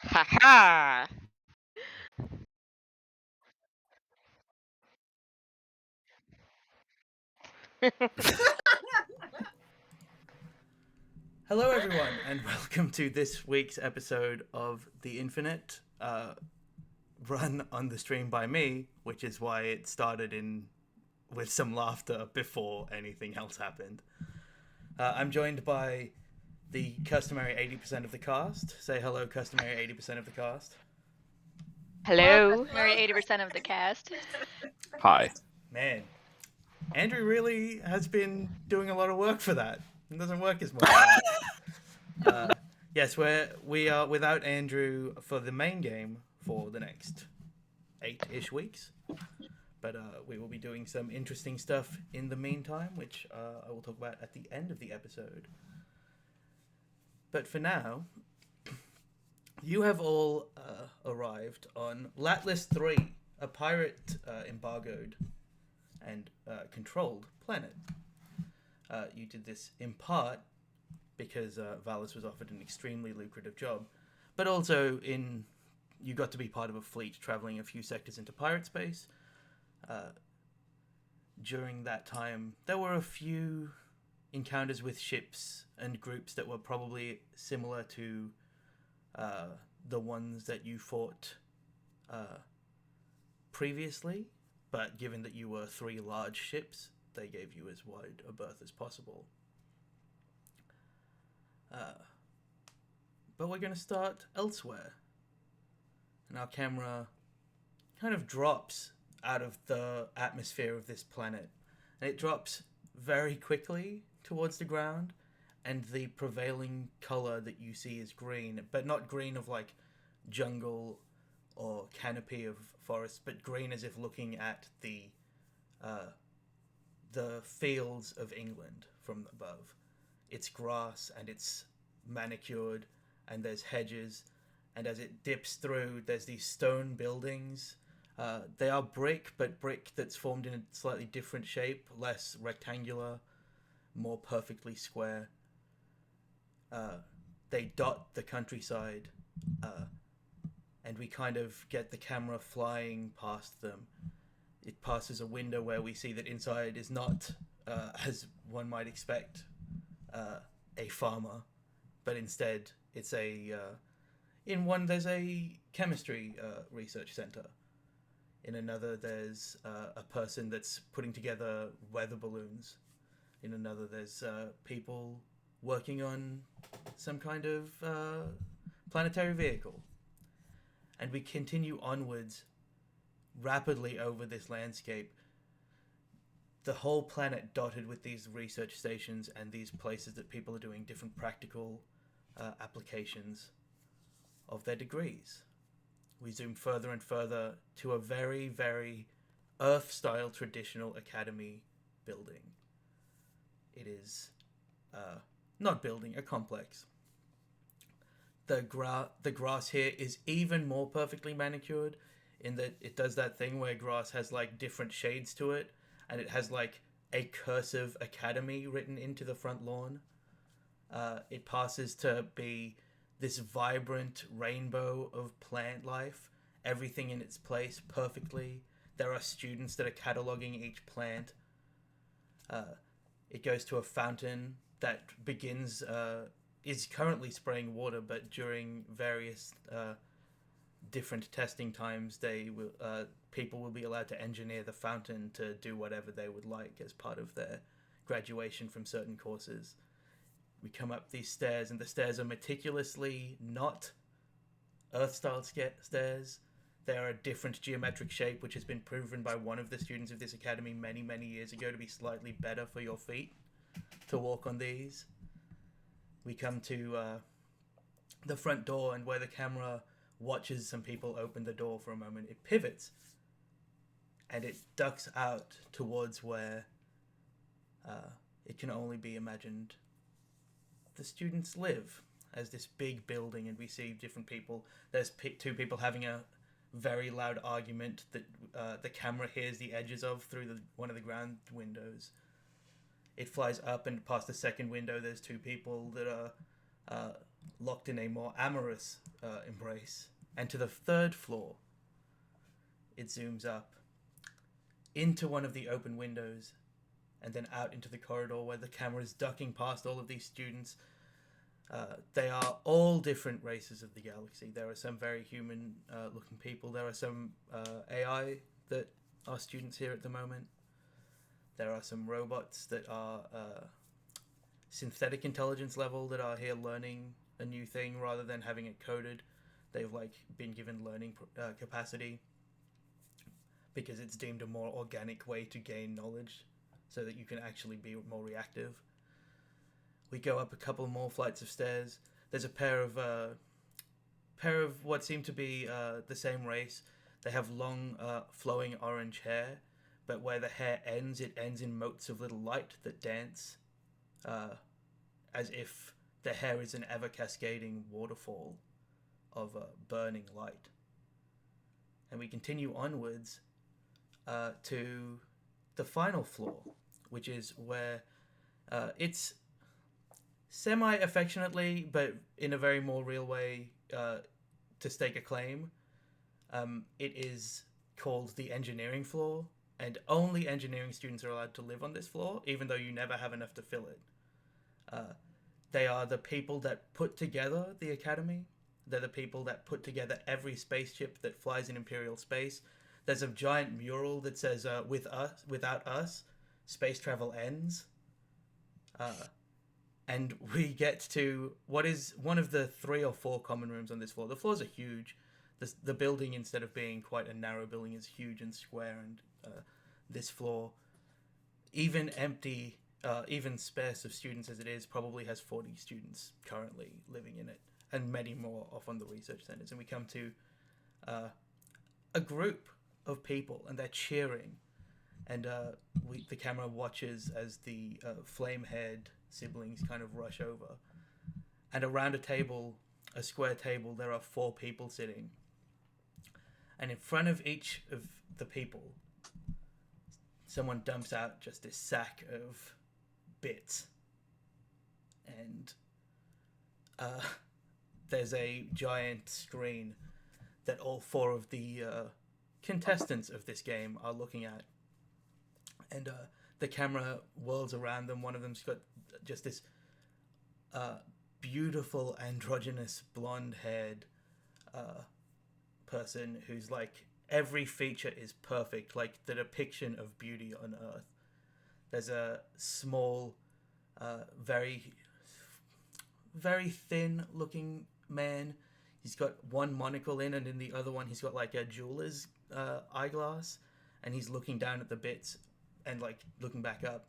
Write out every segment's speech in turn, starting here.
Ha ha! Hello, everyone, and welcome to this week's episode of The Infinite, run on the stream by me, which is why it started in with some laughter before anything else happened. I'm joined by the customary 80% of the cast. Say hello, customary 80% of the cast. Hello, Hello. customary 80% of the cast. Hi. Man, Andrew really has been doing a lot of work for that. It doesn't work as much. Yes, we are without Andrew for the main game for the next 8-ish weeks. But we will be doing some interesting stuff in the meantime, which I will talk about at the end of the episode. But for now, you have all arrived on Latless 3, a pirate embargoed and controlled planet. You did this in part because Valis was offered an extremely lucrative job, but also you got to be part of a fleet traveling a few sectors into pirate space. During that time, there were a few encounters with ships and groups that were probably similar to the ones that you fought previously, but given that you were 3 large ships, they gave you as wide a berth as possible. But we're going to start elsewhere. And our camera kind of drops out of the atmosphere of this planet. And it drops very quickly towards the ground. And the prevailing color that you see is green. But not green of like jungle or canopy of forest, but green as if looking at the fields of England from above. It's grass and it's manicured and there's hedges, and as it dips through there's these stone buildings. They are brick, but brick that's formed in a slightly different shape, less rectangular, more perfectly square. They dot the countryside, and we kind of get the camera flying past them. It passes a window where we see that inside is not, as one might expect, a farmer, but instead it's in one there's a chemistry research center. In another there's a person that's putting together weather balloons. In another there's people working on some kind of planetary vehicle. And we continue onwards rapidly over this landscape, the whole planet dotted with these research stations and these places that people are doing different practical applications of their degrees. We zoom further and further to a very, very Earth-style traditional academy building. It is not building, a complex. The grass here is even more perfectly manicured in that it does that thing where grass has like different shades to it, and it has like a cursive academy written into the front lawn. It passes to be this vibrant rainbow of plant life, everything in its place perfectly. There are students that are cataloging each plant. It goes to a fountain that is currently spraying water, but during various different testing times, people will be allowed to engineer the fountain to do whatever they would like as part of their graduation from certain courses. We come up these stairs, and the stairs are meticulously not Earth-style stairs. They are a different geometric shape, which has been proven by one of the students of this academy many, many years ago to be slightly better for your feet to walk on these. We come to the front door, and where the camera watches some people open the door for a moment, it pivots and it ducks out towards where it can only be imagined the students live, as this big building, and we see different people. There's 2 people having a very loud argument that the camera hears the edges of through one of the ground windows. It flies up, and past the second window there's 2 people that are locked in a more amorous embrace. And to the third floor, it zooms up into one of the open windows and then out into the corridor where the camera is ducking past all of these students. They are all different races of the galaxy. There are some very human looking people. There are some AI that are students here at the moment. There are some robots that are synthetic intelligence level that are here learning a new thing rather than having it coded. They've been given learning capacity because it's deemed a more organic way to gain knowledge so that you can actually be more reactive. We go up a couple more flights of stairs. There's a pair of what seem to be the same race. They have long flowing orange hair, but where the hair ends, it ends in motes of little light that dance, as if the hair is an ever-cascading waterfall of burning light. And we continue onwards to the final floor, which is where it's semi-affectionately, but in a very more real way, to stake a claim. It is called the engineering floor, and only engineering students are allowed to live on this floor, even though you never have enough to fill it. They are the people that put together the academy. They're the people that put together every spaceship that flies in Imperial space. There's a giant mural that says, without us, space travel ends. And we get to what is one of the 3 or 4 common rooms on this floor. The floors are huge. The building, instead of being quite a narrow building, is huge and square. And this floor, even empty, even sparse of students as it is, probably has 40 students currently living in it, and many more off on the research centers. And we come to a group of people, and they're cheering. And the camera watches as the flame-haired siblings kind of rush over. And around a square table, there are 4 people sitting. And in front of each of the people, someone dumps out just this sack of bits. And there's a giant screen that all 4 of the contestants of this game are looking at. And the camera whirls around them. One of them's got just this beautiful androgynous blonde-haired person who's every feature is perfect, like the depiction of beauty on Earth. There's a small, very, very thin-looking man. He's got one monocle in, and in the other one he's got a jeweler's eyeglass, and he's looking down at the bits and looking back up.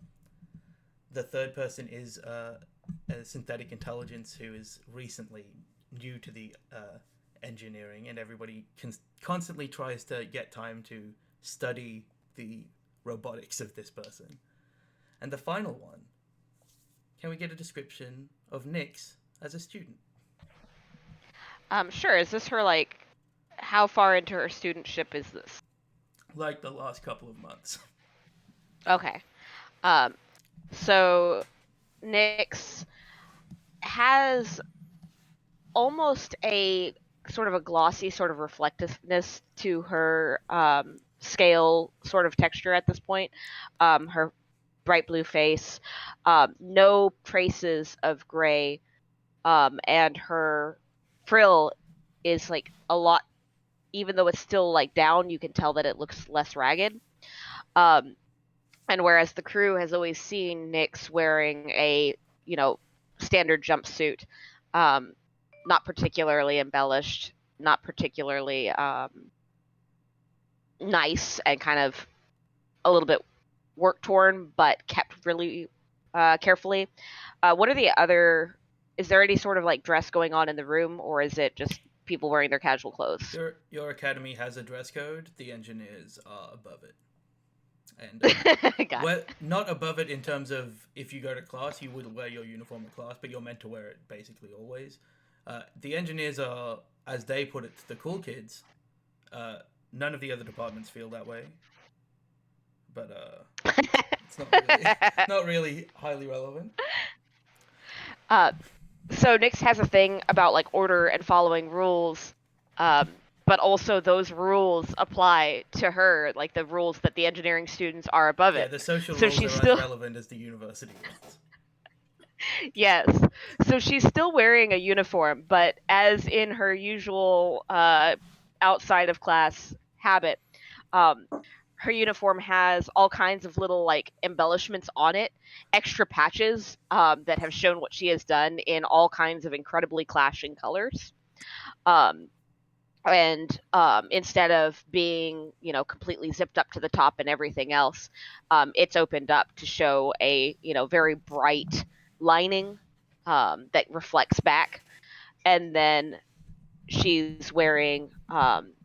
The third person is a synthetic intelligence who is recently new to the engineering, and everybody constantly tries to get time to study the robotics of this person. And the final one, can we get a description of Nyx as a student? Sure. Is this her, how far into her studentship is this? The last couple of months. Okay. So Nyx has almost a sort of a glossy sort of reflectiveness to her scale sort of texture at this point. Her bright blue face, no traces of gray, and her frill is a lot, even though it's still down, you can tell that it looks less ragged. And whereas the crew has always seen Nyx wearing a, standard jumpsuit, not particularly embellished, not particularly nice, and kind of a little bit work torn, but kept really carefully. What are the other? Is there any sort of dress going on in the room, or is it just people wearing their casual clothes? Your academy has a dress code. The engineers are above it. And not above it in terms of if you go to class, you would wear your uniform in class, but you're meant to wear it basically always. The engineers are, as they put it, the cool kids. None of the other departments feel that way. But it's not really highly relevant. So Nyx has a thing about like order and following rules, um, but also those rules apply to her, like the rules that the engineering students are above Yeah, it. the social So rules she's are as still relevant as the university ones. yes. So she's still wearing a uniform, but as in her usual outside of class habit, um, her uniform has all kinds of little like embellishments on it, extra patches that have shown what she has done in all kinds of incredibly clashing colors. Um, and instead of being, completely zipped up to the top and everything else, it's opened up to show a, very bright lining that reflects back. And then she's wearing,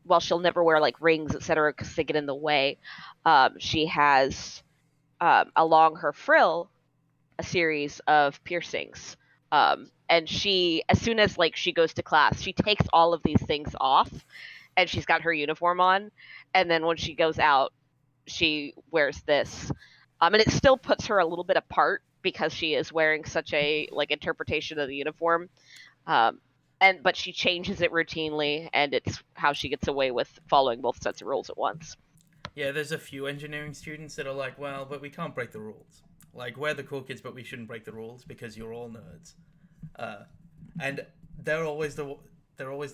well, she'll never wear like rings, etc., because they get in the way. She has along her frill a series of piercings. And she, as soon as like she goes to class, she takes all of these things off, and she's got her uniform on. And then when she goes out, she wears this, and it still puts her a little bit apart because she is wearing such a like interpretation of the uniform. Um, and but she changes it routinely, and it's how she gets away with following both sets of rules at once. Yeah, there's a few engineering students that are like, well, but we can't break the rules. Like, we're the cool kids, but we shouldn't break the rules because you're all nerds. Uh, and they're always the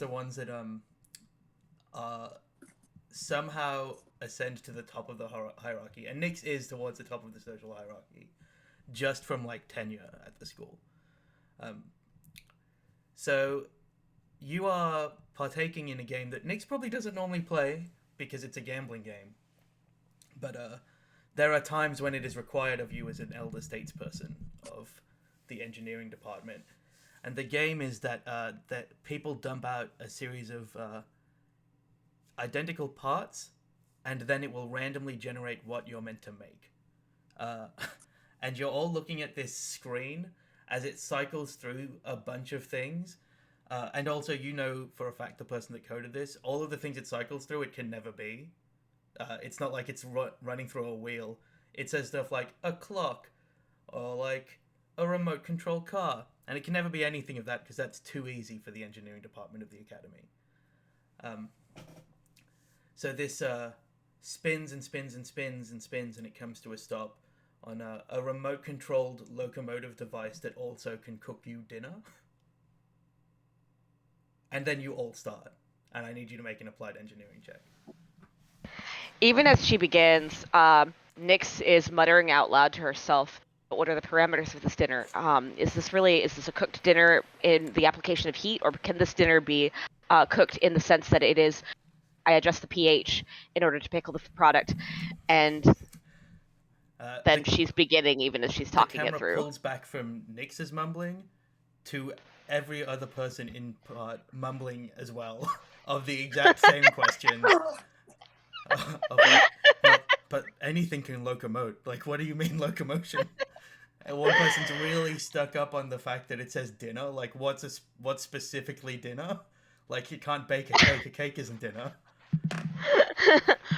ones that uh somehow ascend to the top of the hierarchy. And Nyx is towards the top of the social hierarchy, just from like tenure at the school. Um, so you are partaking in a game that Nyx probably doesn't normally play because it's a gambling game. But there are times when it is required of you as an elder statesperson of the engineering department, and the game is that people dump out a series of identical parts, and then it will randomly generate what you're meant to make. Uh, and you're all looking at this screen as it cycles through a bunch of things. And also, for a fact, the person that coded this, all of the things it cycles through, it can never be. It's not like it's running through a wheel. It says stuff like a clock or like a remote control car. And it can never be anything of that because that's too easy for the engineering department of the academy. Um, so this spins and spins and spins and spins, and it comes to a stop on a remote controlled locomotive device that also can cook you dinner. And then you all start. And I need you to make an applied engineering check. Even as she begins, Nyx is muttering out loud to herself, what are the parameters of this dinner? Is this a cooked dinner in the application of heat, or can this dinner be cooked in the sense that it is, I adjust the pH in order to pickle the product, and then she's beginning even as she's talking it through. The through. camera pulls back from Nyx's mumbling to every other person in part mumbling as well of the exact same questions. Of like, but anything can locomote. Like, what do you mean locomotion? And one person's really stuck up on the fact that it says dinner. Like, what's specifically dinner? Like, you can't bake a cake. A cake isn't dinner.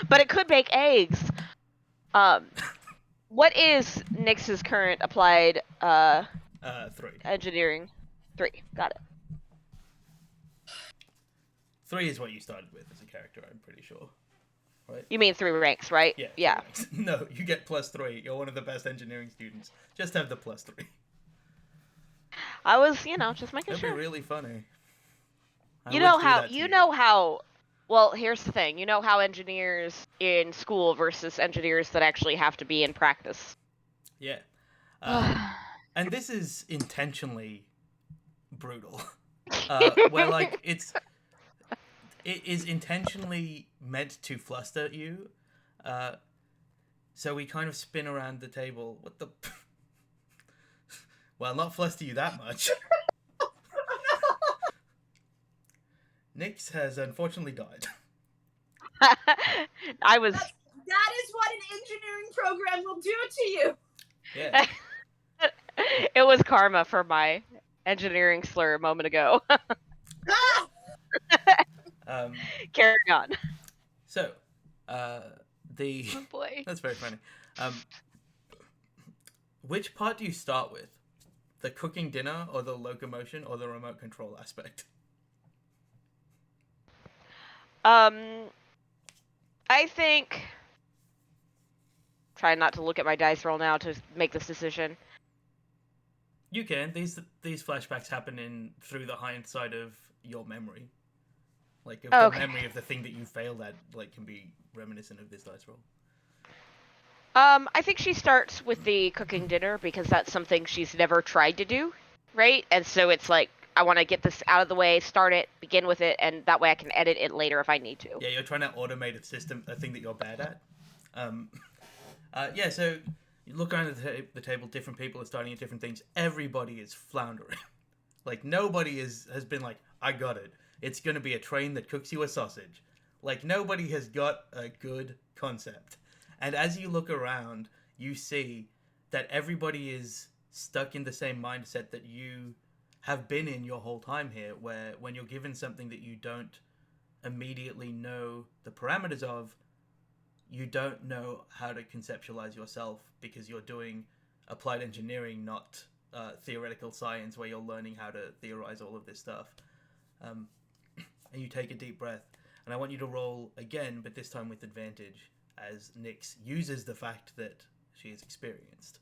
But it could bake eggs. What is Nyx's current applied 3. engineering? 3. Got it. 3 is what you started with as a character, I'm pretty sure. Right? You mean 3 ranks, right? Yeah. No, you get +3. You're one of the best engineering students. Just have the +3. I was, just making It'd sure. It'd be really funny. You know how. Well, here's the thing. You know how engineers in school versus engineers that actually have to be in practice. Yeah. And this is intentionally brutal. Where like it is intentionally meant to fluster you. So we kind of spin around the table. What the? Well, not fluster you that much. Nyx has unfortunately died. I was. That is what an engineering program will do to you. Yeah. It was karma for my engineering slur a moment ago. Carry on. So, Oh boy. That's very funny. Which part do you start with? the cooking dinner or the locomotion or the remote control aspect? I think. Try not to look at my dice roll now to make this decision. You can. These flashbacks happen through the hindsight of your memory. Like, if the memory of the thing that you failed at, like, can be reminiscent of this dice roll. I think she starts with the cooking dinner because that's something she's never tried to do, right? And so it's like, I want to get this out of the way, start it, begin with it, and that way I can edit it later if I need to. Yeah, you're trying to automate a thing that you're bad at. Yeah, so you look around at the table, different people are starting at different things. Everybody is floundering. Like, nobody has been like, I got it. It's going to be a train that cooks you a sausage. Like, nobody has got a good concept. And as you look around, you see that everybody is stuck in the same mindset that you have been in your whole time here, where when you're given something that you don't immediately know the parameters of, you don't know how to conceptualize yourself because you're doing applied engineering, not theoretical science, where you're learning how to theorize all of this stuff. And you take a deep breath. And I want you to roll again, but this time with advantage, as Nyx uses the fact that she is experienced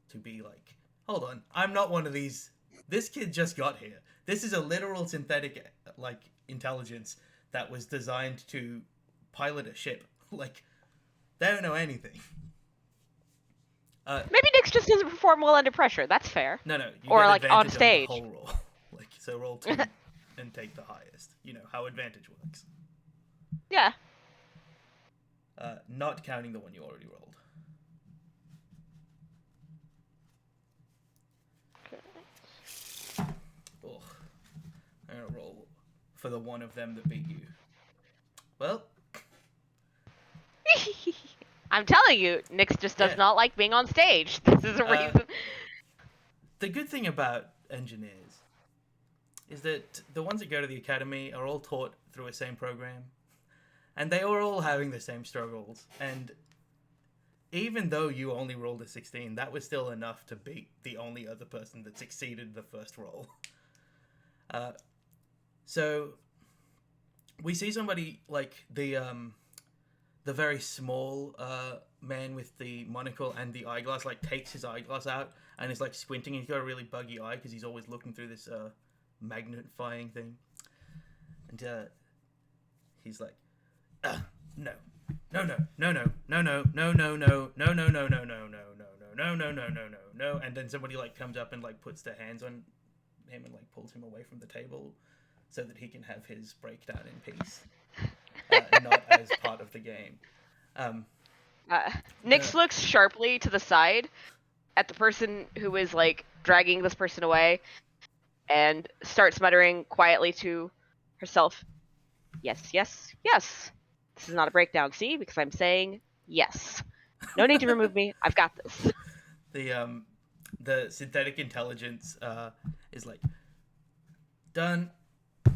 to be like, hold on, I'm not one of these. This kid just got here. This is a literal synthetic, like, intelligence that was designed to pilot a ship. Like, they don't know anything. Maybe Nyx just doesn't perform well under pressure. That's fair. No, you or get like on advantage stage. On the whole roll. Like, so roll 2 and take the highest. You know how advantage works. Yeah. Not counting the one you already rolled. Okay. Ugh. I'm gonna roll for the one of them that beat you. Well. I'm telling you, Nyx just does not like being on stage. This is a reason. The good thing about engineers is that the ones that go to the academy are all taught through a same program. And they are all having the same struggles. And even though you only rolled a 16, that was still enough to beat the only other person that succeeded the first roll. So we see somebody like the very small man with the monocle and the eyeglass, like, takes his eyeglass out and is like squinting. He's got a really buggy eye because he's always looking through this magnifying thing. And he's like, no, and then somebody like comes up and like puts their hands on him and like pulls him away from the table so that he can have his breakdown in peace, not as part of the game. Nyx looks sharply to the side at the person who is like dragging this person away and starts muttering quietly to herself, yes, yes, yes. This is not a breakdown, see? Because I'm saying yes. No need to remove me. I've got this. The synthetic intelligence is like, done,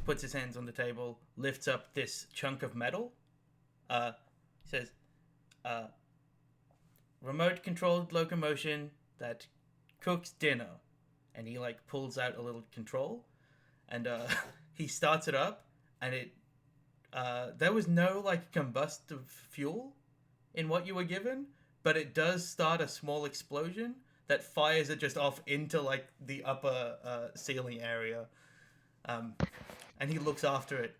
puts his hands on the table, lifts up this chunk of metal, says, remote controlled locomotion that cooks dinner. And he like pulls out a little control and he starts it up and it there was no like combustive fuel in what you were given, but it does start a small explosion that fires it just off into like the upper ceiling area. And he looks after it.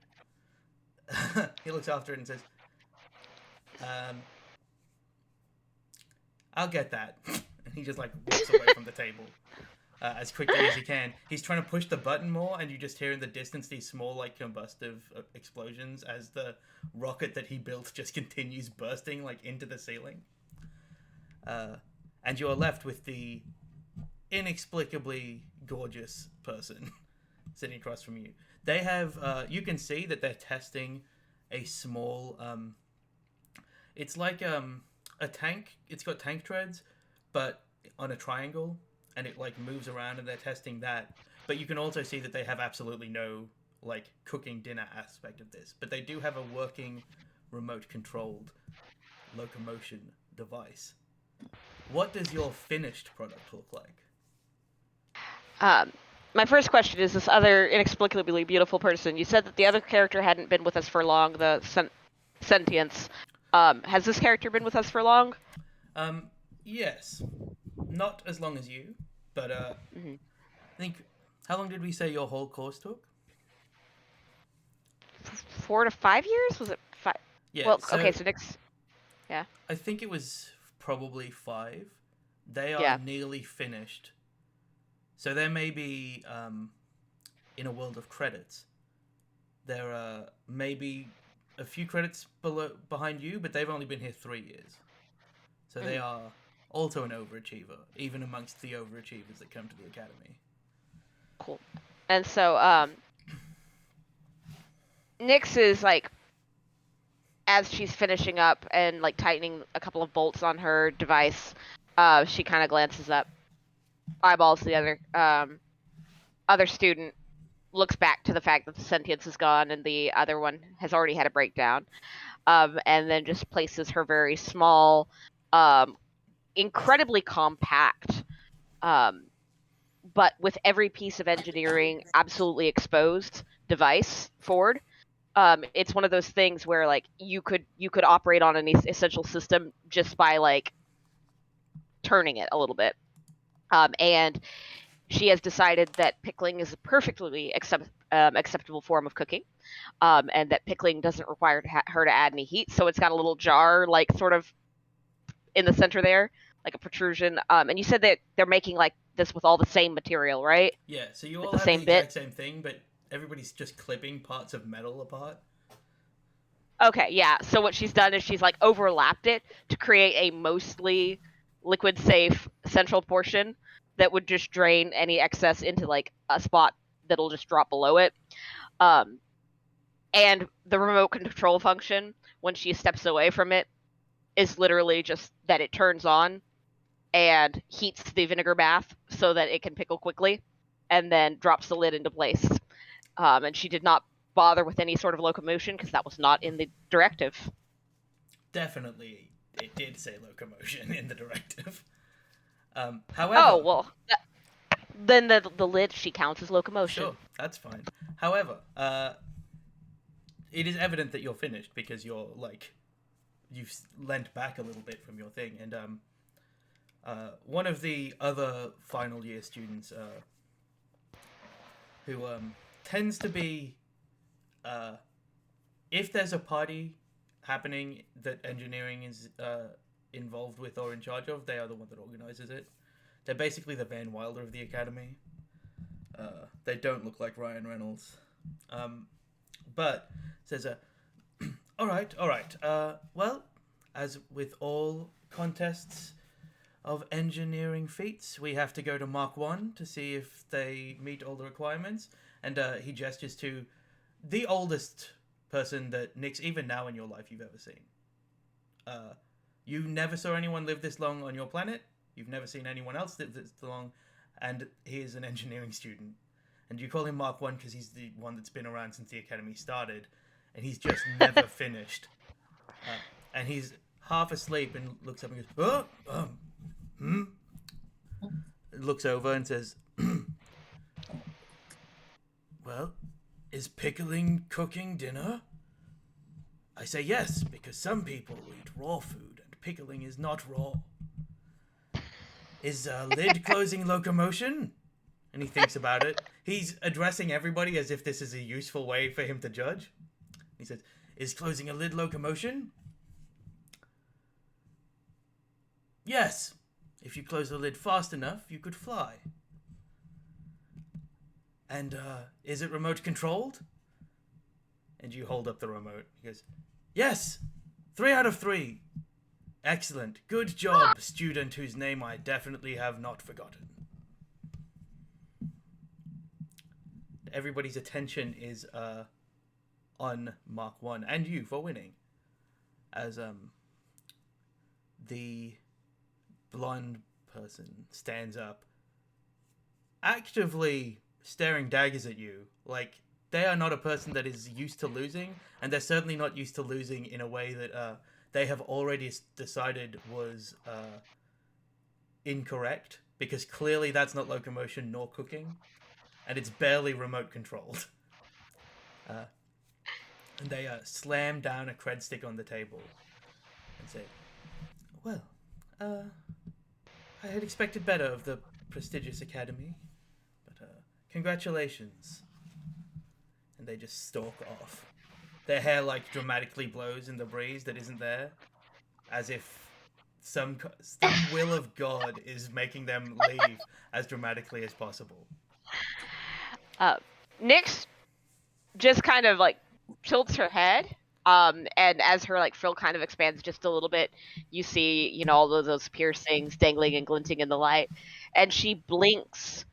He looks after it and says, I'll get that. And he just like walks away from the table as quickly as he can. He's trying to push the button more, and you just hear in the distance these small like combustive explosions as the rocket that he built just continues bursting like into the ceiling. And you are left with the inexplicably gorgeous person sitting across from you. They have, you can see that they're testing a small, it's like a tank. It's got tank treads, but on a triangle, and it like moves around, and they're testing that. But you can also see that they have absolutely no like cooking dinner aspect of this. But they do have a working remote controlled locomotion device. What does your finished product look like? Um, my first question is this other inexplicably beautiful person. You said that the other character hadn't been with us for long, the sentience. Has this character been with us for long? Yes. Not as long as you, but Hmm. I think, how long did we say your whole course took? 4 to 5 years? Was it 5? Yeah, Well, okay, so so next, yeah, I think it was probably 5. They are yeah. nearly finished. So there may be, in a world of credits, there are maybe a few credits behind you, but they've only been here 3 years. So they Mhm. are also an overachiever, even amongst the overachievers that come to the academy. Cool. And so, Nyx is like, as she's finishing up and like tightening a couple of bolts on her device, she kind of glances up, eyeballs the other student, looks back to the fact that the sentience is gone and the other one has already had a breakdown, and then just places her very small, um, incredibly compact, um, but with every piece of engineering absolutely exposed device forward. It's one of those things where like you could operate on an essential system just by like turning it a little bit. And she has decided that pickling is a perfectly acceptable form of cooking, and that pickling doesn't require her to add any heat. So it's got a little jar, like sort of in the center there, like a protrusion. And you said that they're making like this with all the same material, right? Yeah, so you Like all the have the same bit. exact same thing, but everybody's just clipping parts of metal apart. Okay, yeah. So what she's done is she's like overlapped it to create a mostly liquid safe central portion that would just drain any excess into like a spot that'll just drop below it. Um, and the remote control function when she steps away from it is literally just that it turns on and heats the vinegar bath so that it can pickle quickly and then drops the lid into place. And she did not bother with any sort of locomotion because that was not in the directive. Definitely, it did say locomotion in the directive. Oh, However, well, then the lid she counts as sure, locomotion. that's fine. However, it is evident that you're finished because you're like you've leant back a little bit from your thing, and one of the other final year students who tends to be if there's a party happening that engineering is involved with or in charge of, they are the one that organizes it. They're basically the Van Wilder of the academy. They don't look like Ryan Reynolds, but says, "All right, all right. Well, as with all contests of engineering feats, we have to go to Mark 1 to see if they meet all the requirements." And he gestures to the oldest person that Nyx, even now in your life, you've ever seen. You never saw anyone live this long on your planet. You've never seen anyone else live this long. And he is an engineering student. And you call him Mark 1 because he's the one that's been around since the academy started. And he's just never finished. And he's half asleep and looks up and goes, "Oh, looks over and says, "Well, is pickling cooking dinner?" I say yes, because some people eat raw food, and pickling is not raw. Is lid closing locomotion? And he thinks about it. He's addressing everybody as if this is a useful way for him to judge. He says, "Is closing a lid locomotion?" "Yes. If you close the lid fast enough, you could fly." "And is it remote controlled?" And you hold up the remote. He goes, "Yes. 3 out of 3. Excellent. Good job, student whose name I definitely have not forgotten." Everybody's attention is on Mark 1 and you for winning. As the blonde person stands up, actively staring daggers at you. Like, they are not a person that is used to losing, and they're certainly not used to losing in a way that they have already decided was incorrect. because clearly that's not locomotion nor cooking, and it's barely remote controlled. And they slam down a cred stick on the table and say, "Well, I had expected better of the prestigious academy, but congratulations." And they just stalk off. Their hair like dramatically blows in the breeze that isn't there, as if some will of God is making them leave as dramatically as possible. Nyx just kind of like tilts her head, and as her like frill kind of expands just a little bit, you see, you know, all of those piercings dangling and glinting in the light, and she blinks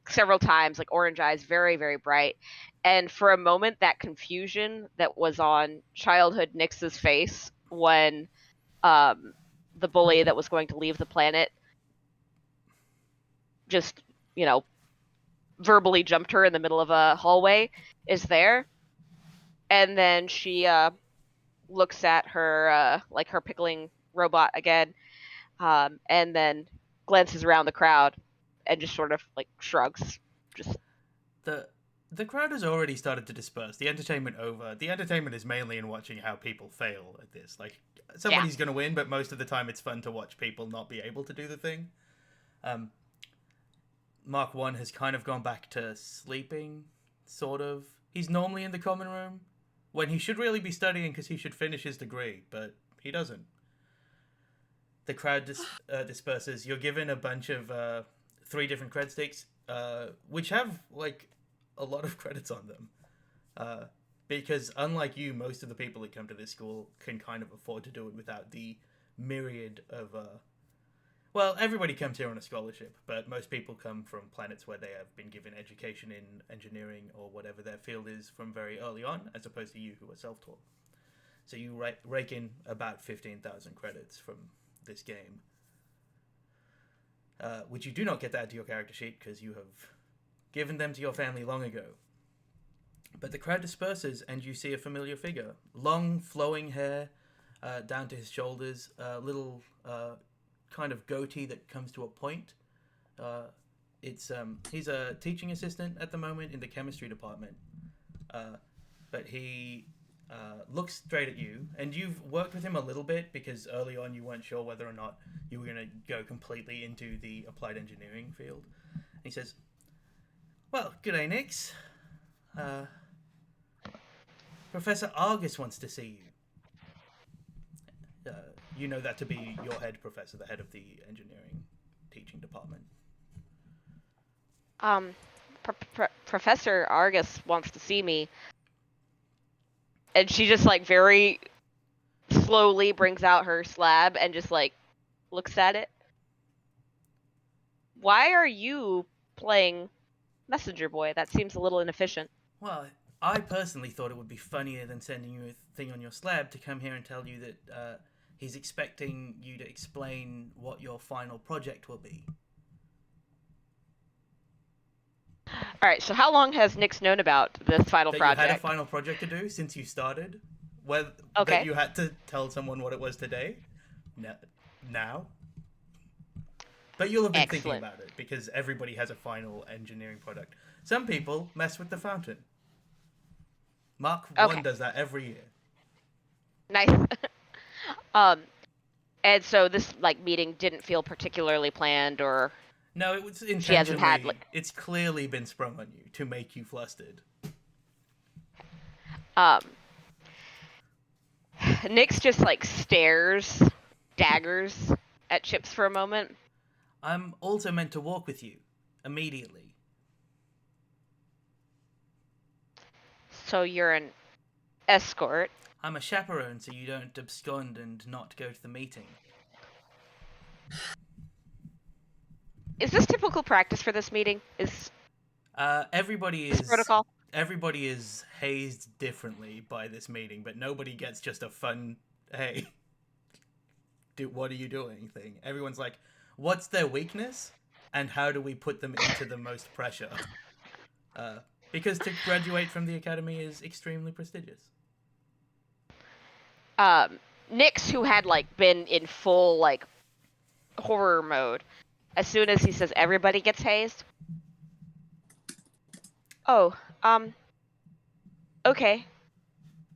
several times, like orange eyes, very, very bright. And for a moment, that confusion that was on childhood Nyx's face when the bully that was going to leave the planet just, you know, verbally jumped her in the middle of a hallway is there. And then she looks at her, like her pickling robot again, and then glances around the crowd and just sort of like shrugs. Just The crowd has already started to disperse. The entertainment over. The entertainment is mainly in watching how people fail at this. Like, somebody's going to win, but most of the time it's fun to watch people not be able to do the thing. Mark 1 has kind of gone back to sleeping, sort of. He's normally in the common room, when he should really be studying because he should finish his degree, but he doesn't. The crowd disperses. You're given a bunch of 3 different cred sticks, which have, like, a lot of credits on them. Because unlike you, most of the people that come to this school can kind of afford to do it without the myriad of... Well, everybody comes here on a scholarship, but most people come from planets where they have been given education in engineering or whatever their field is from very early on, as opposed to you who are self-taught. So you rake in about 15,000 credits from this game, which you do not get to add to your character sheet because you have given them to your family long ago. But the crowd disperses and you see a familiar figure. Long, flowing hair down to his shoulders, little... kind of goatee that comes to a point. He's a teaching assistant at the moment in the chemistry department, but he looks straight at you, and you've worked with him a little bit because early on you weren't sure whether or not you were going to go completely into the applied engineering field. And he says, "Well, g'day, Nyx. Professor Argus wants to see you." You know that to be your head professor, the head of the engineering teaching department. Professor Argus wants to see me. And she just like very slowly brings out her slab and just like looks at it. Why are you playing messenger boy? That seems a little inefficient. Well, I personally thought it would be funnier than sending you a thing on your slab to come here and tell you that he's expecting you to explain what your final project will be. Alright, so how long has Nyx known about this final project? You had a final project to do since you started? Okay. That you had to tell someone what it was today? Now? But you'll have been thinking about it, because everybody has a final engineering product. Some people mess with the fountain. Mark 1 does that every year. Nice. And so this like meeting didn't feel particularly planned, or no, it was intentionally. She hasn't had like... It's clearly been sprung on you to make you flustered. Nyx just like stares, daggers at Chips for a moment. I'm also meant to walk with you immediately. So you're an escort. I'm a chaperone, so you don't abscond and not go to the meeting. Is this typical practice for this meeting? Everybody is protocol? Everybody is hazed differently by this meeting, but nobody gets just a fun, hey, what are you doing thing. Everyone's like, what's their weakness, and how do we put them into the most pressure? Because to graduate from the academy is extremely prestigious. Nyx, who had like been in full like horror mode. As soon as he says everybody gets hazed. Oh, okay.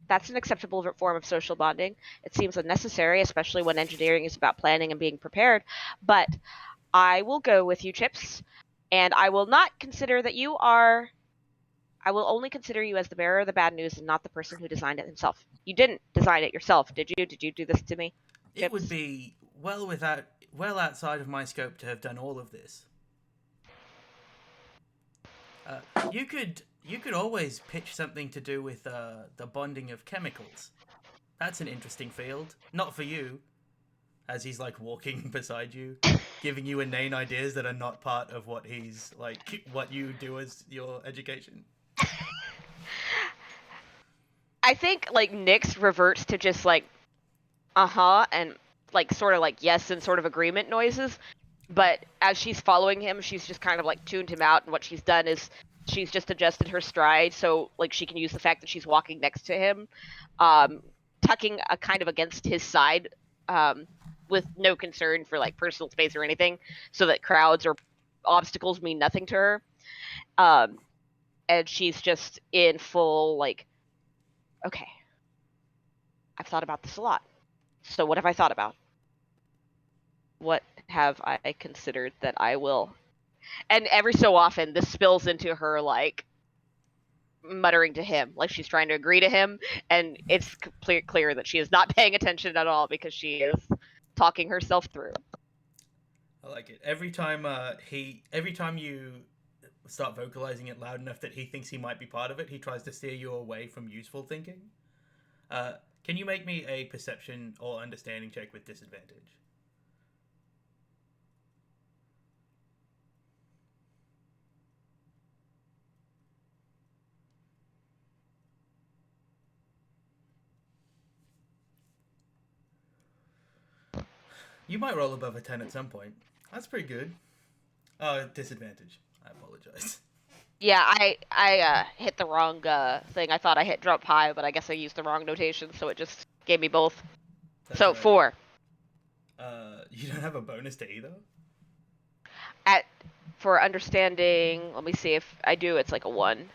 That's an acceptable form of social bonding. It seems unnecessary, especially when engineering is about planning and being prepared. But I will go with you, Chips, and I will not consider that you are. I will only consider you as the bearer of the bad news and not the person who designed it himself. You didn't design it yourself, did you? Did you do this to me, Chips? It would be well outside of my scope to have done all of this. You could always pitch something to do with the bonding of chemicals. That's an interesting field. Not for you, as he's like walking beside you, giving you inane ideas that are not part of what he's like what you do as your education. I think like Nyx reverts to just like and like sort of like yes and sort of agreement noises. But as she's following him, she's just kind of like tuned him out, and what she's done is she's just adjusted her stride so like she can use the fact that she's walking next to him, tucking a kind of against his side, with no concern for like personal space or anything, so that crowds or obstacles mean nothing to her. And she's just in full like, okay, I've thought about this a lot. So what have I thought about? What have I considered that I will? And every so often, this spills into her like muttering to him, like she's trying to agree to him, and it's clear that she is not paying attention at all because she is talking herself through. I like it. Every time you start vocalizing it loud enough that he thinks he might be part of it, he tries to steer you away from useful thinking. Can you make me a perception or understanding check with disadvantage? You might roll above a 10 at some point. That's pretty good. Oh, disadvantage. I apologize. Yeah, I hit the wrong thing. I thought I hit drop high, but I guess I used the wrong notation, so it just gave me both. That's so right. 4. You don't have a bonus to either? For understanding, let me see if I do. It's like a 1.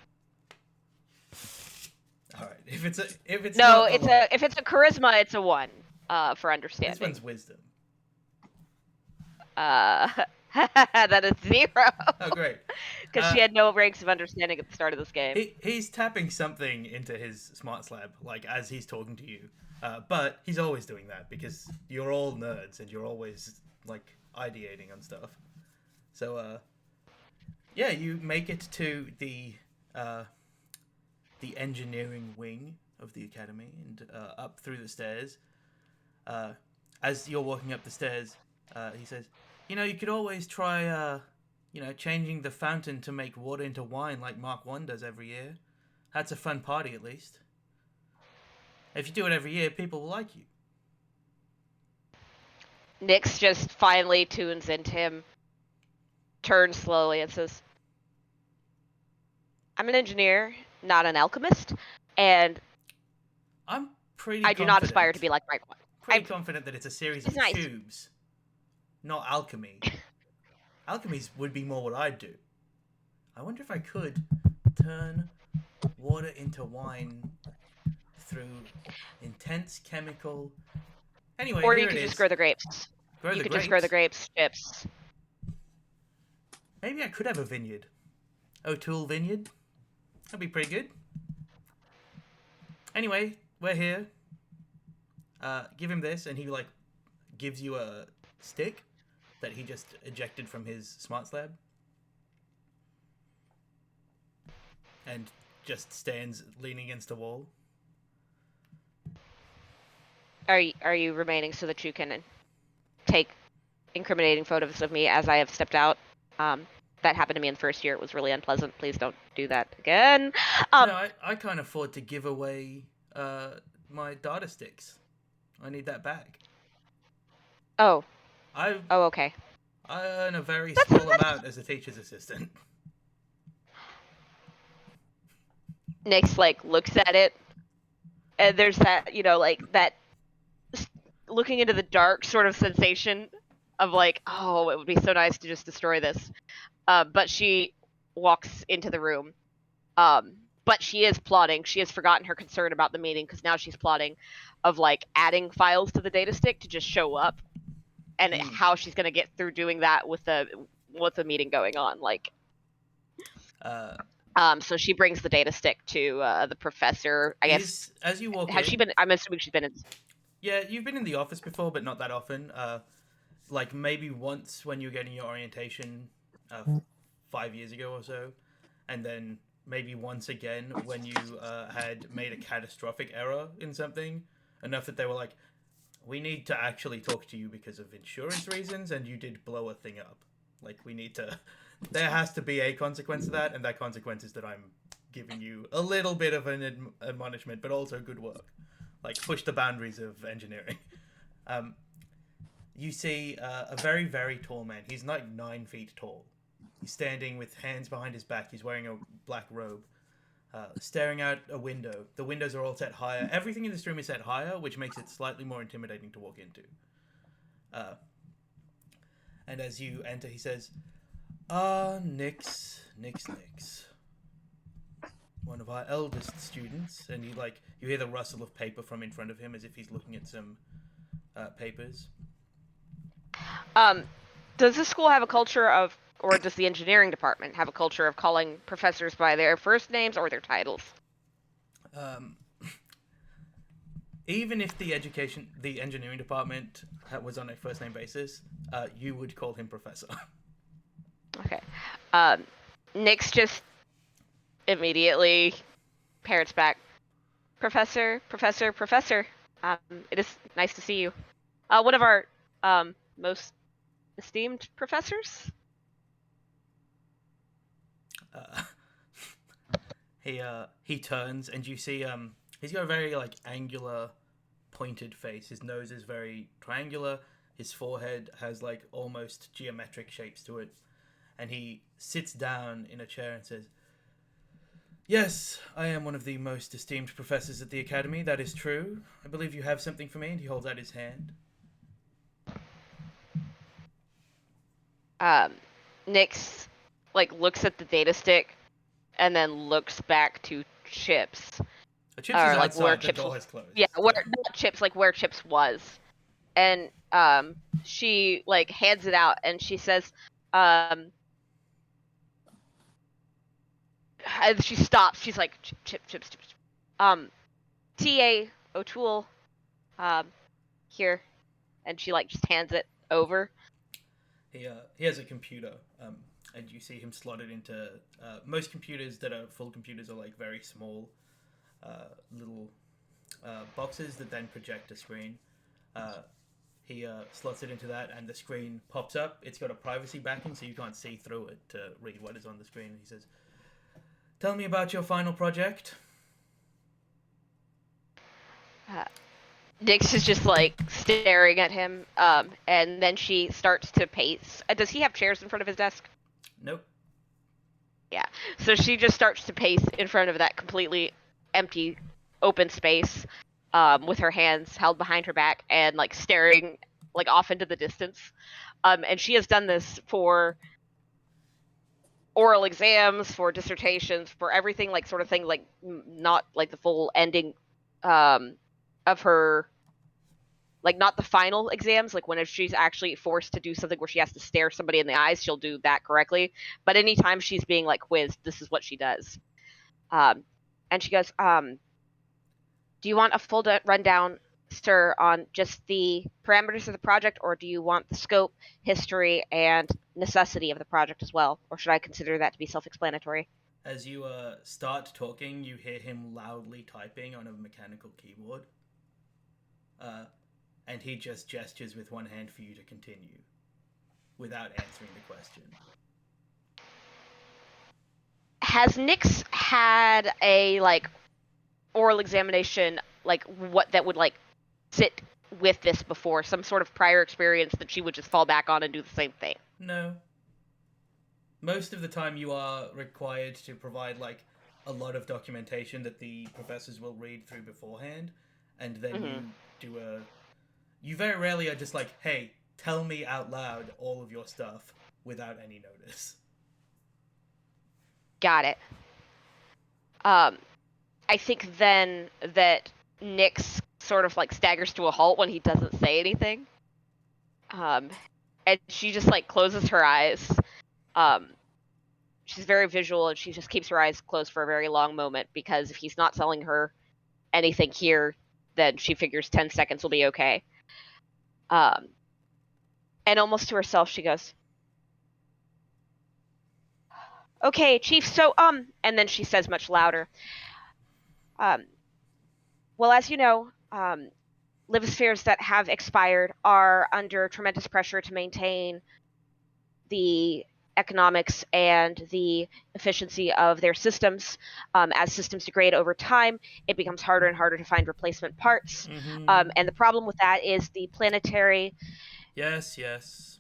All right. If it's if it's a charisma, it's a 1. For understanding. This one's wisdom. That is 0. Oh, great. Because she had no ranks of understanding at the start of this game. He's tapping something into his smart slab, like, as he's talking to you. But he's always doing that, because you're all nerds, and you're always, like, ideating on stuff. So, yeah, you make it to the engineering wing of the academy, and up through the stairs. As you're walking up the stairs, he says, you could always try, changing the fountain to make water into wine like Mark 1 does every year. That's a fun party, at least. If you do it every year, people will like you. Nyx just finally tunes into him, turns slowly, and says, I'm an engineer, not an alchemist, and I'm pretty I do not aspire to be like Mark 1. I'm confident that it's a series of nice. tubes, not alchemy. Alchemies would be more what I'd do. I wonder if I could turn water into wine through intense chemical... Anyway, or you could just grow the grapes. Just grow the grapes, Chips. Maybe I could have a vineyard. O'Toole Vineyard. That'd be pretty good. Anyway, we're here. Give him this, and he, like, gives you a stick that he just ejected from his smart slab. And just stands leaning against a wall. Are you remaining so that you can take incriminating photos of me as I have stepped out? That happened to me in the first year. It was really unpleasant. Please don't do that again. No, I can't afford to give away my data sticks. I need that back. Oh, okay. I earn a very small amount as a teacher's assistant. Nyx, like, looks at it, and there's that, like, that looking into the dark sort of sensation of like, oh, it would be so nice to just destroy this. But she walks into the room. But she is plotting. She has forgotten her concern about the meeting because now she's plotting of like adding files to the data stick to just show up, and how she's gonna get through doing that with the meeting going on. Like, so she brings the data stick to the professor. I guess as you walk has in, she been? I'm assuming she's been in. Yeah, you've been in the office before, but not that often. Like maybe once when you were getting your orientation 5 years ago or so, and then maybe once again when you had made a catastrophic error in something, enough that they were like, we need to actually talk to you because of insurance reasons, and you did blow a thing up. Like, we need to... There has to be a consequence to that, and that consequence is that I'm giving you a little bit of an admonishment, but also good work. Like, push the boundaries of engineering. You see a very, very tall man. He's like 9 feet tall. He's standing with hands behind his back. He's wearing a black robe, staring out a window. The windows are all set higher. Everything in this room is set higher, which makes it slightly more intimidating to walk into. And as you enter, he says, Nix. One of our eldest students. And you hear the rustle of paper from in front of him as if he's looking at some papers. Does the school have a culture of, or does the engineering department have a culture of calling professors by their first names or their titles? Even if the engineering department was on a first name basis, you would call him professor. Okay. Nix just immediately parrots back, Professor. It is nice to see you. One of our most esteemed professors. He turns and you see he's got a very angular, pointed face. His nose is very triangular. His forehead has almost geometric shapes to it, and he sits down in a chair and says, "Yes, I am one of the most esteemed professors at the academy. That is true. I believe you have something for me." And he holds out his hand. Nix looks at the data stick and then looks back to Chips. Chips is outside, where Chips door is closed. Yeah, where not Chips, where Chips was. And she hands it out and she says, and she stops. She's like, Chips. T.A. O'Toole, here. And she just hands it over. He has a computer, and you see him slotted into most computers that are full computers are very small little boxes that then project a screen. He slots it into that, and the screen pops up. It's got a privacy backing, so you can't see through it to read what is on the screen. He says, "Tell me about your final project." Nix is just staring at him, and then she starts to pace. Does he have chairs in front of his desk? Nope. Yeah, so she just starts to pace in front of that completely empty, open space, with her hands held behind her back and staring off into the distance. And she has done this for oral exams, for dissertations, for everything sort of thing, not the full ending of her, not the final exams, when she's actually forced to do something where she has to stare somebody in the eyes, she'll do that correctly. But anytime she's being quizzed, this is what she does. And she goes, do you want a full rundown, sir, on just the parameters of the project, or do you want the scope, history, and necessity of the project as well? Or should I consider that to be self-explanatory? As you start talking, you hear him loudly typing on a mechanical keyboard. And he just gestures with one hand for you to continue without answering the question. Has Nix had a oral examination what that would sit with this before? Some sort of prior experience that she would just fall back on and do the same thing? No. Most of the time you are required to provide a lot of documentation that the professors will read through beforehand, and then you do you very rarely are just hey, tell me out loud all of your stuff without any notice. Got it. I think then that Nyx sort of like staggers to a halt when he doesn't say anything. And she just like closes her eyes. She's very visual, and she just keeps her eyes closed for a very long moment, because if he's not selling her anything here, then she figures 10 seconds will be okay. And almost to herself, she goes, "Okay, Chief, so, and then she says much louder, well, as you know, livospheres that have expired are under tremendous pressure to maintain the economics and the efficiency of their systems. As systems degrade over time, it becomes harder and harder to find replacement parts. And the problem with that is the planetary... Yes. Is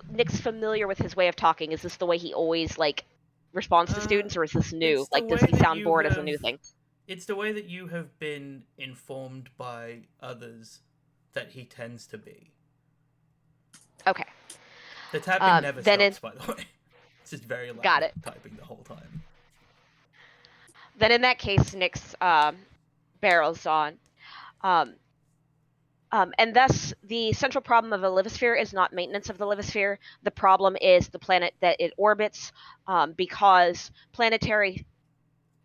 Nick's familiar with his way of talking? Is this the way he always, like, responds to students, or is this new? Like, does he sound bored as a new thing? It's the way that you have been informed by others that he tends to be. Okay. The tapping never stops, by the way. It's just very loud. Got it. Typing the whole time. Then in that case, Nyx barrels on. And thus, the central problem of a livosphere is not maintenance of the livosphere. The problem is the planet that it orbits, because planetary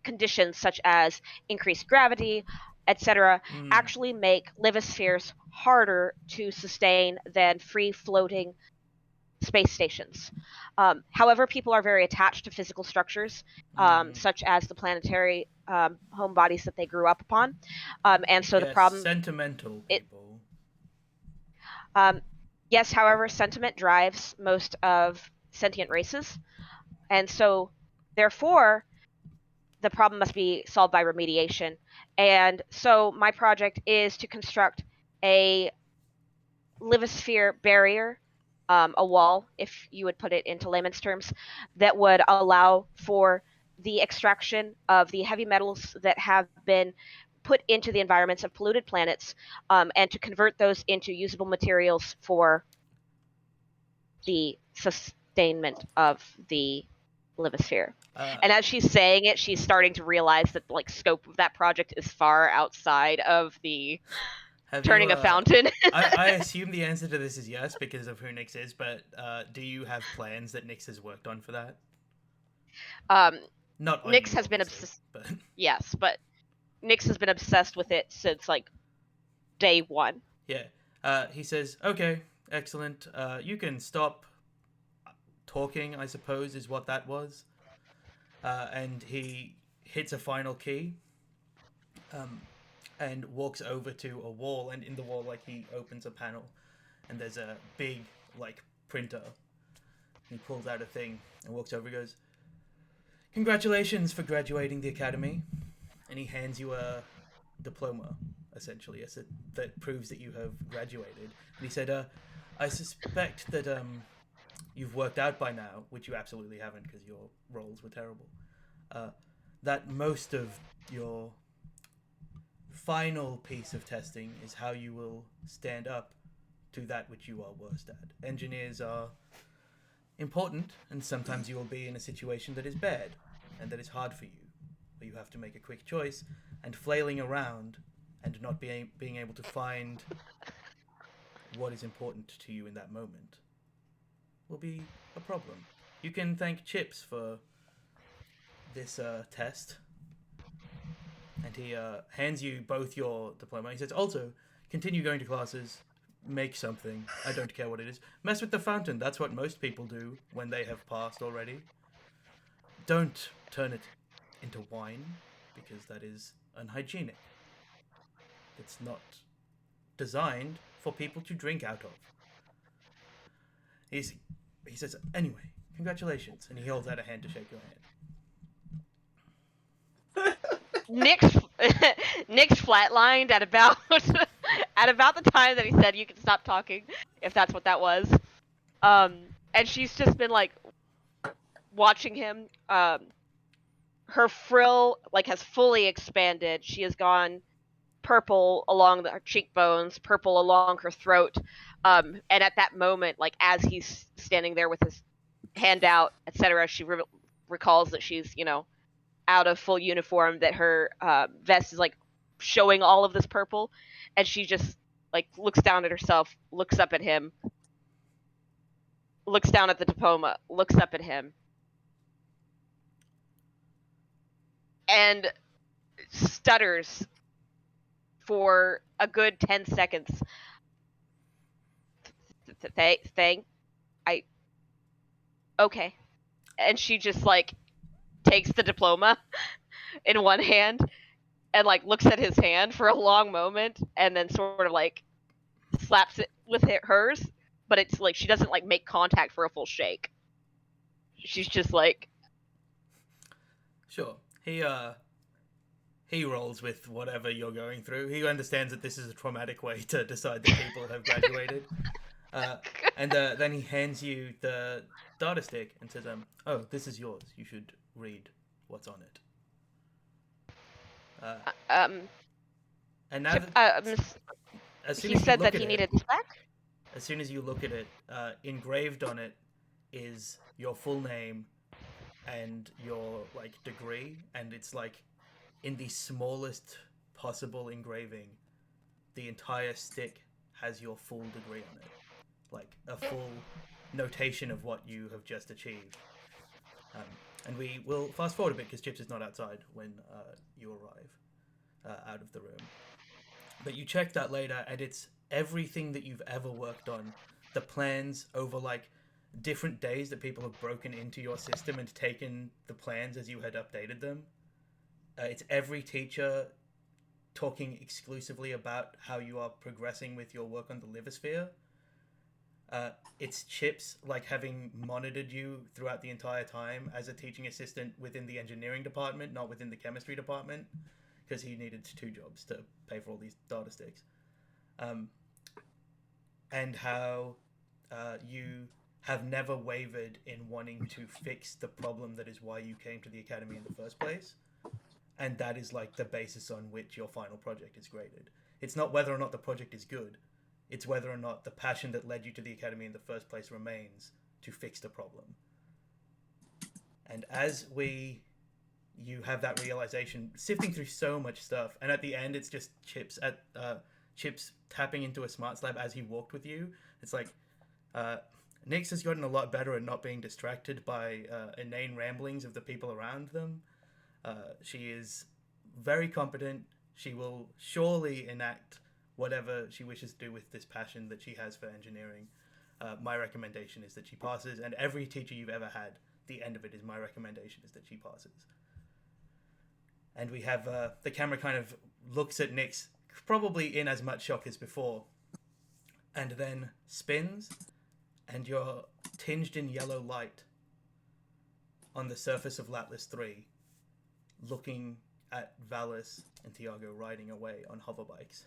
conditions such as increased gravity, etc., actually make livospheres harder to sustain than free-floating space stations. However, people are very attached to physical structures, such as the planetary home bodies that they grew up upon. And so the problem... Sentimental people. Yes, however, sentiment drives most of sentient races. And so, therefore, the problem must be solved by remediation. And so my project is to construct a livosphere barrier, a wall, if you would put it into layman's terms, that would allow for the extraction of the heavy metals that have been put into the environments of polluted planets, and to convert those into usable materials for the sustainment of the livosphere. And as she's saying it, she's starting to realize that the scope of that project is far outside of the turning a fountain. I assume the answer to this is yes because of who Nyx is, but do you have plans that Nyx has worked on for that? Not Nyx has been obsessed. But... Yes, but Nyx has been obsessed with it since day one. Yeah. He says, "Okay, excellent. You can stop talking, I suppose, is what that was." And he hits a final key, and walks over to a wall, and in the wall, he opens a panel, and there's a big, printer. He pulls out a thing and walks over and goes, "Congratulations for graduating the academy." And he hands you a diploma, essentially, that proves that you have graduated. And he said, "I suspect that you've worked out by now," which you absolutely haven't because your rolls were terrible, that most of your final piece of testing is how you will stand up to that which you are worst at. Engineers are important, and sometimes you will be in a situation that is bad and that is hard for you, where you have to make a quick choice, and flailing around and not being able to find what is important to you in that moment will be a problem. You can thank Chips for this test." And he hands you both your diploma. He says, "Also, continue going to classes, make something. I don't care what it is. Mess with the fountain. That's what most people do when they have passed already. Don't turn it into wine, because that is unhygienic. It's not designed for people to drink out of." He says, "Anyway, congratulations." And he holds out a hand to shake your hand. Nyx flatlined at about the time that he said you can stop talking, if that's what that was. And she's just been watching him. Her frill has fully expanded. She has gone purple along her cheekbones, purple along her throat. And at that moment, like as he's standing there with his hand out, etc., she recalls that she's, out of full uniform, that her vest is like showing all of this purple, and she just like looks down at herself, looks up at him, looks down at the diploma, looks up at him, and stutters for a good 10 seconds. Okay. And she just like takes the diploma in one hand and like looks at his hand for a long moment and then sort of like slaps it with hers, but it's like she doesn't like make contact for a full shake. She's just like, Sure. He rolls with whatever you're going through. He understands that this is a traumatic way to decide that people have graduated. And then he hands you the data stick and says, "Oh, this is yours. You should read what's on it." And now as soon he as you said look that at he it, needed this back? as soon as you look at it, engraved on it is your full name and your like degree, and it's like in the smallest possible engraving, the entire stick has your full degree on it, like a full notation of what you have just achieved. And we will fast forward a bit because Chips is not outside when you arrive out of the room. But you check that later, and it's everything that you've ever worked on. The plans over like different days that people have broken into your system and taken the plans as you had updated them. It's every teacher talking exclusively about how you are progressing with your work on the liver sphere. It's Chips like having monitored you throughout the entire time as a teaching assistant within the engineering department, not within the chemistry department, because he needed 2 jobs to pay for all these data sticks. And how you have never wavered in wanting to fix the problem that is why you came to the academy in the first place. And that is like the basis on which your final project is graded. It's not whether or not the project is good. It's whether or not the passion that led you to the academy in the first place remains to fix the problem. And as you have that realization, sifting through so much stuff, and at the end it's just Chips tapping into a smart slab as he walked with you. It's like Nyx has gotten a lot better at not being distracted by inane ramblings of the people around them. She is very competent. She will surely enact whatever she wishes to do with this passion that she has for engineering. My recommendation is that she passes, and every teacher you've ever had, the end of it is my recommendation is that she passes. And we have the camera kind of looks at Nyx, probably in as much shock as before, and then spins, and you're tinged in yellow light on the surface of Latlas 3, looking at Valis and Tiago riding away on hoverbikes.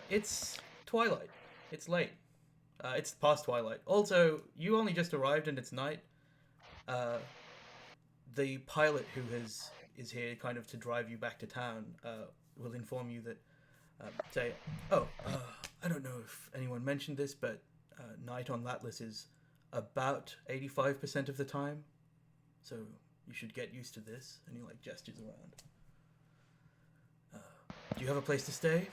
It's twilight. It's late. It's past twilight. Also, you only just arrived and it's night. The pilot who is here kind of to drive you back to town will inform you that I don't know if anyone mentioned this, but night on Latlas is about 85% of the time, so you should get used to this. And he like gestures around. Do you have a place to stay?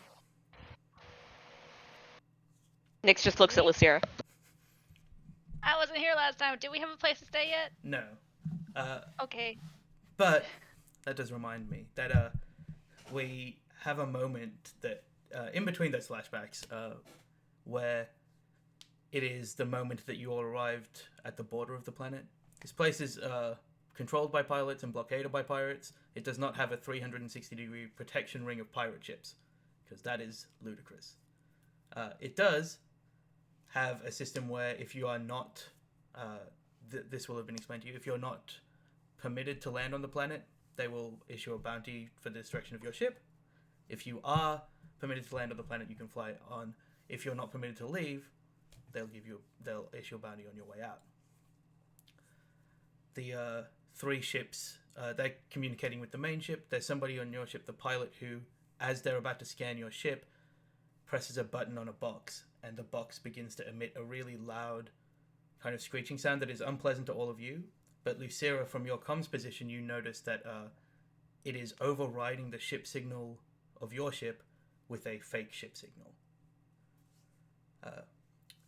Nyx just looks at Lucira. I wasn't here last time. Do we have a place to stay yet? No. Okay. But that does remind me that we have a moment that in between those flashbacks where it is the moment that you all arrived at the border of the planet. This place is controlled by pilots and blockaded by pirates. It does not have a 360-degree protection ring of pirate ships, because that is ludicrous. It does have a system where if you are not, this will have been explained to you, if you're not permitted to land on the planet, they will issue a bounty for the destruction of your ship. If you are permitted to land on the planet, you can fly on. If you're not permitted to leave, they'll issue a bounty on your way out. The 3 ships. They're communicating with the main ship. There's somebody on your ship, the pilot, who, as they're about to scan your ship, presses a button on a box, and the box begins to emit a really loud kind of screeching sound that is unpleasant to all of you. But Lucira, from your comms position, you notice that it is overriding the ship signal of your ship with a fake ship signal.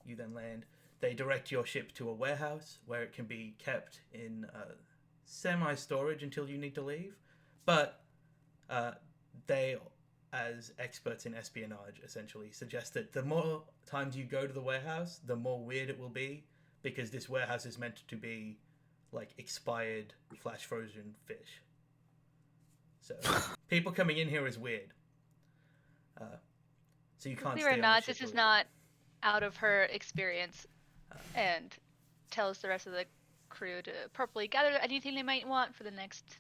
You then land. They direct your ship to a warehouse where it can be kept in semi-storage until you need to leave. But they, as experts in espionage, essentially suggest that the more times you go to the warehouse, the more weird it will be, because this warehouse is meant to be like expired flash frozen fish. So people coming in here is weird. So you can't. Believe it or not, this is not out of her experience, and tells the rest of the crew to appropriately gather anything they might want for the next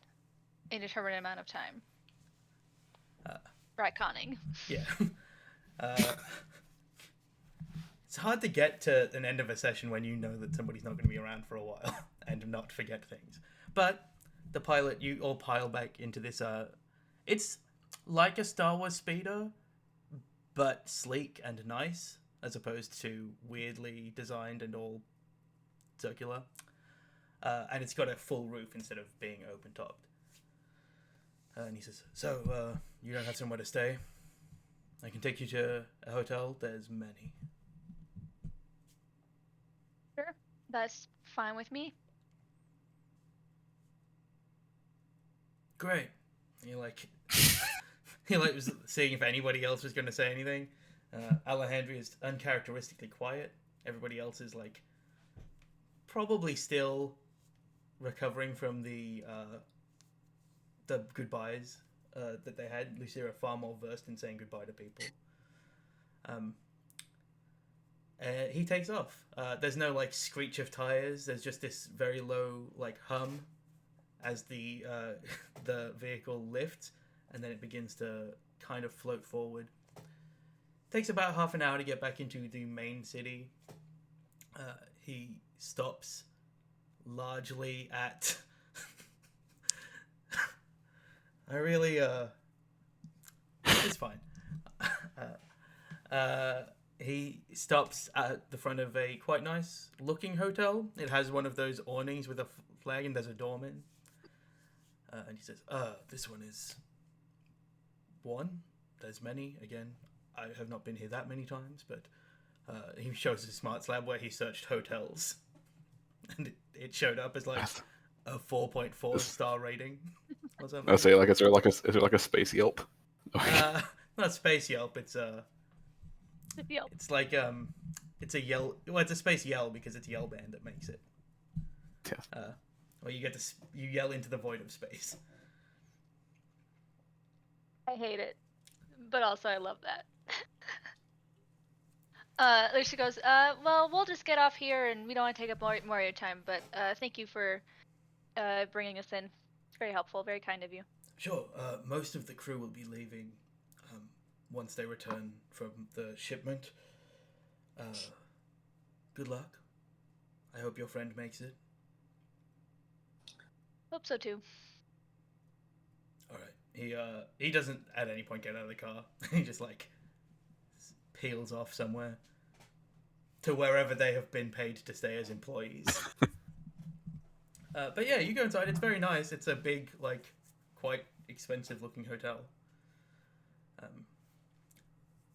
indeterminate amount of time. Retconning. Yeah. It's hard to get to an end of a session when you know that somebody's not going to be around for a while and not forget things. But the pilot, you all pile back into this. It's like a Star Wars speeder, but sleek and nice, as opposed to weirdly designed and all circular. And it's got a full roof instead of being open-topped. And he says, so, you don't have somewhere to stay? I can take you to a hotel. There's many. Sure, that's fine with me. Great. He was seeing if anybody else was going to say anything. Alejandro is uncharacteristically quiet. Everybody else is probably still recovering from the goodbyes that they had. Lucira far more versed in saying goodbye to people. He takes off. There's no screech of tires. There's just this very low hum as the vehicle lifts, and then it begins to kind of float forward. Takes about half an hour to get back into the main city. He stops largely at I really it's fine. He stops at the front of a quite nice looking hotel. It has one of those awnings with a flag, and there's a doorman. And he says, this one is one. There's many. Again, I have not been here that many times, but he shows his smarts lab where he searched hotels. And it showed up as a 4.4 star rating or something. I say, is there like a space Yelp? Not space Yelp, it's Yelp. It's it's a Yell. Well, it's a space yell because it's Yell Band that makes it. Yeah. Or you you yell into the void of space. I hate it, but also I love that. Lucia goes, well, we'll just get off here, and we don't want to take up more of your time, but thank you for bringing us in. It's very helpful, very kind of you. Sure. Most of the crew will be leaving once they return from the shipment. Good luck. I hope your friend makes it. Hope so too. All right. He doesn't at any point get out of the car. He just peels off somewhere to wherever they have been paid to stay as employees. But yeah, you go inside. It's very nice. It's a big, quite expensive looking hotel.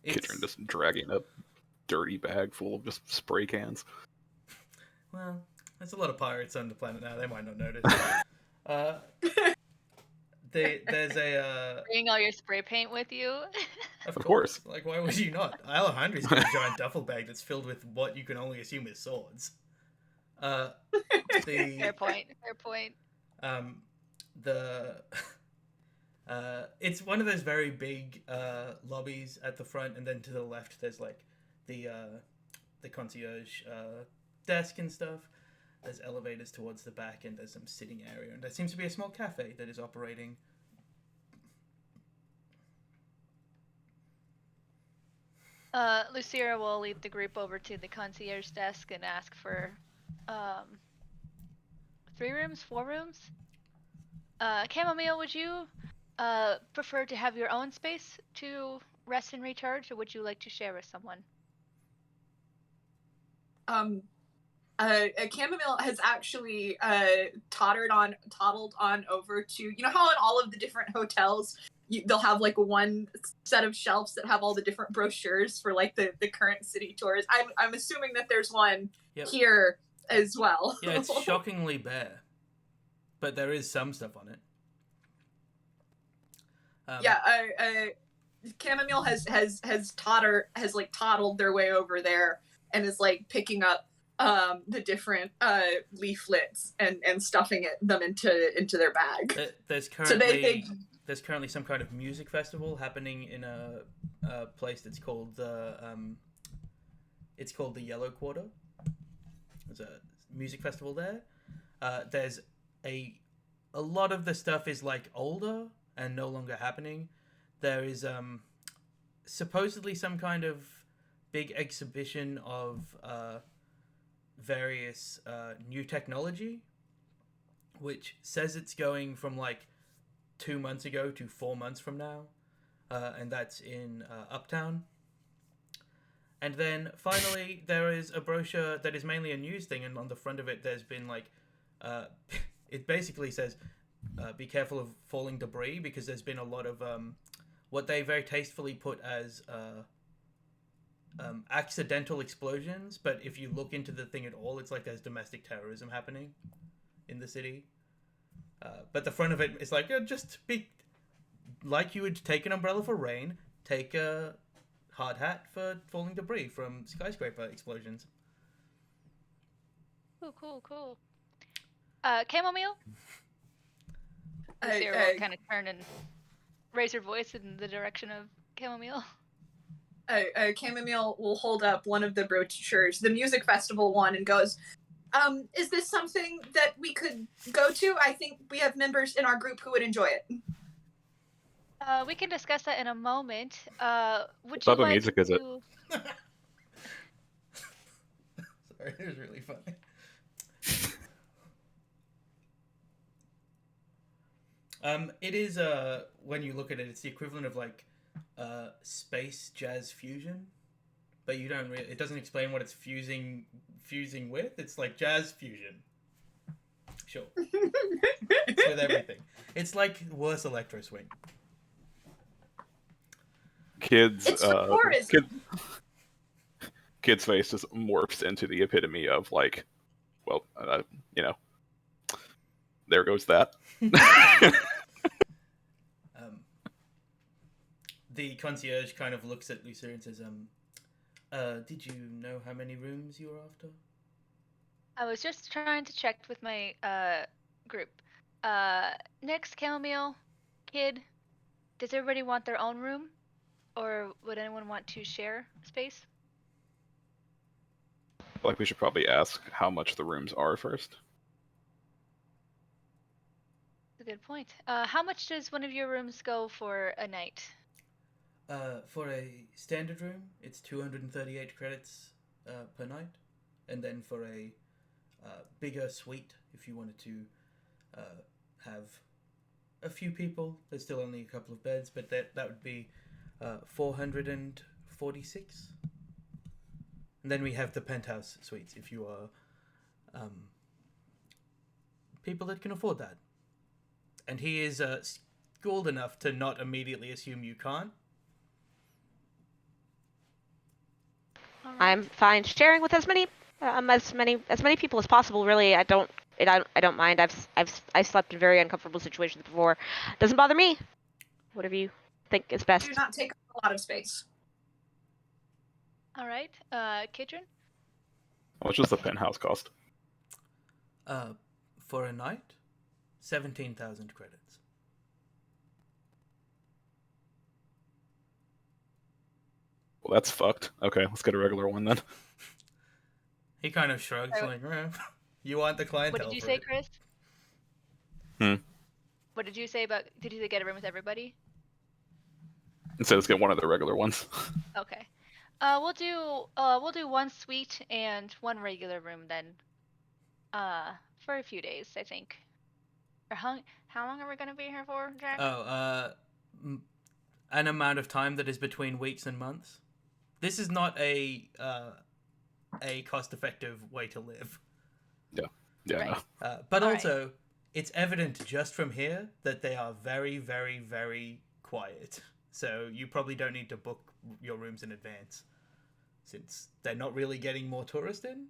Kidren just dragging a dirty bag full of just spray cans. Well, there's a lot of pirates on the planet now. They might not notice. There's a Bring all your spray paint with you. Of course. Why would you not? Alejandro's got a giant duffel bag that's filled with what you can only assume is swords. Fair point. It's one of those very big lobbies at the front, and then to the left there's the concierge desk and stuff. There's elevators towards the back, and there's some sitting area, and there seems to be a small cafe that is operating. Lucira will lead the group over to the concierge desk and ask for 3 rooms, 4 rooms? Chamomile, would you prefer to have your own space to rest and recharge, or would you like to share with someone? Chamomile has actually toddled on over to, you know how in all of the different hotels they'll have like one set of shelves that have all the different brochures for like the current city tours. I'm assuming that there's one here as well. Yeah, it's shockingly bare, but there is some stuff on it. Chamomile has toddled their way over there and is like picking up the different leaflets and stuffing them into their bag. There's currently some kind of music festival happening in a place that's called the Yellow Quarter. There's a music festival there. There's a lot of the stuff is like older and no longer happening. There is supposedly some kind of big exhibition of various new technology, which says it's going from like 2 months ago to 4 months from now, and that's in Uptown. And then finally there is a brochure that is mainly a news thing, and on the front of it there's been like it basically says be careful of falling debris, because there's been a lot of what they very tastefully put as accidental explosions, but if you look into the thing at all, it's like there's domestic terrorism happening in the city. But the front of it is like, just be like you would take an umbrella for rain, take a hard hat for falling debris from skyscraper explosions. Cool. Chamomile? Lucira will kind of turn and raise her voice in the direction of Chamomile. Chamomile will hold up one of the brochures, the music festival one, and goes, is this something that we could go to? I think we have members in our group who would enjoy it. We can discuss that in a moment. Would What you type of like music is it? Sorry, it was really funny. It is when you look at it, it's the equivalent of like space jazz fusion, but you don't really. It doesn't explain what it's fusing with. It's like jazz fusion. Sure, it's with everything. It's like worse electro swing. It's Kid's face just morphs into the epitome of like, well, there goes that. The concierge kind of looks at Lucira and says, did you know how many rooms you were after? I was just trying to check with my group. Next, Chamomile, Kid, does everybody want their own room? Or would anyone want to share space? I feel like we should probably ask how much the rooms are first. That's a good point. How much does one of your rooms go for a night? For a standard room, it's 238 credits per night. And then for a bigger suite, if you wanted to have a few people, there's still only a couple of beds, but that would be 446. And then we have the penthouse suites, if you are people that can afford that. And he is schooled enough to not immediately assume you can't. I'm fine sharing with as many people as possible. Really, I don't mind. I've slept in very uncomfortable situations before. Doesn't bother me. Whatever you think is best. Do not take up a lot of space. All right, Kidren? How much does the penthouse cost? For a night, 17,000 credits. Well, that's fucked. Okay, let's get a regular one then. He kind of shrugs, like, you want the clientele. What did you say, Chris? What did you say about? Did you say get a room with everybody? So let's get one of the regular ones. Okay. We'll do one suite and one regular room then. For a few days, I think. Or how long are we gonna be here for, Jack? An amount of time that is between weeks and months. This is not a cost-effective way to live. Yeah, Right. no. But All also, it's evident just from here that they are very, very, very quiet. So you probably don't need to book your rooms in advance, since they're not really getting more tourists in.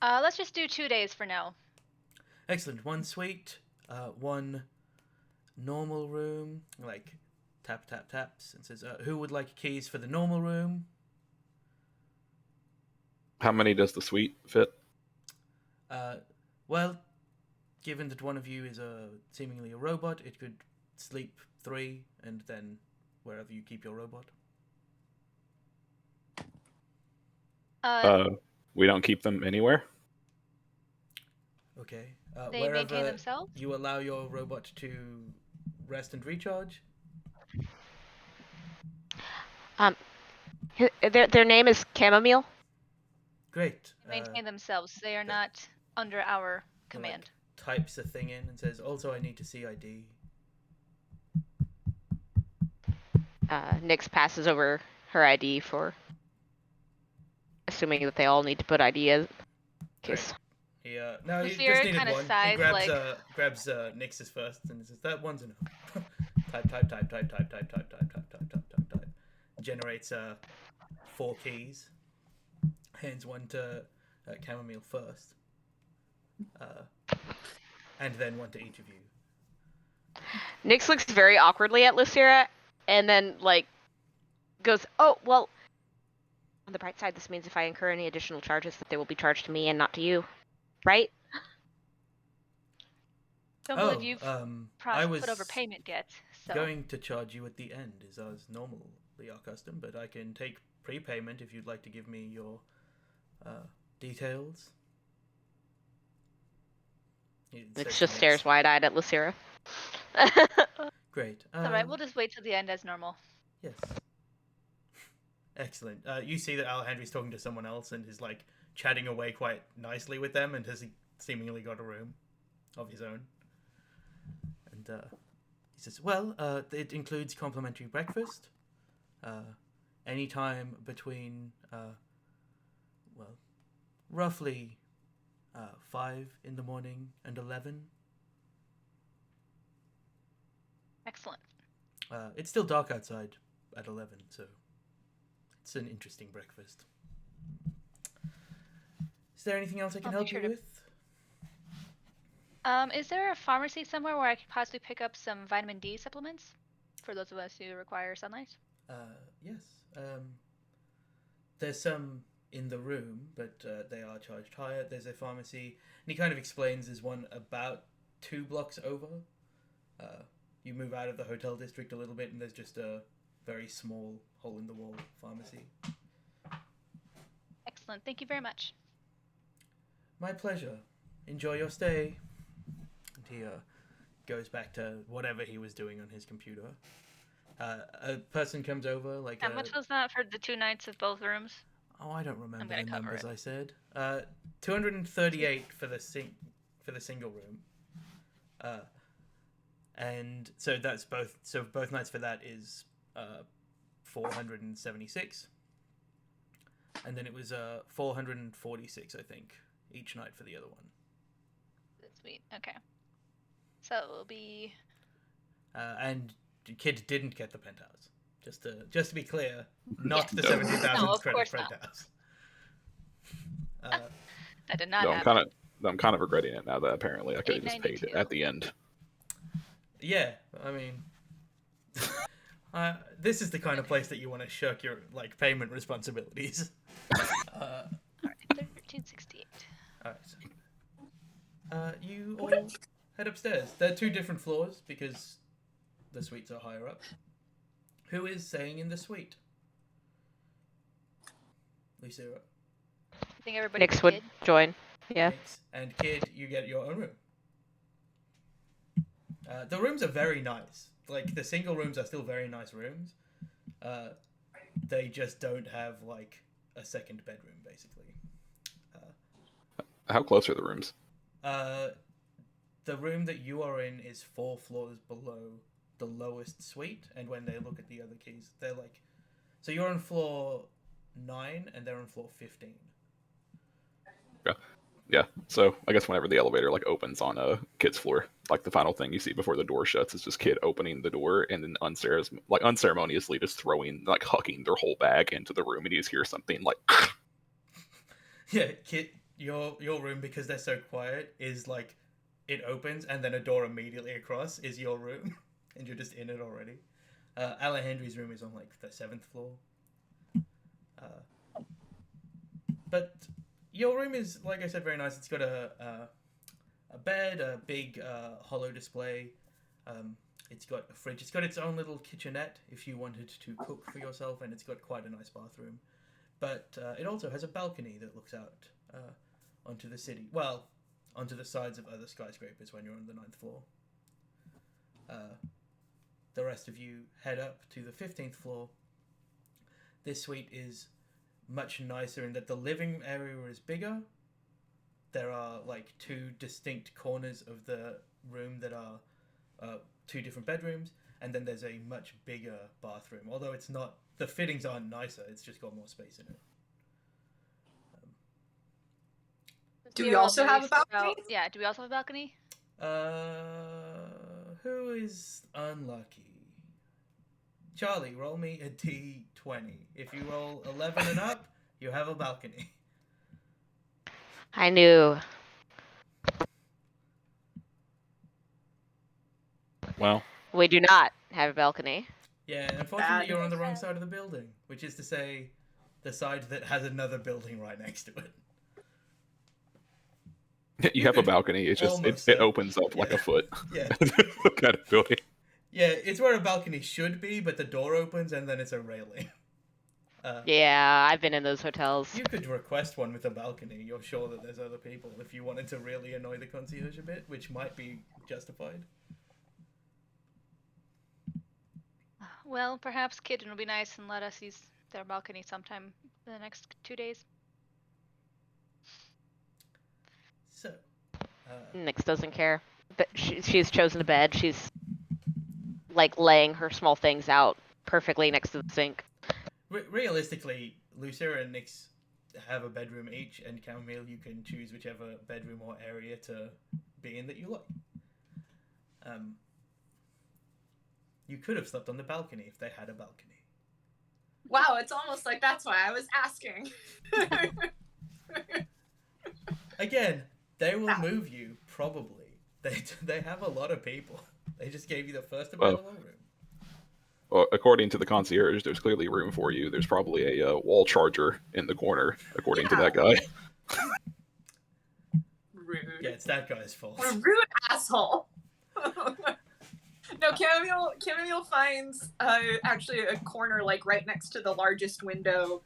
Let's just do 2 days for now. Excellent. One suite, one normal room. Like, taps, and says, "Who would like keys for the normal room?" How many does the suite fit? Well, given that one of you is seemingly a robot, it could sleep 3, and then wherever you keep your robot. We don't keep them anywhere. Okay. They Wherever maintain themselves? you allow your robot to rest and recharge. Their name is Chamomile. Great. They maintain themselves. They are not under our He, like, command. types a thing in and says, "Also, I need to see ID." Nyx passes over her ID for, assuming that they all need to put ID in case. He no, he Lucira just needed kinda one. He sighs, grabs like- grabs Nyx's first and says, "That one's enough." type. Generates 4 keys. Hands one to Chamomile first, and then one to each of you. Nyx looks very awkwardly at Lucira, and then goes, "Oh well." On the bright side, this means if I incur any additional charges, that they will be charged to me and not to you, right? Don't believe you've I was put over payment yet. So going to charge you at the end, as normally our custom, but I can take prepayment if you'd like to give me your details. Nyx just stares wide-eyed at Lucira. Great. it's alright. We'll just wait till the end as normal. Yes. Excellent. You see that Alejandro's talking to someone else and is like chatting away quite nicely with them, and has seemingly got a room of his own. And he says, "Well, it includes complimentary breakfast. Anytime between, roughly 5 in the morning and 11. Excellent. It's still dark outside at 11, so it's an interesting breakfast. Is there anything else I can help you with? Is there a pharmacy somewhere where I could possibly pick up some vitamin D supplements for those of us who require sunlight? Yes. There's some in the room, but they are charged higher. There's a pharmacy, and he kind of explains there's one about 2 blocks over. You move out of the hotel district a little bit, and there's just a very small hole-in-the-wall pharmacy. Excellent. Thank you very much. My pleasure. Enjoy your stay. And he goes back to whatever he was doing on his computer. A person comes over, like... How much was that for the 2 nights of both rooms? Oh, I don't remember I'm the gonna cover numbers it. I said. 238 for the single room. And so that's both. So both nights for that is 476, and then it was 446, I think, each night for the other one. That's sweet. Okay. So it will be. And the kid didn't get the penthouse. Just to be clear, not the No. 17,000 No, of credit course not. penthouse. That did not No, happen. I'm kind of regretting it now that apparently I could have just paid it 892. at the end. Yeah, I mean, this is the kind of place that you want to shirk your payment responsibilities. Alright, 1368. Alright. You all head upstairs. There are 2 different floors because the suites are higher up. Who is staying in the suite? Lucira. I think everybody Nyx would did. join. Yeah. Nyx, and Kid, you get your own room. The rooms are very nice. The single rooms are still very nice rooms. They just don't have a second bedroom, basically. How close are the rooms? The room that you are in is 4 floors below the lowest suite, and when they look at the other keys, they're like... So you're on floor 9, and they're on floor 15. Yeah. So I guess whenever the elevator like opens on a Kid's floor, like the final thing you see before the door shuts is just Kid opening the door and then unceremoniously just throwing, like hucking their whole bag into the room, and you just hear something like... Yeah, Kid, your room, because they're so quiet, is like... It opens, and then a door immediately across is your room, and you're just in it already. Alejandro's room is on, like, the 7th floor. But your room is, like I said, very nice. It's got a bed, a big hollow display. It's got a fridge. It's got its own little kitchenette if you wanted to cook for yourself, and it's got quite a nice bathroom. But it also has a balcony that looks out onto the city. Well... onto the sides of other skyscrapers when you're on the 9th floor. The rest of you head up to the 15th floor. This suite is much nicer in that the living area is bigger. There are like 2 distinct corners of the room that are 2 different bedrooms, and then there's a much bigger bathroom. Although it's not, the fittings aren't nicer, it's just got more space in it. Do we also have a balcony? Yeah, do we also have a balcony? Who is unlucky? Charlie, roll me a D20. If you roll 11 and up, you have a balcony. I knew. Well, We do not have a balcony. Yeah, unfortunately you're on the wrong side of the building, which is to say, the side that has another building right next to it. you have a balcony. It's just it opens up like a foot. Yeah. Kind of building. Yeah, it's where a balcony should be, but the door opens and then it's a railing. Yeah, I've been in those hotels. You could request one with a balcony. You're sure that there's other people if you wanted to really annoy the concierge a bit, which might be justified. Well, perhaps Kidren will be nice and let us use their balcony sometime in the next 2 days. So, Nyx doesn't care. But she's chosen a bed. She's like laying her small things out perfectly next to the sink. Realistically, Lucira and Nyx have a bedroom each, and Chamomile, you can choose whichever bedroom or area to be in that you like. You could have slept on the balcony if they had a balcony. Wow, it's almost like that's why I was asking. Again, they will move you, probably. They have a lot of people. They just gave you the first available room. Well, according to the concierge, there's clearly room for you. There's probably a wall charger in the corner, according to that guy. Rude. Yeah, it's that guy's fault. What a rude asshole. No, Chamomile finds actually a corner like right next to the largest window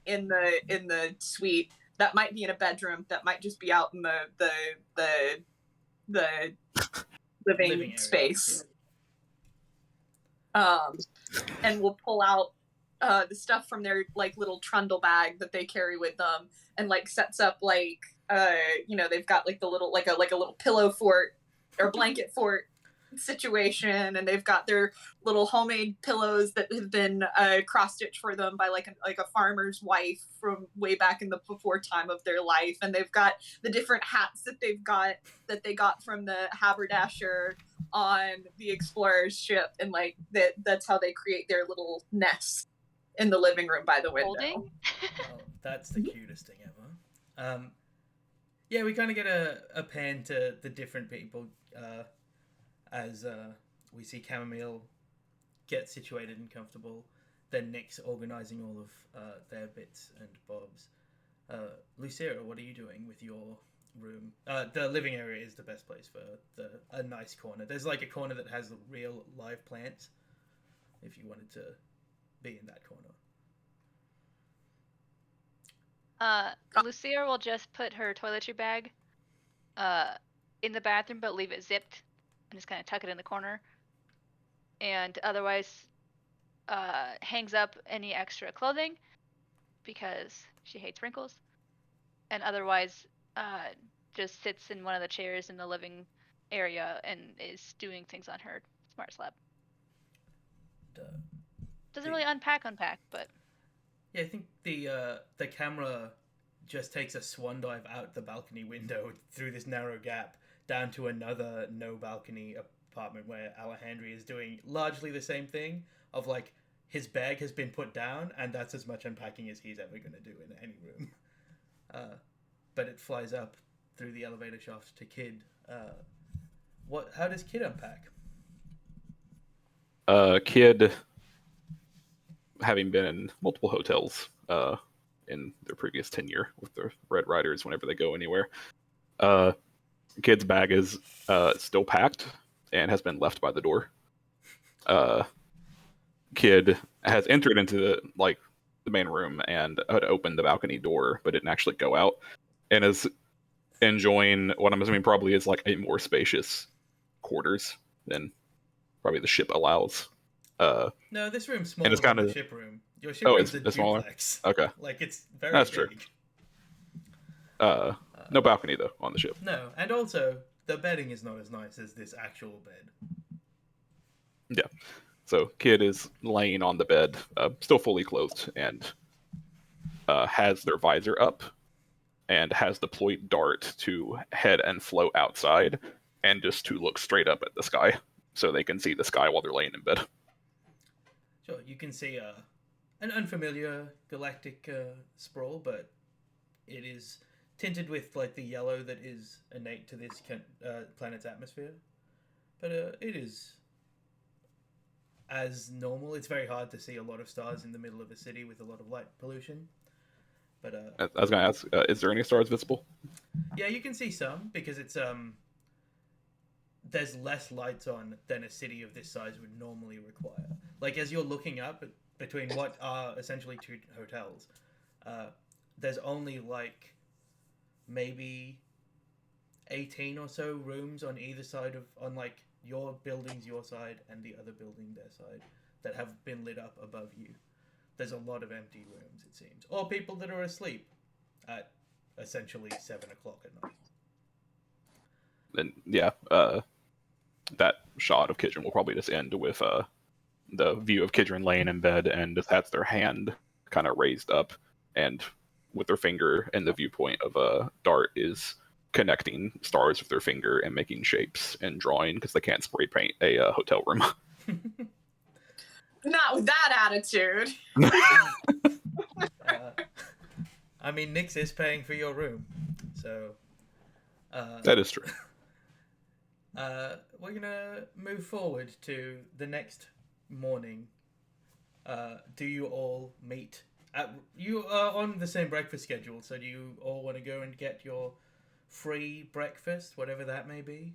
in the suite. That might be in a bedroom. That might just be out in the living space. And we'll pull out the stuff from their like little trundle bag that they carry with them, and like sets up like they've got like the little like a little pillow fort or blanket fort situation, and they've got their little homemade pillows that have been cross-stitched for them by like a farmer's wife from way back in the before time of their life, and they've got the different hats that they got from the haberdasher on the explorer's ship, and like that's how they create their little nests in the living room by the window. Holding? Oh, that's the cutest thing ever. Yeah, we kind of get a pan to the different people as we see Chamomile get situated and comfortable. Then Nyx organising all of their bits and bobs. Lucira, what are you doing with your room? The living area is the best place for a nice corner. There's like a corner that has real live plants if you wanted to be in that corner. Lucira will just put her toiletry bag in the bathroom, but leave it zipped and just kind of tuck it in the corner. And otherwise, hangs up any extra clothing because she hates wrinkles. and otherwise just sits in one of the chairs in the living area and is doing things on her smart slab. Doesn't really unpack, but yeah, I think the camera just takes a swan dive out the balcony window through this narrow gap down to another no balcony apartment where Alejandro is doing largely the same thing of like his bag has been put down and that's as much unpacking as he's ever going to do in any room. But it flies up through the elevator shaft to Kid. How does Kid unpack? Kid, having been in multiple hotels in their previous tenure with the Red Riders whenever they go anywhere, Kid's bag is still packed and has been left by the door. Kid has entered into the main room and had opened the balcony door, but didn't actually go out, and is enjoying what I'm assuming probably is like a more spacious quarters than probably the ship allows. No, this room's smaller it's than kinda, the ship room. Your ship room's a duplex. Okay. Like, it's very That's big. True. No balcony, though, on the ship. No, and also, the bedding is not as nice as this actual bed. Yeah. So, Kid is laying on the bed, still fully clothed, and has their visor up, and has deployed dart to head and float outside, and just to look straight up at the sky, so they can see the sky while they're laying in bed. Sure, you can see an unfamiliar galactic sprawl, but it is tinted with like the yellow that is innate to this planet's atmosphere. But it is as normal. It's very hard to see a lot of stars in the middle of a city with a lot of light pollution. But I was going to ask, is there any stars visible? Yeah, you can see some because it's there's less lights on than a city of this size would normally require. Like, as you're looking up between what are essentially two hotels, there's only like maybe 18 or so rooms on either side on like your building's your side and the other building their side that have been lit up above you. There's a lot of empty rooms, it seems, or people that are asleep at essentially 7 o'clock at night. And yeah, that shot of Kidren will probably just end with the view of Kidren laying in bed and just has their hand kind of raised up, and with their finger in the viewpoint of Dart is connecting stars with their finger and making shapes and drawing because they can't spray paint a hotel room. Not with that attitude. I mean, Nyx is paying for your room, so... that is true. We're gonna move forward to the next morning. Do you all meet? You are on the same breakfast schedule, so do you all want to go and get your free breakfast, whatever that may be?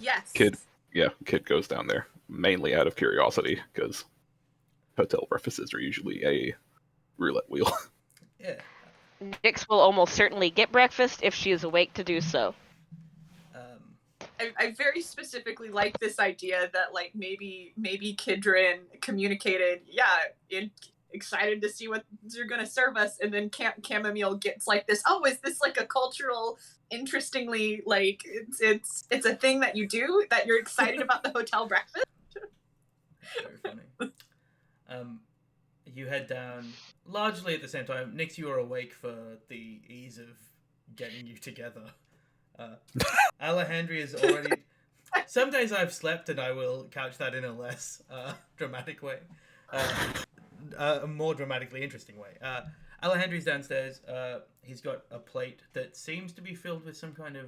Yes. Kid goes down there, mainly out of curiosity, because hotel breakfasts are usually a roulette wheel. Yeah. Nyx will almost certainly get breakfast if she is awake to do so. I very specifically like this idea that like maybe Kidren communicated, excited to see what you're gonna serve us, and then Chamomile gets like this. Oh, is this like a cultural? Interestingly, like it's a thing that you do that you're excited about the hotel breakfast. Very funny. You head down largely at the same time. Nyx, you are awake for the ease of getting you together. Alejandro is already... Some days I've slept and I will couch that in a less dramatic way. A more dramatically interesting way. Alejandro's downstairs. He's got a plate that seems to be filled with some kind of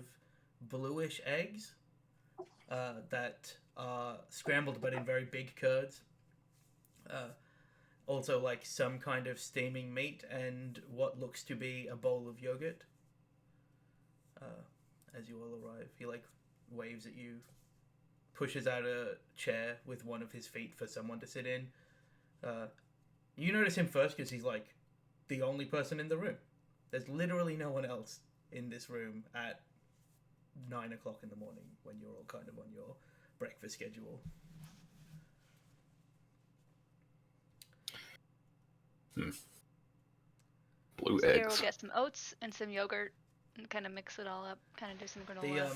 bluish eggs that are scrambled but in very big curds. Also, like, some kind of steaming meat and what looks to be a bowl of yogurt. As you all arrive, he like waves at you, pushes out a chair with one of his feet for someone to sit in. You notice him first because he's like the only person in the room. There's literally no one else in this room at 9 o'clock in the morning when you're all kind of on your breakfast schedule. Blue So here eggs. we'll get some oats and some yogurt and kind of mix it all up. Kind of do some granola.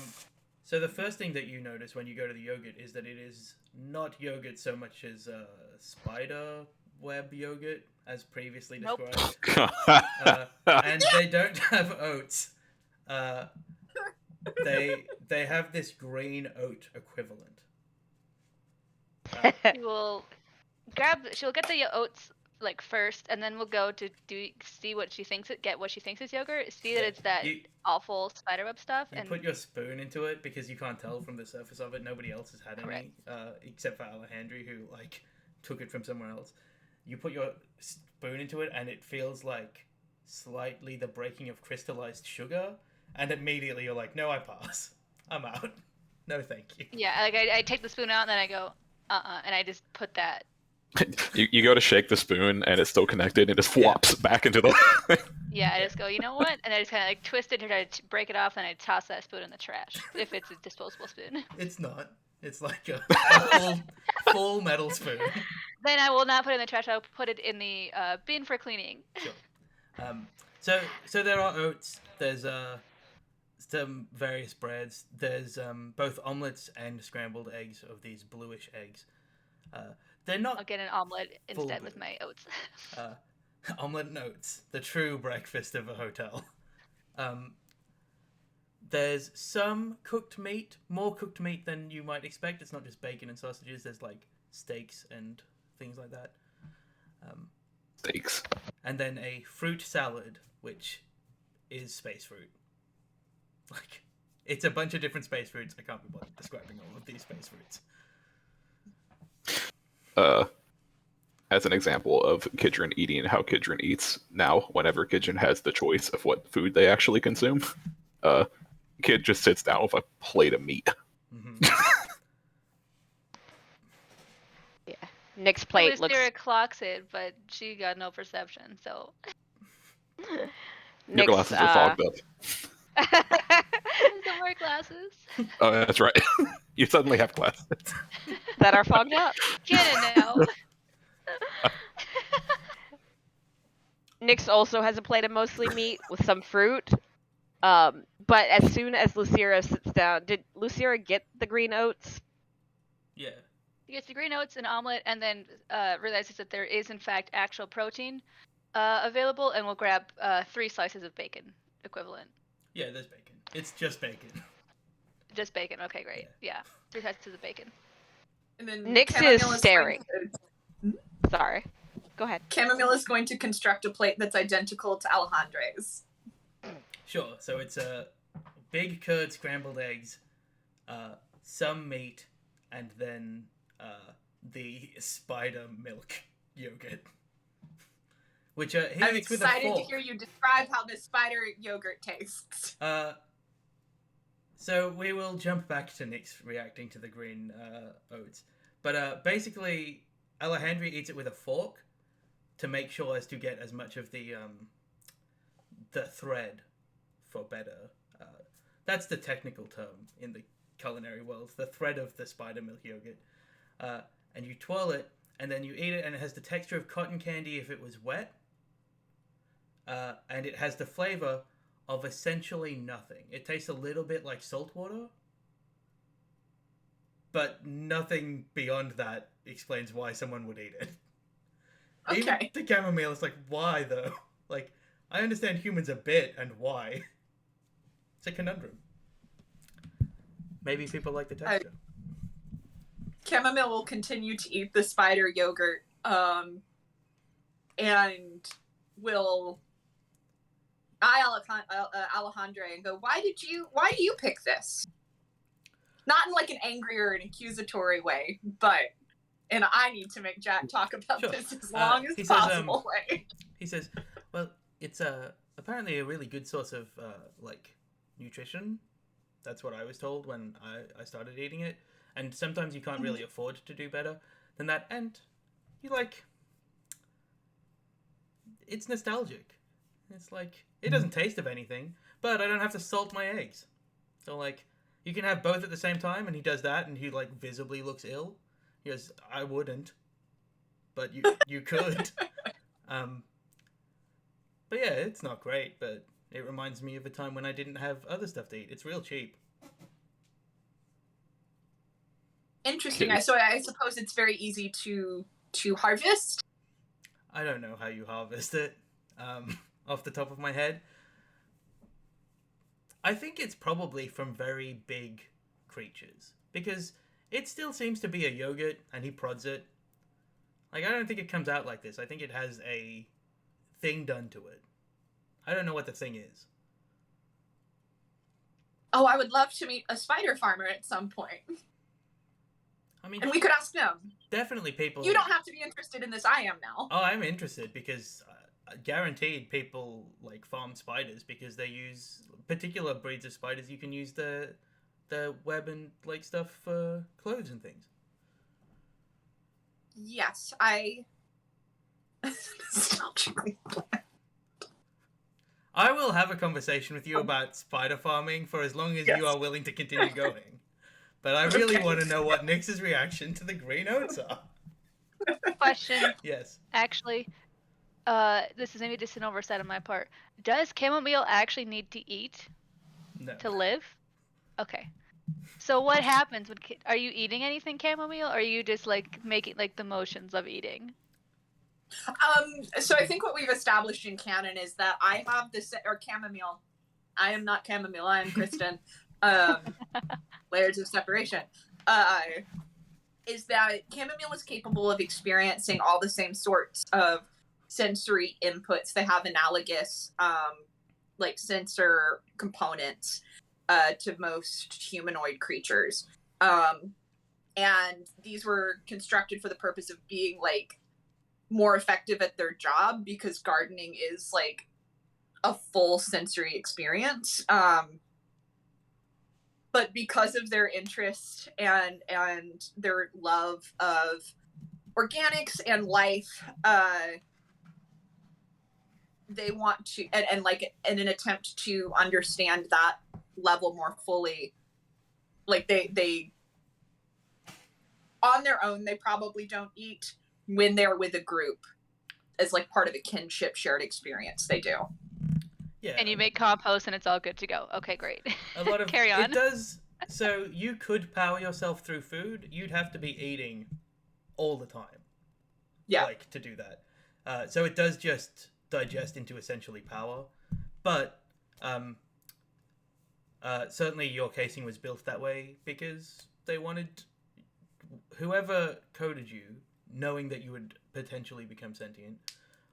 So the first thing that you notice when you go to the yogurt is that it is not yogurt so much as spider web yogurt, as previously Nope. described. And they don't have oats. They have this green oat equivalent. She'll get the oats like first, and then we'll go to see what she thinks is yogurt. See that it's that awful spiderweb stuff. You And put your spoon into it because you can't tell from the surface of it. Nobody else has had any, except for Alejandri, who like took it from somewhere else. You put your spoon into it, and it feels like slightly the breaking of crystallized sugar. And immediately you're like, no, I pass. I'm out. No, thank you. yeah, like I take the spoon out, and then I go, and I just put that. You go to shake the spoon and it's still connected and it just flops back into the. Yeah, I just go, you know what? And I just kind of like twist it and try to break it off, and I toss that spoon in the trash if it's a disposable spoon. It's not. It's like a full metal spoon. Then I will not put it in the trash. I'll put it in the bin for cleaning. Sure. So there are oats. There's some various breads. There's both omelets and scrambled eggs of these bluish eggs. They're not. I'll get an omelet instead blue. with my oats. Omelet and oats, the true breakfast of a hotel. There's some cooked meat, more cooked meat than you might expect. It's not just bacon and sausages. There's like steaks and things like that. Steaks. And then a fruit salad, which is space fruit. Like, it's a bunch of different space fruits. I can't be bothered describing all of these space fruits. As an example of Kidren eating how Kidren eats now, whenever Kidren has the choice of what food they actually consume, Kid just sits down with a plate of meat. Mm-hmm. Yeah. Nick's plate looks. Lucira clocks it, but she got no perception, so. Your glasses are fogged up. Don't wear glasses. Oh, that's right. You suddenly have glasses. That are fogged up. Get it now. Nyx also has a plate of mostly meat with some fruit. But as soon as Lucira sits down, did Lucira get the green oats? Yeah. He gets the green oats, an omelet, and then realizes that there is in fact actual protein available, and we'll grab 3 slices of bacon equivalent. Yeah, there's bacon. It's just bacon. Just bacon. Okay, great. Yeah, 3 slices of bacon. And then Nyx Chamomile is staring. going Sorry. Go ahead. Chamomile is going to construct a plate that's identical to Alejandre's. Sure. So it's big curd scrambled eggs, some meat, and then the spider milk yogurt. Which he I'm eats with a excited fork. to hear you describe how the spider yogurt tastes. So we will jump back to Nyx reacting to the green oats. But basically, Alejandri eats it with a fork to make sure as to get as much of the thread for better. That's the technical term in the culinary world. The thread of the spider milk yogurt. And you twirl it, and then you eat it, and it has the texture of cotton candy if it was wet. And it has the flavor of essentially nothing. It tastes a little bit like salt water, but nothing beyond that explains why someone would eat it. Okay. Even the chamomile is like, why though? Like, I understand humans a bit, and why? It's a conundrum. Maybe people like the texture. Chamomile will continue to eat the spider yogurt, and will eye Alejandre and go, why do you pick this? Not in like an angry or an accusatory way, but and I need to make Jack talk about Sure. this as long as he possible. He says, well, it's apparently a really good source of like nutrition. That's what I was told when I started eating it. And sometimes you can't really afford to do better than that. And you like, it's nostalgic. It's like, it doesn't taste of anything, but I don't have to salt my eggs. So like, you can have both at the same time, and he does that, and he like visibly looks ill. He goes, I wouldn't, but you could. But yeah, it's not great, but it reminds me of a time when I didn't have other stuff to eat. It's real cheap. Interesting. Cute. So I suppose it's very easy to harvest. I don't know how you harvest it, off the top of my head. I think it's probably from very big creatures, because it still seems to be a yogurt, and he prods it. Like, I don't think it comes out like this. I think it has a thing done to it. I don't know what the thing is. Oh, I would love to meet a spider farmer at some point. I mean, And we could ask them. definitely people... You don't have to be interested in this. I am now. Oh, I'm interested, because guaranteed people, like, farm spiders, because they use particular breeds of spiders. You can use the web and, like, stuff for clothes and things. Yes, I... I will have a conversation with you about spider farming for as long as you are willing to continue going. But I really want to know what Nyx's reaction to the green oats are. Question. Yes. Actually, this is maybe just an oversight on my part. Does chamomile actually need to eat No. to live? Okay. So what happens when are you eating anything chamomile, or are you just like making like the motions of eating? So I think what we've established in canon is that I have this, or chamomile. I am not chamomile. I am Kristen. Layers of separation. Is that chamomile is capable of experiencing all the same sorts of sensory inputs. They have analogous, like sensor components to most humanoid creatures. And these were constructed for the purpose of being like more effective at their job, because gardening is like a full sensory experience. But because of their interest and their love of organics and life, they want to, and like in an attempt to understand that level more fully, like they on their own, they probably don't eat. When they're with a group, as like part of a kinship shared experience, they do. Yeah. And you make compost and it's all good to go. Okay, great. A lot of Carry on. It does. So you could power yourself through food. You'd have to be eating all the time. Yeah. Like, to do that. So it does just digest into essentially power. But certainly your casing was built that way because they wanted whoever coded you, knowing that you would potentially become sentient,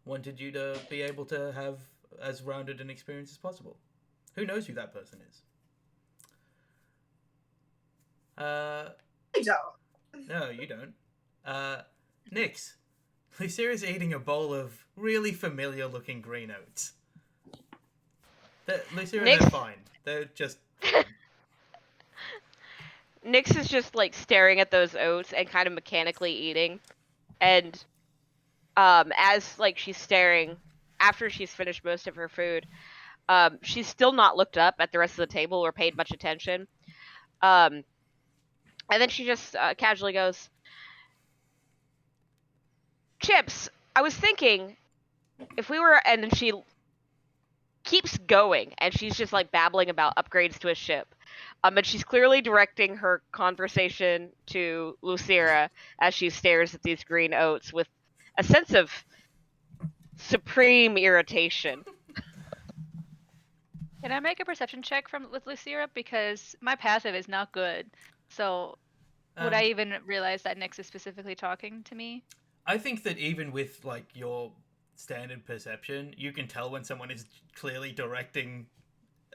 wanted you to be able to have as rounded an experience as possible. Who knows who that person is? I don't. No, you don't. Nyx, Lucira's eating a bowl of really familiar-looking green oats. Lucira, they're fine. They're just fine. Nyx is just like staring at those oats and kind of mechanically eating. And as like she's staring, after she's finished most of her food, she's still not looked up at the rest of the table or paid much attention. And then she just casually goes, "Chips, I was thinking, if we were," and then she keeps going, and she's just like babbling about upgrades to a ship. And she's clearly directing her conversation to Lucira as she stares at these green oats with a sense of supreme irritation. Can I make a perception check with Lucira, because my passive is not good. So would I even realize that Nyx is specifically talking to me? I think that even with like your standard perception, you can tell when someone is clearly directing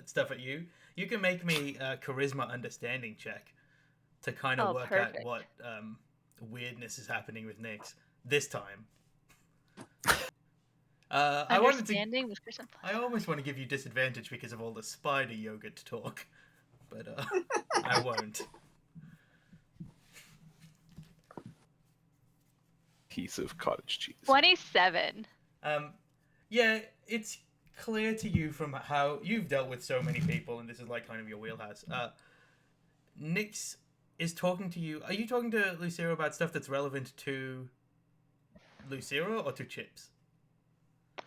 stuff at you. You can make me a charisma understanding check to kind of work out what weirdness is happening with Nyx this time. I almost want to give you disadvantage because of all the spider yogurt talk, but I won't. Piece of cottage cheese. 27. Yeah, it's clear to you from how you've dealt with so many people, and this is like kind of your wheelhouse. Nyx is talking to you. Are you talking to Lucira about stuff that's relevant to Lucira or to Chips?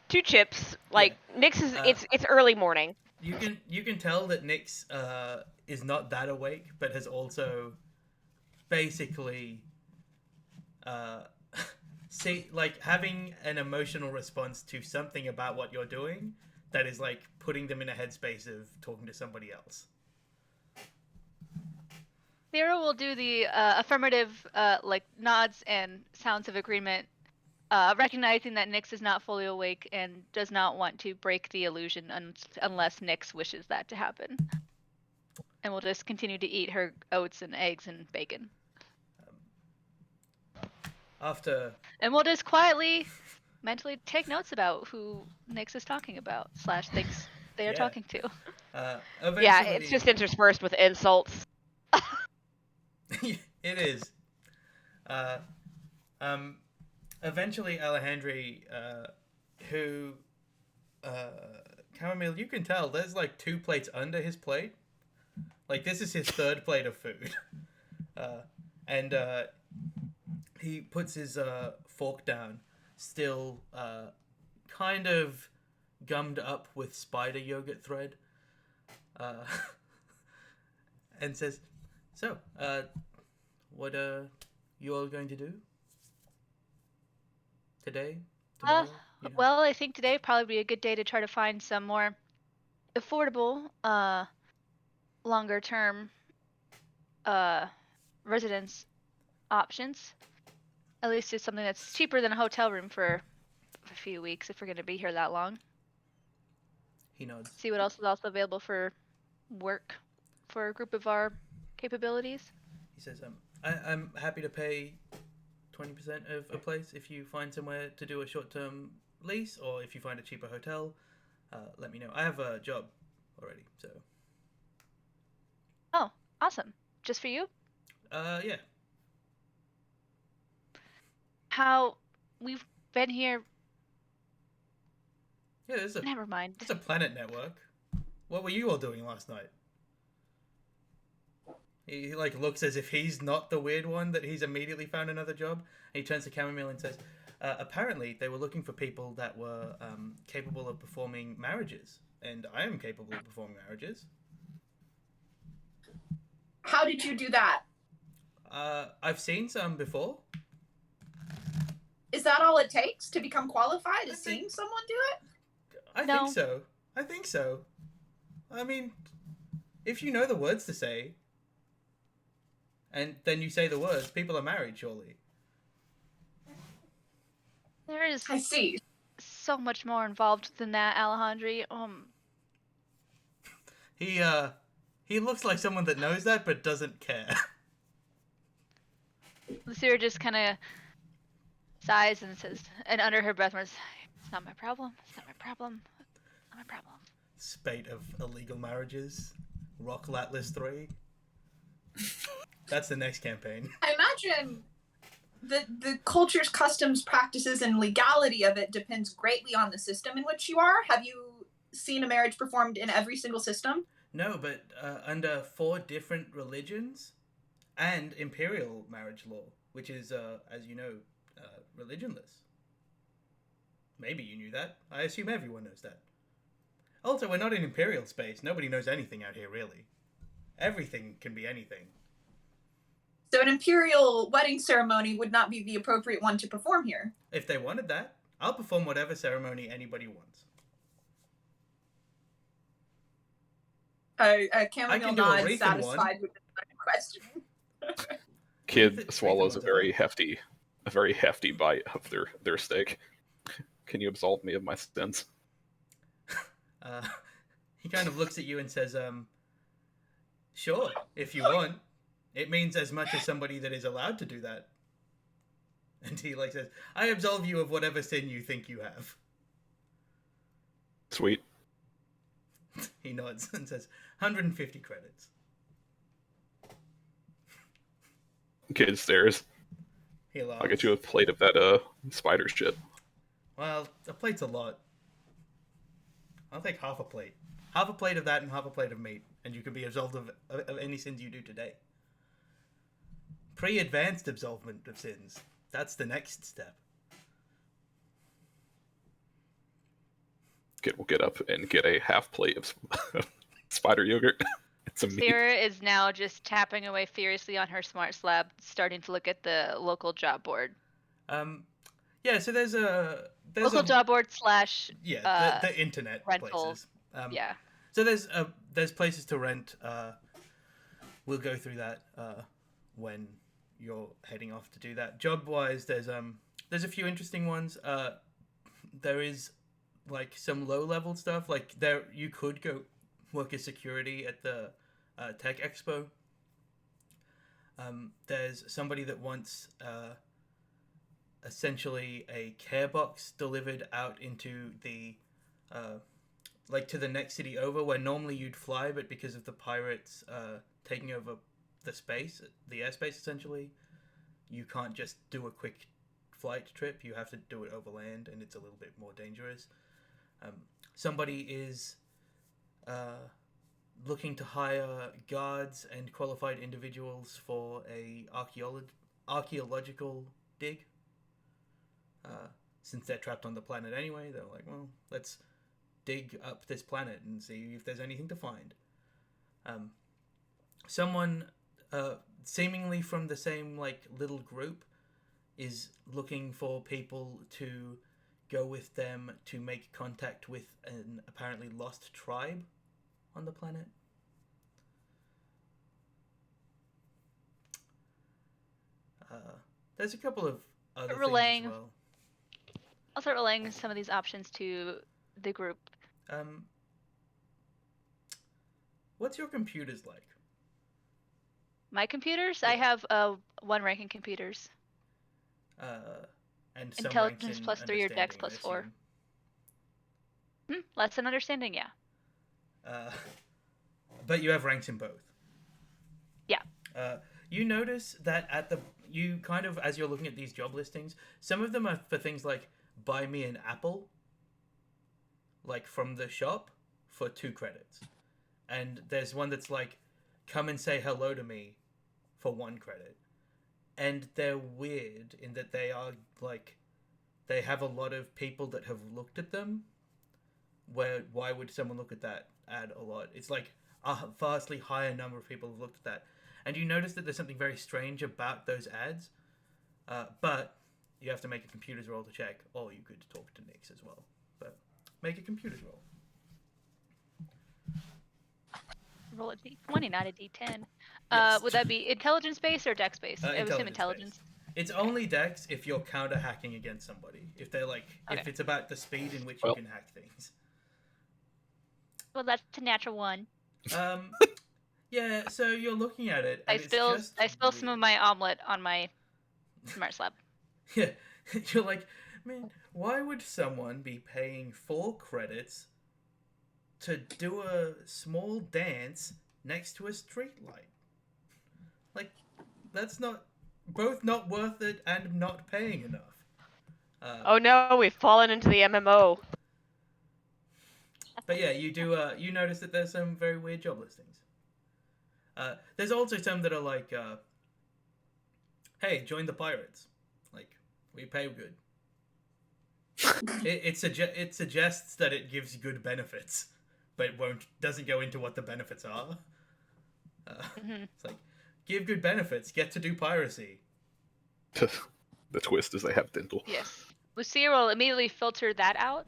2 chips. Like Nyx is it's early morning. You can tell that Nyx is not that awake, but has also basically see like having an emotional response to something about what you're doing that is like putting them in a headspace of talking to somebody else. Lyra will do the affirmative like nods and sounds of agreement, recognizing that Nyx is not fully awake and does not want to break the illusion unless Nyx wishes that to happen. And will just continue to eat her oats and eggs and bacon. And we'll just quietly, mentally take notes about who Nyx is talking about / thinks they are talking to. Yeah, it's just interspersed with insults. It is. Eventually, Alejandri, who, Chamomile, you can tell there's like 2 plates under his plate. Like this is his 3rd plate of food, and he puts his fork down, still kind of gummed up with spider yogurt thread, and says, "So, what are you all going to do today? Tomorrow? Well, I think today would probably be a good day to try to find some more affordable, longer term residence options. At least it's something that's cheaper than a hotel room for a few weeks if we're going to be here that long." He nods. See what else is also available for work for a group of our capabilities. He says, I'm happy to pay 20% of a place if you find somewhere to do a short-term lease, or if you find a cheaper hotel, let me know. I have a job already, so. Oh, awesome. Just for you? Yeah. How we've been here. Yeah, Never mind. It's a planet network. What were you all doing last night? He like looks as if he's not the weird one, that he's immediately found another job. And he turns to Chamomile and says, apparently they were looking for people that were capable of performing marriages. And I am capable of performing marriages. How did you do that? I've seen some before. Is that all it takes to become qualified? Is seeing someone do it? I think so. I mean, if you know the words to say, and then you say the words, people are married, surely. There is. I see. So much more involved than that, Alejandri. He looks like someone that knows that but doesn't care. Lucira just kind of sighs and says, and under her breath, "It's not my problem. It's not my problem. It's not my problem." Spate of illegal marriages. Rock Atlas 3. That's the next campaign. I imagine the culture's customs, practices, and legality of it depends greatly on the system in which you are. Have you seen a marriage performed in every single system? No, but under 4 different religions and imperial marriage law, which is, as you know, religionless. Maybe you knew that. I assume everyone knows that. Also, we're not in imperial space. Nobody knows anything out here, really. Everything can be anything. So an imperial wedding ceremony would not be the appropriate one to perform here. If they wanted that, I'll perform whatever ceremony anybody wants. Chamomile nods, satisfied with the question. Kid swallows a very hefty bite of their steak. Can you absolve me of my sins? He kind of looks at you and says, sure, if you want. It means as much as somebody that is allowed to do that. And he says, I absolve you of whatever sin you think you have. Sweet. He nods and says, 150 credits. Kid stares. He laughs. I'll get you a plate of that spider shit. Well, a plate's a lot. I'll take half a plate. Half a plate of that and half a plate of meat, and you can be absolved of any sins you do today. Pre-advanced absolvement of sins. That's the next step. Kid will get up and get a half plate of spider yogurt. Some meat. Lucira is now just tapping away furiously on her smart slab, starting to look at the local job board. Yeah, so there's Local job board slash the internet rental. places. Yeah. So there's places to rent. We'll go through that when you're heading off to do that. Job wise, there's a few interesting ones. There is like some low level stuff. Like there, you could go work as security at the Tech Expo. There's somebody that wants essentially a care box delivered out into the like to the next city over, where normally you'd fly, but because of the pirates taking over the airspace essentially, you can't just do a quick flight trip. You have to do it overland, and it's a little bit more dangerous. Somebody is looking to hire guards and qualified individuals for a archaeological dig. Since they're trapped on the planet anyway, they're like, well, let's dig up this planet and see if there's anything to find. Someone seemingly from the same like little group is looking for people to go with them to make contact with an apparently lost tribe on the planet. There's a couple of other things as well. I'll start relaying some of these options to the group. What's your computers like? My computers? Yeah. I have 1 rank in computers. And some Intelligence ranks in +3 or Dex understanding, +4. Less than understanding, yeah. But you have ranks in both. Yeah. You notice that you kind of, as you're looking at these job listings, some of them are for things like buy me an apple, like from the shop, for 2 credits. And there's one that's like, come and say hello to me for 1 credit. And they're weird in that they are like, they have a lot of people that have looked at them. Why would someone look at that ad a lot? It's like a vastly higher number of people have looked at that. And you notice that there's something very strange about those ads. But you have to make a computers roll to check, or you could talk to Nix as well. But make a computers roll. Roll a d20, not a d10. Yes. Would that be intelligence based or dex based? I would assume intelligence. It's only dex if you're counter hacking against somebody. If they're like, if it's about the speed in which you can hack things. Well, that's a natural 1. Yeah. So you're looking at it. I And spill some of my omelet on my smart slab. Yeah. You're like, man, why would someone be paying 4 credits to do a small dance next to a street light? Like, that's both not worth it and not paying enough. Oh no, we've fallen into the MMO. But yeah, you do. You notice that there's some very weird job listings. There's also some that are like, "Hey, join the pirates. Like, we pay good." it suggests that it gives good benefits, but doesn't go into what the benefits are. It's like, give good benefits, get to do piracy. The twist is they have dental. Yes. Lucira will immediately filter that out.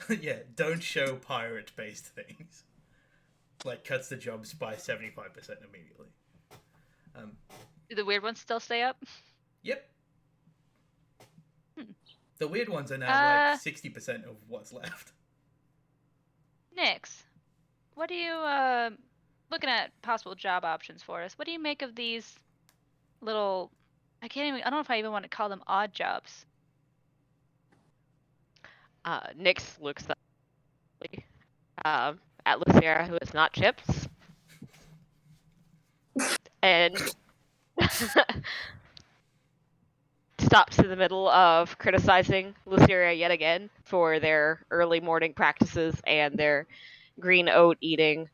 Yeah, don't show pirate-based things. Like, cuts the jobs by 75% immediately. Do the weird ones still stay up? Yep. The weird ones are now like 60% of what's left. Nix, what do you, looking at possible job options for us, what do you make of these little, I don't know if I even want to call them odd jobs. Nix looks at Lucira, who is not Chips, and stops in the middle of criticizing Lucira yet again for their early morning practices and their green oat eating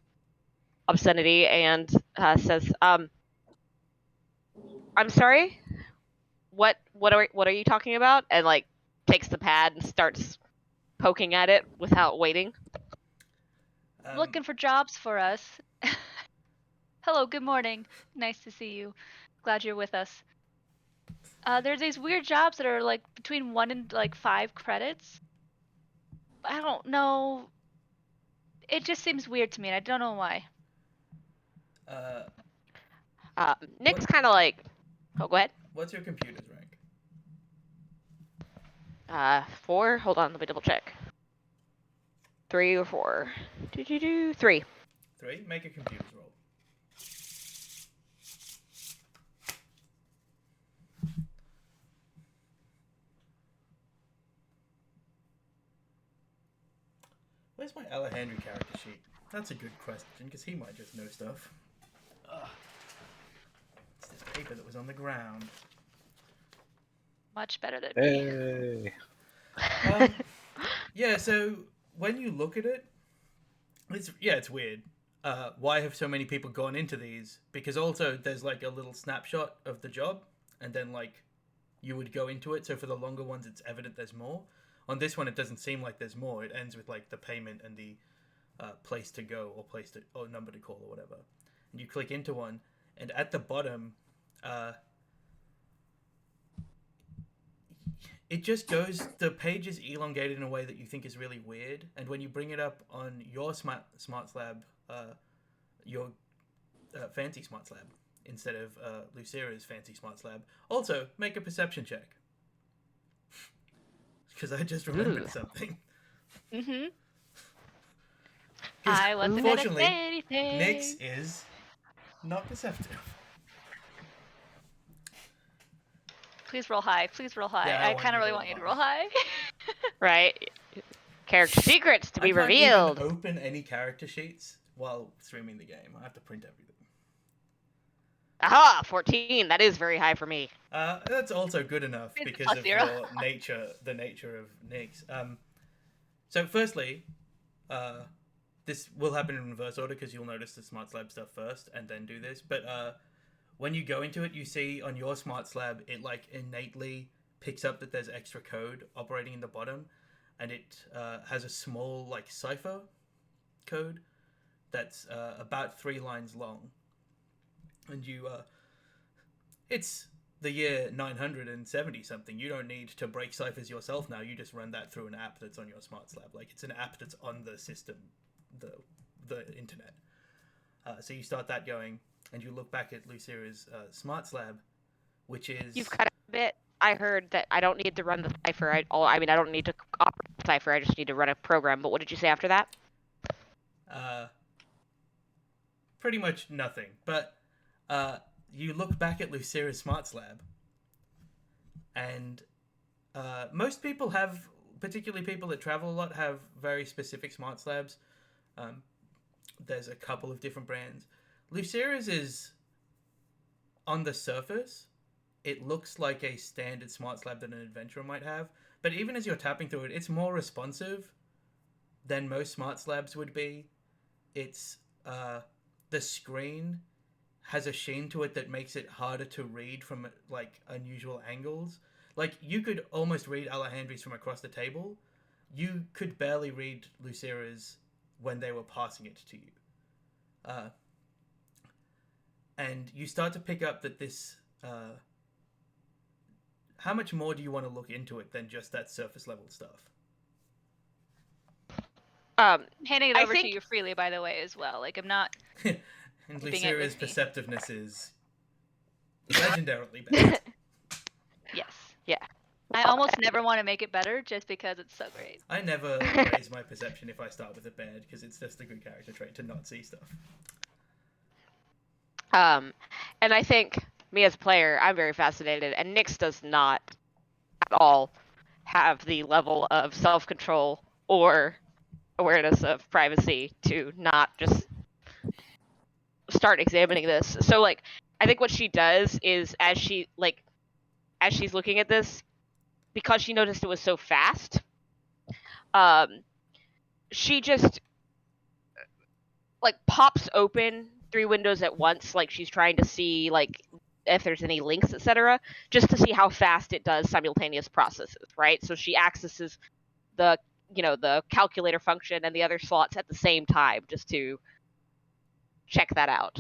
obscenity, and says, "I'm sorry. What are you talking about?" And like takes the pad and starts poking at it without waiting. Looking for jobs for us. Hello, good morning. Nice to see you. Glad you're with us. There's these weird jobs that are like between 1 and like 5 credits. I don't know. It just seems weird to me, and I don't know why. Nick's kind of like, oh, go ahead. What's your computer's rank? 4. Hold on, let me double check. 3 or 4. 3. 3. Make a computer's roll. Where's my Alejandro character sheet? That's a good question, because he might just know stuff. It's this paper that was on the ground. Much better than me. Hey. Yeah, so when you look at it, it's weird. Why have so many people gone into these? Because also there's like a little snapshot of the job, and then like you would go into it. So for the longer ones, it's evident there's more. On this one, it doesn't seem like there's more. It ends with like the payment and the place to go or number to call or whatever. And you click into one, and at the bottom, it just goes. The page is elongated in a way that you think is really weird. And when you bring it up on your smart slab, your fancy smart slab instead of Lucira's fancy smart slab, also make a perception check. Because I just remembered something. Mm-hmm. I wasn't gonna Unfortunately, say anything. Nyx is not deceptive. Please roll high. Please roll high. Yeah, I kind of really want you to roll high. Right? Character secrets to be I can't revealed. even open any character sheets while streaming the game. I have to print everything. Aha! 14. That is very high for me. That's also good enough It's because plus of 0. your nature, the nature of Nyx. So firstly, this will happen in reverse order because you'll notice the smart slab stuff first and then do this. But when you go into it, you see on your smart slab, it like innately picks up that there's extra code operating in the bottom, and it has a small like cipher code that's about 3 lines long. And you, it's the year 970 something. You don't need to break ciphers yourself now. You just run that through an app that's on your smart slab. Like it's an app that's on the system, the internet. So you start that going, and you look back at Lucira's smart slab, which is... You've cut a bit. I heard that I don't need to run the cipher. I don't need to operate the cipher. I just need to run a program. But what did you say after that? Pretty much nothing. But you look back at Lucira's smart slab, and most people have, particularly people that travel a lot, have very specific smart slabs. There's a couple of different brands. Lucira's is, on the surface, it looks like a standard smart slab that an adventurer might have, but even as you're tapping through it, it's more responsive than most smart slabs would be. It's the screen has a sheen to it that makes it harder to read from like unusual angles. Like you could almost read Alejandri's from across the table. You could barely read Lucira's when they were passing it to you. And you start to pick up that this... how much more do you want to look into it than just that surface level stuff? Handing it over to you freely, by the way, as well. Like, I'm not... And Lucira's perceptiveness is legendarily bad. Yes. Yeah. I almost never want to make it better just because it's so great. I never raise my perception if I start with a bad, because it's just a good character trait to not see stuff. And I think me as a player, I'm very fascinated, and Nyx does not at all have the level of self-control or awareness of privacy to not just start examining this. So, like, I think what she does is as she's looking at this, because she noticed it was so fast, she just like pops open 3 windows at once, like she's trying to see like if there's any links, etc., just to see how fast it does simultaneous processes, right? So she accesses the the calculator function and the other slots at the same time, just to check that out.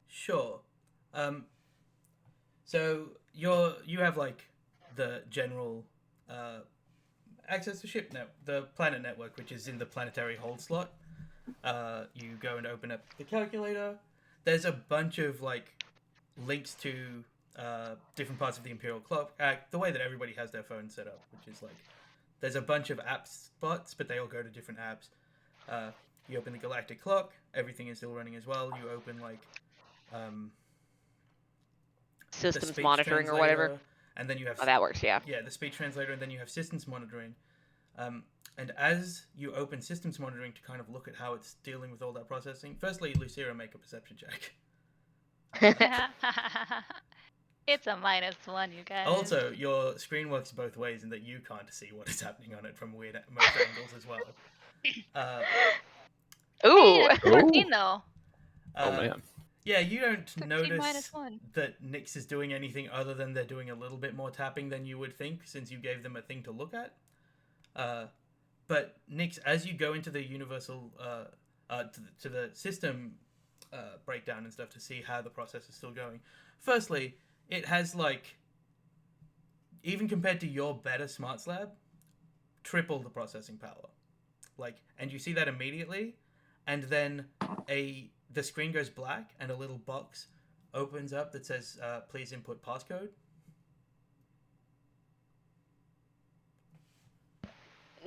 Sure. So you have like the general access to the planet network, which is in the planetary hold slot. You go and open up the calculator. There's a bunch of like links to different parts of the Imperial Clock. The way that everybody has their phone set up, which is like there's a bunch of app spots, but they all go to different apps. You open the Galactic Clock. Everything is still running as well. You open like Systems monitoring or whatever. And then you have... Oh, that works, yeah. Yeah, the speech translator, and then you have systems monitoring. And as you open systems monitoring to kind of look at how it's dealing with all that processing, firstly, Lucira, make a perception check. It's a -1, you guys. Also, your screen works both ways in that you can't see what is happening on it from weird most angles as well. Ooh! Hey, that's 14 though. Oh, man. Yeah, you don't 16 notice -1. that Nyx is doing anything other than they're doing a little bit more tapping than you would think, since you gave them a thing to look at. But Nyx, as you go into the universal, to the system breakdown and stuff to see how the process is still going, firstly, it has like, even compared to your better smarts lab, triple the processing power. Like, and you see that immediately, and then the screen goes black and a little box opens up that says, please input passcode.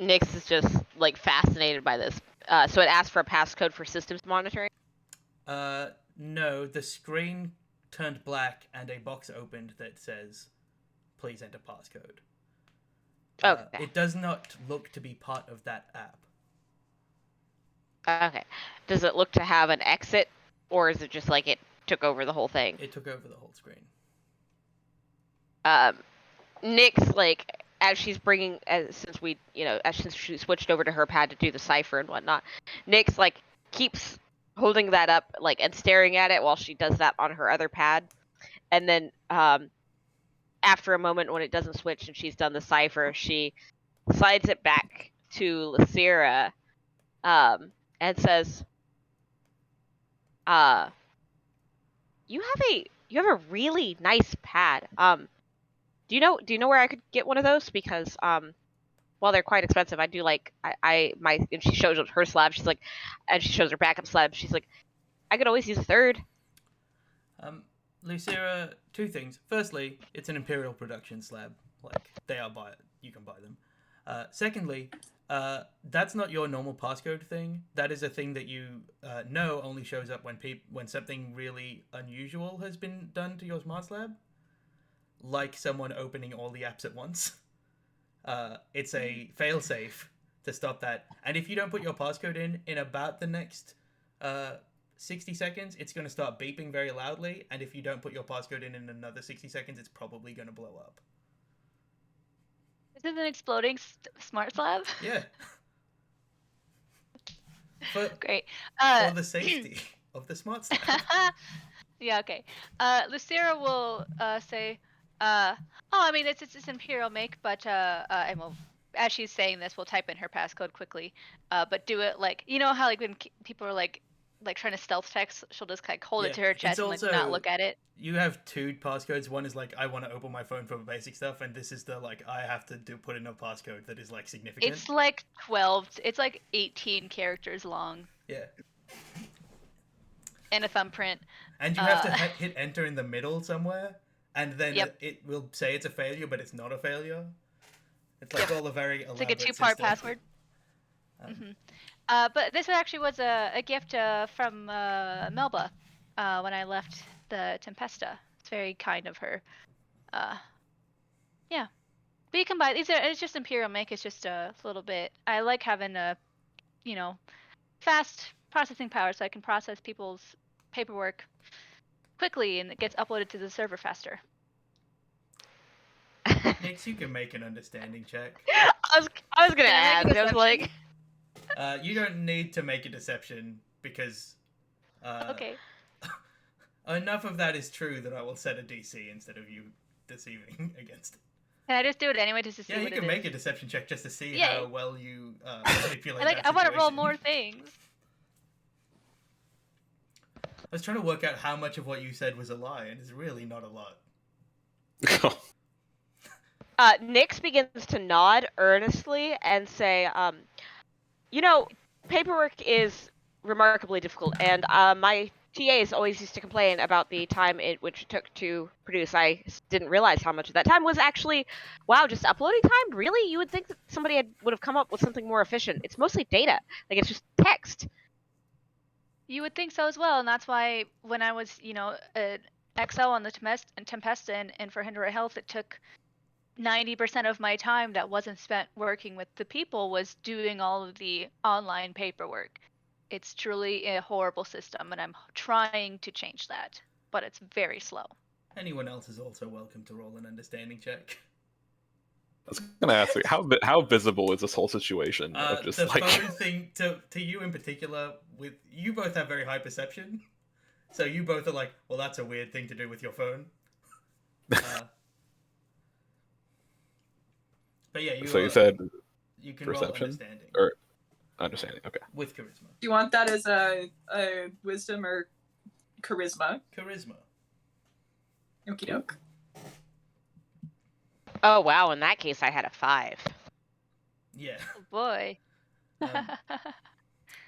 Nyx is just like fascinated by this. So it asks for a passcode for systems monitoring? No, the screen turned black and a box opened that says, please enter passcode. Okay. It does not look to be part of that app. Okay. Does it look to have an exit, or is it just like it took over the whole thing? It took over the whole screen. Nyx, like, as she's bringing, since she switched over to her pad to do the cipher and whatnot, Nyx, like, keeps holding that up, like, and staring at it while she does that on her other pad. And then, after a moment when it doesn't switch and she's done the cipher, she slides it back to Lucira, and says, you have a really nice pad. Do you know where I could get one of those? Because while they're quite expensive, I do like and she shows her slab. She's like, and she shows her backup slab. She's like, I could always use a third. Lucira, two things. Firstly, it's an Imperial production slab. Like, you can buy them. Secondly, that's not your normal passcode thing. That is a thing that you know only shows up when something really unusual has been done to your smart lab, like someone opening all the apps at once. It's a failsafe to stop that. And if you don't put your passcode in about the next 60 seconds, it's going to start beeping very loudly. And if you don't put your passcode in another 60 seconds, it's probably going to blow up. Is it an exploding smart slab? Yeah. Great. For the safety of the smart slab. Yeah, okay. Lucira will say, I mean, it's Imperial make, but, and we'll, as she's saying this, we'll type in her passcode quickly, but do it like, you know how like when people are like trying to stealth text, she'll just like hold it to her chest and like not look at it. You have two passcodes. One is like, I want to open my phone for basic stuff, and this is the like, I have to put in a passcode that is like significant. It's like 12. It's like 18 characters long. Yeah. And a thumbprint. And you have to hit enter in the middle somewhere, and then Yep. it will say it's a failure, but it's not a failure. It's like all a very elaborate It's like a two-part system. password. But this actually was a gift from Melba when I left the Tempesta. It's very kind of her. Yeah. But you can buy these. It's just Imperial make. It's just a little bit. I like having a, fast processing power so I can process people's paperwork quickly and it gets uploaded to the server faster. Nix, you can make an understanding check. I was gonna ask. I was like, you don't need to make a deception because Okay. enough of that is true that I will set a DC instead of you deceiving against it. Can I just do it anyway just to see Yeah, you what can it make is? a deception check just to see Yay. how well you manipulate that I want to roll situation. more things. I was trying to work out how much of what you said was a lie, and it's really not a lot. Nyx begins to nod earnestly and say, paperwork is remarkably difficult, and my TAs always used to complain about the time which it took to produce. I didn't realize how much of that time was actually, wow, just uploading time? Really? You would think that somebody would have come up with something more efficient. It's mostly data. Like, it's just text. You would think so as well, and that's why when I was, XL on the Tempesta and for Hindra Health, it took 90% of my time that wasn't spent working with the people was doing all of the online paperwork. It's truly a horrible system, and I'm trying to change that, but it's very slow. Anyone else is also welcome to roll an understanding check. I was gonna ask you, how visible is this whole situation of just the like phone thing to you in particular. With you both have very high perception, so you both are like, well, that's a weird thing to do with your phone. But yeah, so you said you can perception roll understanding or understanding. Okay. with charisma. Do you want that as a wisdom or charisma? Charisma. Okie doke. Oh, wow, in that case, I had a 5. Yeah. Oh boy.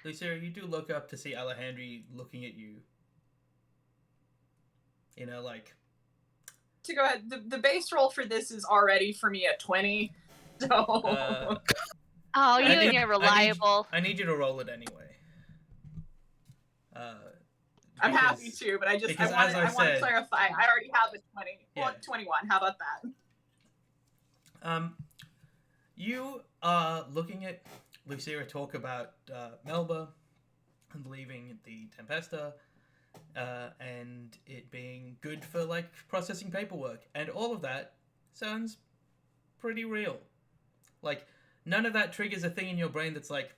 Lucira, you do look up to see Alejandri looking at you. Like... To go ahead, the base roll for this is already for me at 20. So... Oh, you and you're reliable. I need you to roll it anyway. I'm happy to, but I want to clarify. I already have a 20. Yeah. Well, 21. How about that? You are looking at Lucira talk about Melba and leaving the Tempesta, and it being good for like processing paperwork, and all of that sounds pretty real. Like, none of that triggers a thing in your brain that's like,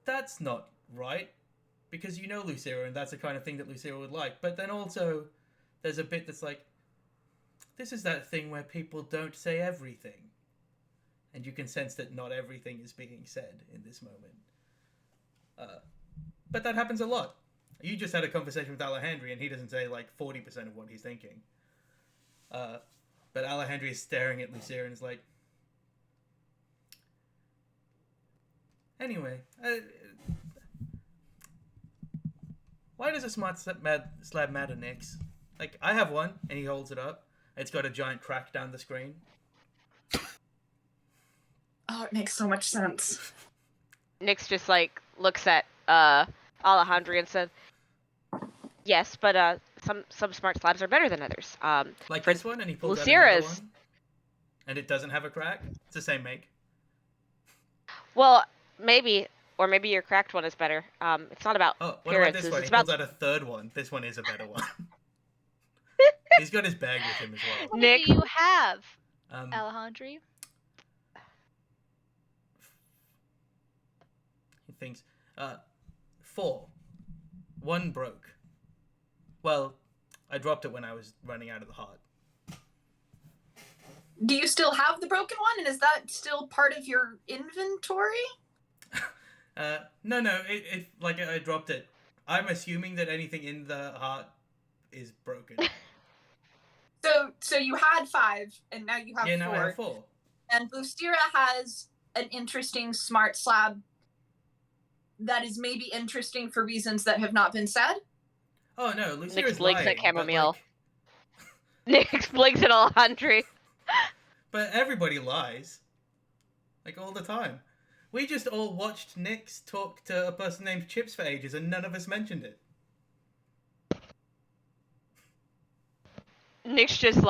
that's not right, because you know Lucira, and that's the kind of thing that Lucira would like. But then also, there's a bit that's like, this is that thing where people don't say everything. And you can sense that not everything is being said in this moment. But that happens a lot. You just had a conversation with Alejandri, and he doesn't say like 40% of what he's thinking. But Alejandri is staring at Lucira and is like, anyway, why does a smart slab matter, Nyx? Like, I have one, and he holds it up. It's got a giant crack down the screen. Oh, it makes so much sense. Nyx just, looks at Alejandri and said, yes, but some smart slabs are better than others. Like this one, and he pulls out Lucira's... another one. And it doesn't have a crack? It's the same make. Well, maybe... Or maybe your cracked one is better. It's not about what appearances. about this one? It's He about... pulls out a third one. This one is a better one. He's got his bag with him as well. What Nick. do you have, He Alejandri? thinks, 4. 1 broke. Well, I dropped it when I was running out of the heart. Do you still have the broken one, and is that still part of your inventory? No, it I dropped it. I'm assuming that anything in the heart is broken. So you had 5, and now you have 4. Yeah, now I have 4. And Lucira has an interesting smart slab that is maybe interesting for reasons that have not been said. Oh no, Lucira's Nyx blinks lying. at chamomile. Nyx blinks at Alejandri. But everybody lies. Like, all the time. We just all watched Nyx talk to a person named Chips for ages, and none of us mentioned it. Nyx just,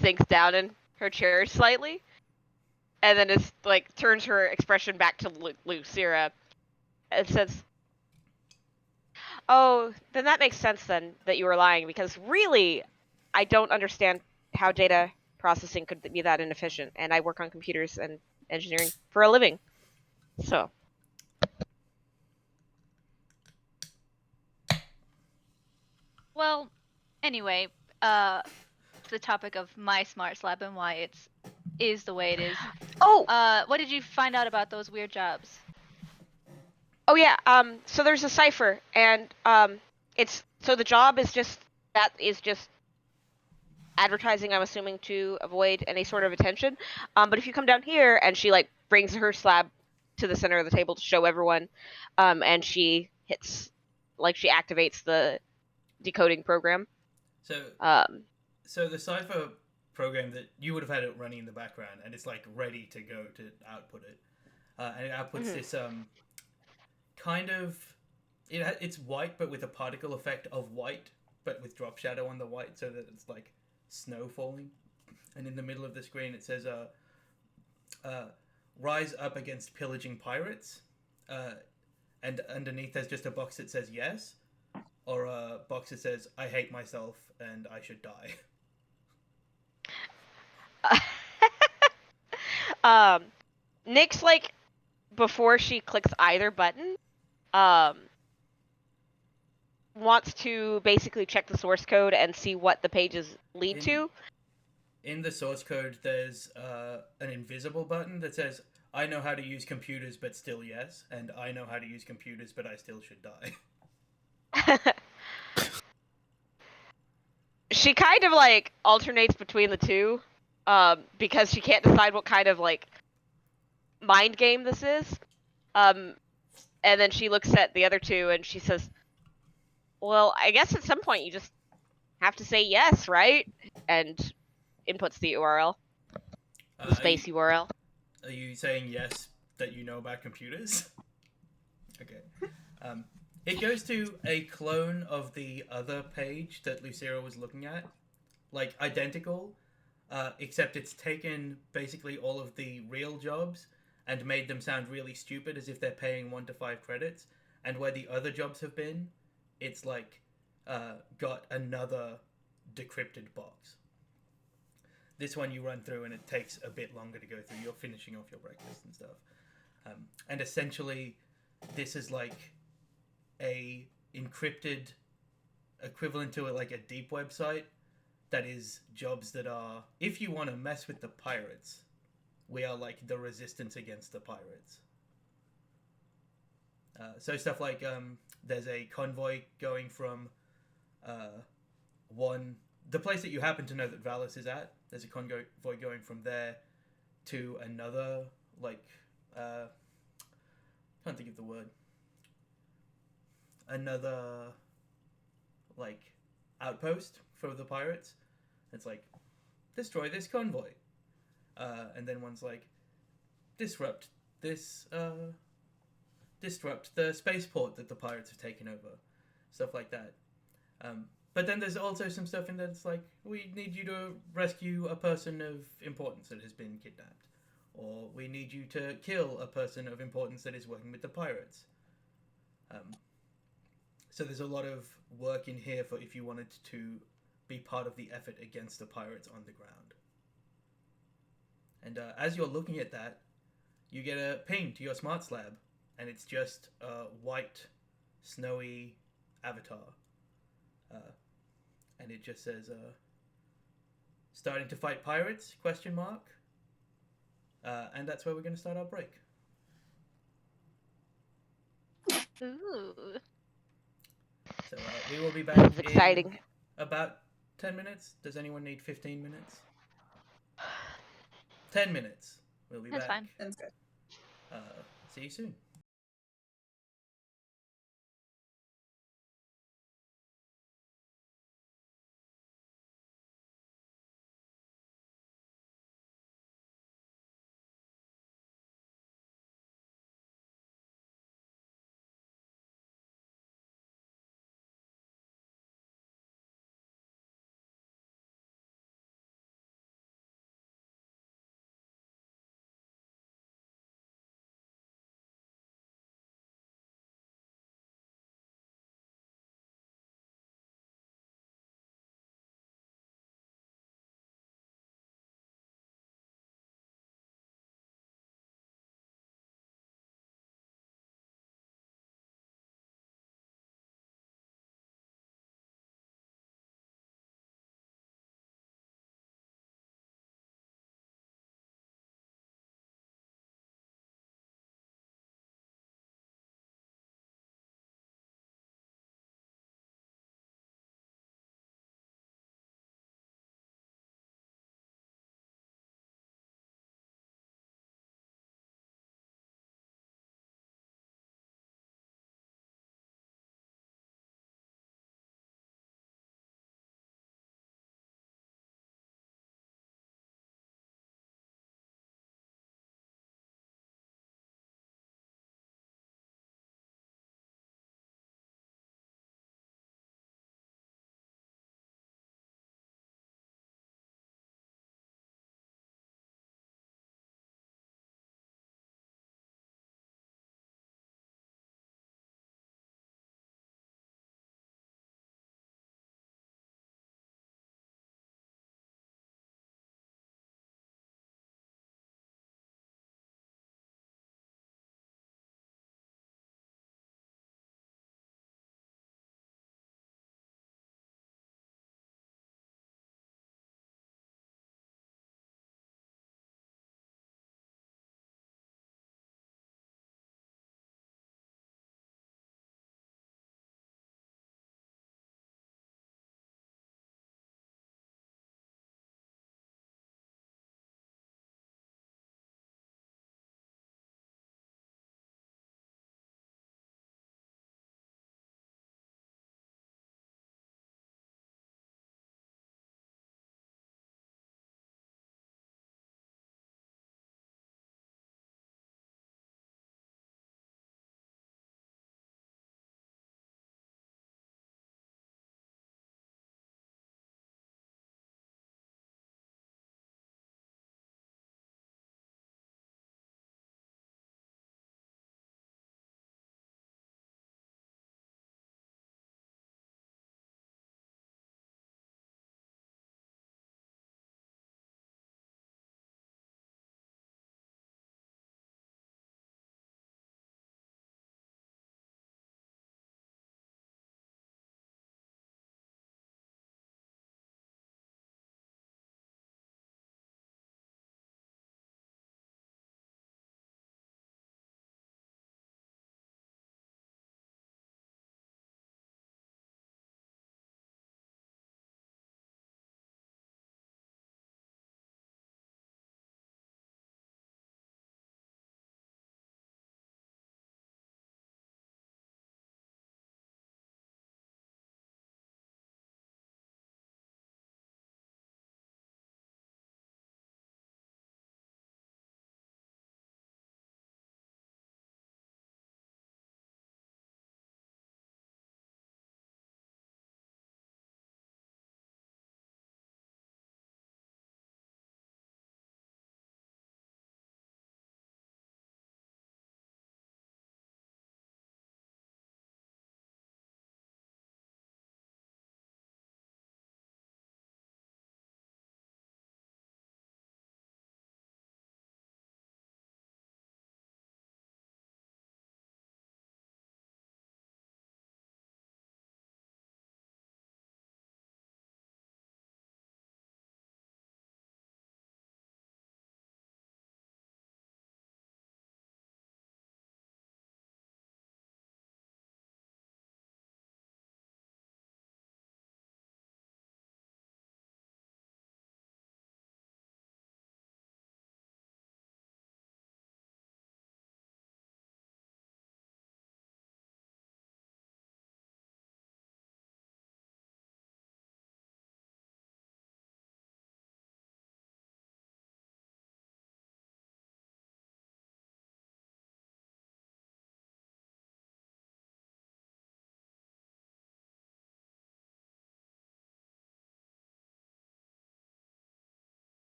sinks down in her chair slightly, and then is, turns her expression back to Lucira, and says, oh, then that makes sense, then, that you were lying, because really, I don't understand how data processing could be that inefficient, and I work on computers and engineering for a living. So. Well, anyway, the topic of my smart slab and why it's is the way it is. Oh, What did you find out about those weird jobs? oh yeah. So there's a cipher, and so the job is just advertising. I'm assuming to avoid any sort of attention. But if you come down here, and she like brings her slab to the center of the table to show everyone, and she hits, like she activates the decoding program. So Um, so the cipher program that you would have had it running in the background, and it's like ready to go to output it, and it outputs this kind of it's white but with a particle effect of white, but with drop shadow on the white, so that it's like snow falling. And in the middle of the screen, it says "Rise up against pillaging pirates," and underneath there's just a box that says yes, or a box that says "I hate myself and I should die." Nyx, like, before she clicks either button, wants to basically check the source code and see what the pages lead to. In the source code, there's an invisible button that says, "I know how to use computers, but still yes," and "I know how to use computers, but I still should die." She kind of like alternates between the two, because she can't decide what kind of like mind game this is. And then she looks at the other two and she says, "Well, I guess at some point you just have to say yes, right?" And inputs the URL, the space URL. Are you saying yes that you know about computers? Okay. It goes to a clone of the other page that Lucira was looking at, like identical, except it's taken basically all of the real jobs and made them sound really stupid, as if they're paying 1 to 5 credits. And where the other jobs have been, it's like got another decrypted box. This one you run through and it takes a bit longer to go through. You're finishing off your breakfast and stuff. And essentially, this is like a encrypted equivalent to like a deep website that is jobs that are, if you want to mess with the pirates, we are like the resistance against the pirates. So stuff like there's a convoy going from the place that you happen to know that Valis is at. There's a convoy going from there to another, like can't think of the word. Another like outpost for the pirates. It's like, destroy this convoy, and then one's like, disrupt the spaceport that the pirates have taken over, stuff like that. But then there's also some stuff in there that's like, we need you to rescue a person of importance that has been kidnapped, or we need you to kill a person of importance that is working with the pirates. So there's a lot of work in here for if you wanted to be part of the effort against the pirates on the ground. And as you're looking at that, you get a ping to your smart slab, and it's just a white, snowy avatar. And it just says, starting to fight pirates, ? And that's where we're going to start our break. Ooh. So we will be back That's exciting. in about 10 minutes. Does anyone need 15 minutes? 10 minutes. We'll be That's back. fine. Sounds good. See you soon.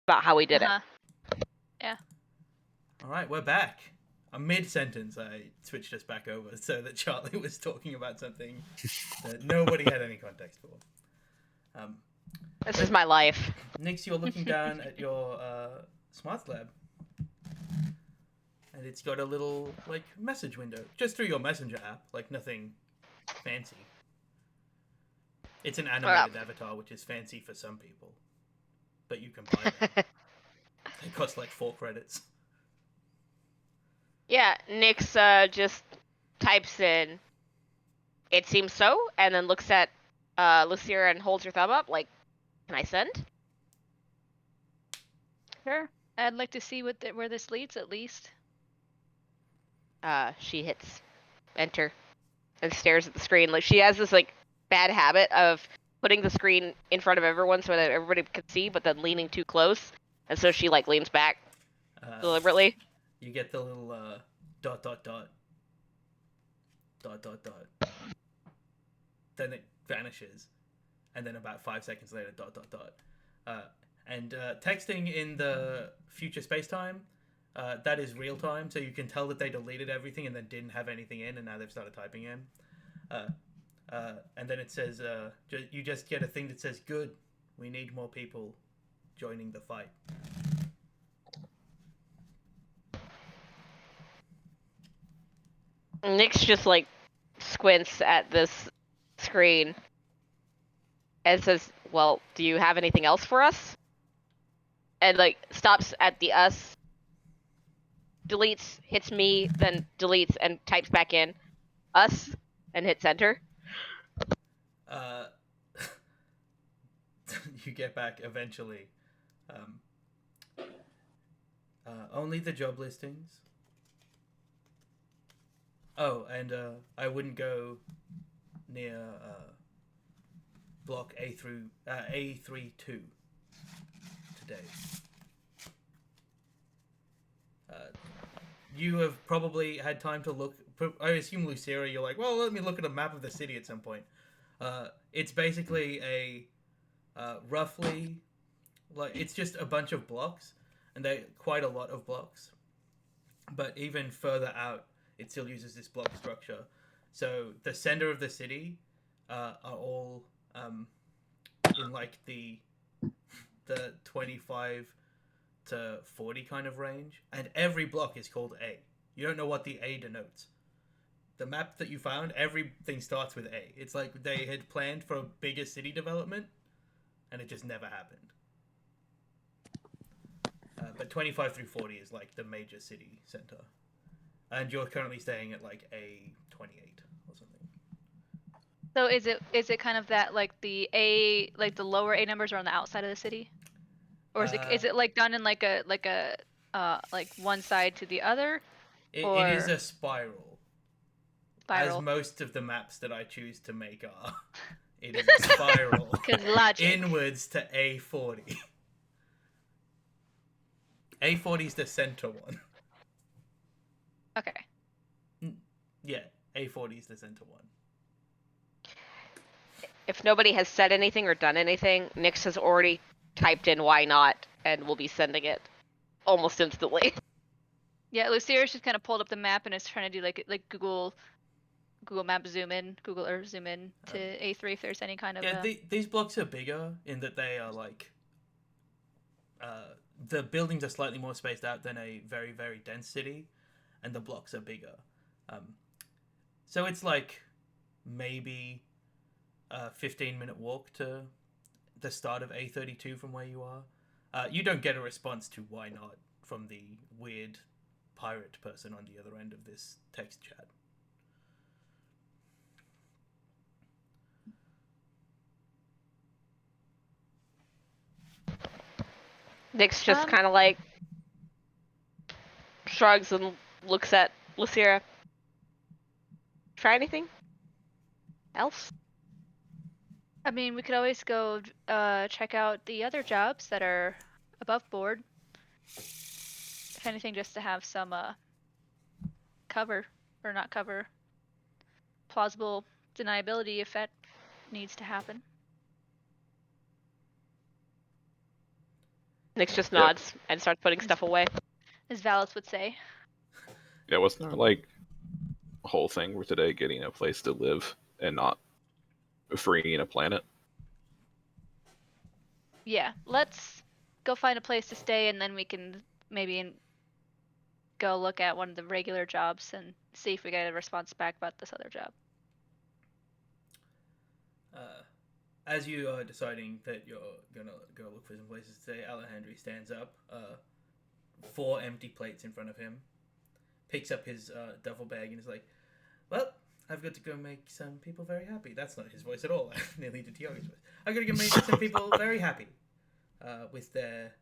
about how we did it. All right, we're back. I'm mid-sentence. I switched us back over so that Charlie was talking about something that nobody had any context for. This is my life. Nix, you're looking down at your smart lab, and it's got a little like message window just through your messenger app, like nothing fancy. It's an animated avatar, which is fancy for some people, but you can buy them. They cost like 4 credits. Yeah, Nyx just types in, "It seems so," and then looks at Lucira and holds her thumb up, like, "Can I send?" Sure. I'd like to see where this leads, at least. She hits enter and stares at the screen. Like, she has this like bad habit of putting the screen in front of everyone so that everybody can see, but then leaning too close, and so she like leans back deliberately. You get the little dot dot dot dot dot dot. Then it vanishes, and then about 5 seconds later, dot dot dot. And texting in the future space-time, that is real time, so you can tell that they deleted everything and then didn't have anything in, and now they've started typing in. And then it says, you just get a thing that says, "Good, we need more people joining the fight." Nyx just like squints at this screen and says, "Well, do you have anything else for us?" And like stops at the us, deletes, hits me, then deletes and types back in us and hits enter. You get back eventually. Only the job listings. Oh, and I wouldn't go near block A32 today. You have probably had time to look. I assume Lucira, you're like, well, let me look at a map of the city at some point. It's basically a roughly, like, it's just a bunch of blocks, and they quite a lot of blocks. But even further out, it still uses this block structure. So the center of the city are all in like the 25 to 40 kind of range, and every block is called A. You don't know what the A denotes. The map that you found, everything starts with A. It's like they had planned for a bigger city development, and it just never happened. But 25 through 40 is like the major city center. And you're currently staying at like A28 or something. So is it kind of that like the lower A numbers are on the outside of the city, or is it like done in like one side to the other? It is a spiral. As most of the maps that I choose to make are. It is a spiral inwards to A40. A40 is the center one. Okay. Yeah, A40 is the center one. If nobody has said anything or done anything, Nyx has already typed in "why not" and will be sending it almost instantly. Yeah, Lucira's just kind of pulled up the map and is trying to do like Google Map zoom in, Google Earth zoom in to A3 if there's any kind of. Yeah, these blocks are bigger in that they are like. The buildings are slightly more spaced out than a very, very dense city, and the blocks are bigger. So it's like maybe a 15-minute walk to the start of A32 from where you are. You don't get a response to "why not" from the weird pirate person on the other end of this text chat. Nyx just kind of like shrugs and looks at Lucira. Try anything else? I mean, we could always go check out the other jobs that are above board. If anything, just to have some cover, or not cover, plausible deniability if that needs to happen. Nyx just Yep. nods and starts putting stuff away. As Valis would say. Yeah, wasn't there like a whole thing for today getting a place to live and not freeing a planet? Yeah, let's go find a place to stay, and then we can maybe go look at one of the regular jobs and see if we get a response back about this other job. As you are deciding that you're gonna go look for some places today, Alejandro stands up, 4 empty plates in front of him, picks up his duffel bag and is like, well, I've got to go make some people very happy. That's not his voice at all. I nearly did Tiago's voice. I've got to go make some people very happy with their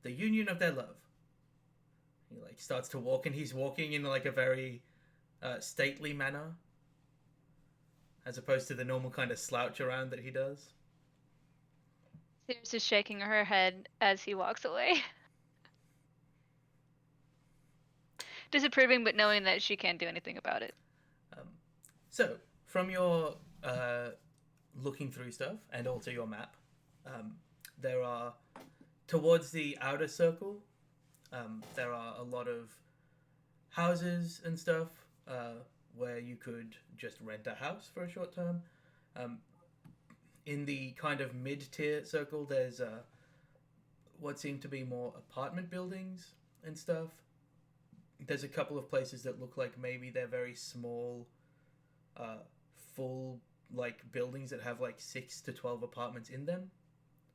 the union of their love. He like starts to walk, and he's walking in like a very stately manner, as opposed to the normal kind of slouch around that he does. Sears is shaking her head as he walks away. Disapproving, but knowing that she can't do anything about it. So, from your looking through stuff, and also your map, there are, towards the outer circle, there are a lot of houses and stuff where you could just rent a house for a short term. In the kind of mid-tier circle, there's what seem to be more apartment buildings and stuff. There's a couple of places that look like maybe they're very small, full like buildings that have like 6 to 12 apartments in them.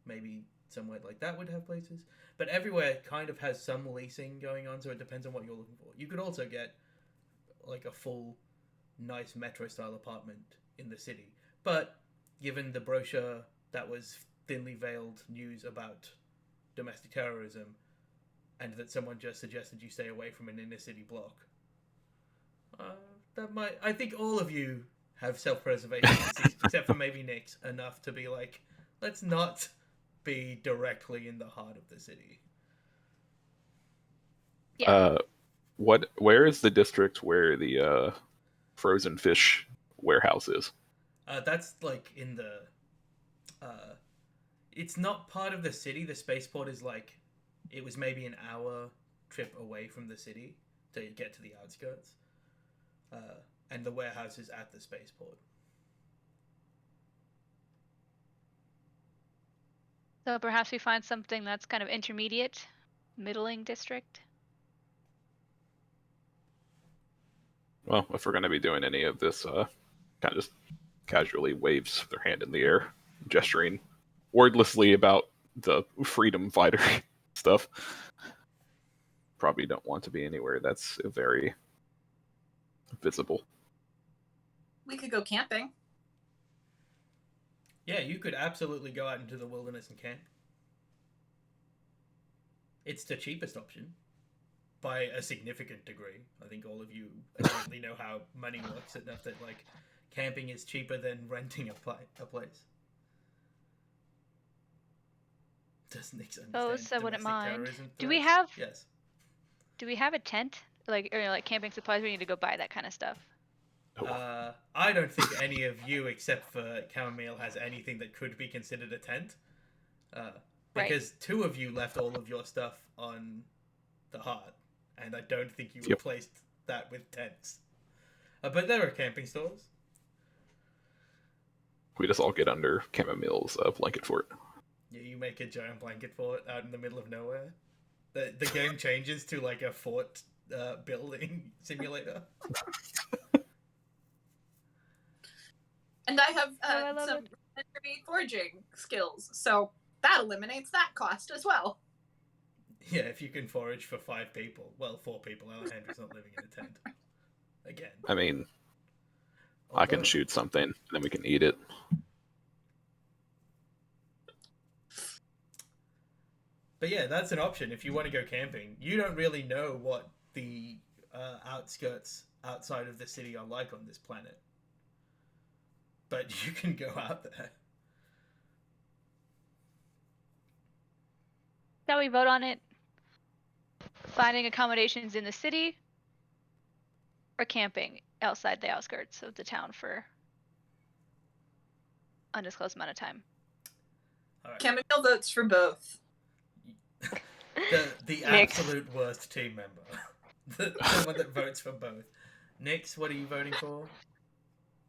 Maybe somewhere like that would have places, but everywhere kind of has some leasing going on, so it depends on what you're looking for. You could also get like a full, nice metro style apartment in the city, but given the brochure that was thinly veiled news about domestic terrorism, and that someone just suggested you stay away from an inner city block, that might... I think all of you have self-preservation, except for maybe Nyx, enough to be like, let's not be directly in the heart of the city. Yeah. Where is the district where the frozen fish warehouse is? That's like in the... it's not part of the city. The spaceport is like... It was maybe an hour trip away from the city to get to the outskirts. And the warehouse is at the spaceport. So perhaps we find something that's kind of intermediate, middling district. Well, if we're going to be doing any of this, kind of just casually waves their hand in the air, gesturing wordlessly about the freedom fighter stuff. Probably don't want to be anywhere that's very visible. We could go camping. Yeah, you could absolutely go out into the wilderness and camp. It's the cheapest option. By a significant degree. I think all of you apparently know how money works enough that, like, camping is cheaper than renting a place. Does Nyx understand? Oh, so I wouldn't domestic mind. terrorism Do we threats? have- Yes. Do we have a tent? Like, or like camping supplies? We need to go buy that kind of stuff. I don't think any of you, except for Chamomile, has anything that could be considered a tent. Because 2 of you left all of your stuff on the heart, and I don't think you replaced that with tents. But there are camping stores. We just all get under Chamomile's blanket fort. Yeah, you make a giant blanket fort out in the middle of nowhere. The game changes to like a fort building simulator. And I have I love some it. rudimentary foraging skills, so that eliminates that cost as well. Yeah, if you can forage for 5 people. Well, 4 people. Alejandro's not living in a tent. Again. I mean, I can Although- shoot something, and then we can eat it. But yeah, that's an option if you want to go camping. You don't really know what the outskirts outside of the city are like on this planet. But you can go out there. Shall we vote on it? Finding accommodations in the city or camping outside the outskirts of the town for undisclosed amount of time? All right. Chamomile votes for both. The Nix. absolute worst team member. the one that votes for both. Nix, what are you voting for?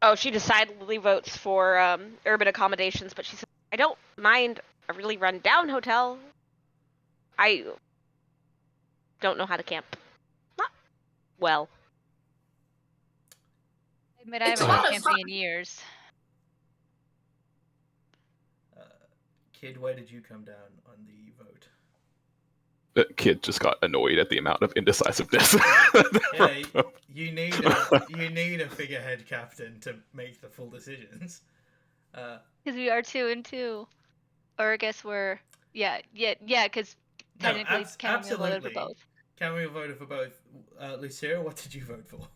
Oh, she decidedly votes for urban accommodations, but she says, I don't mind a really run-down hotel. I don't know how to camp. Not well. I admit I It's haven't fun gone as camping fuck. in years. Kid, where did you come down on the vote? The kid just got annoyed at the amount of indecisiveness. Yeah, you need a figurehead captain to make the full decisions. Because we are 2 and 2. Or I guess we're because technically Chamomile voted for absolutely. both. Chamomile voted for both. Lucira, what did you vote for?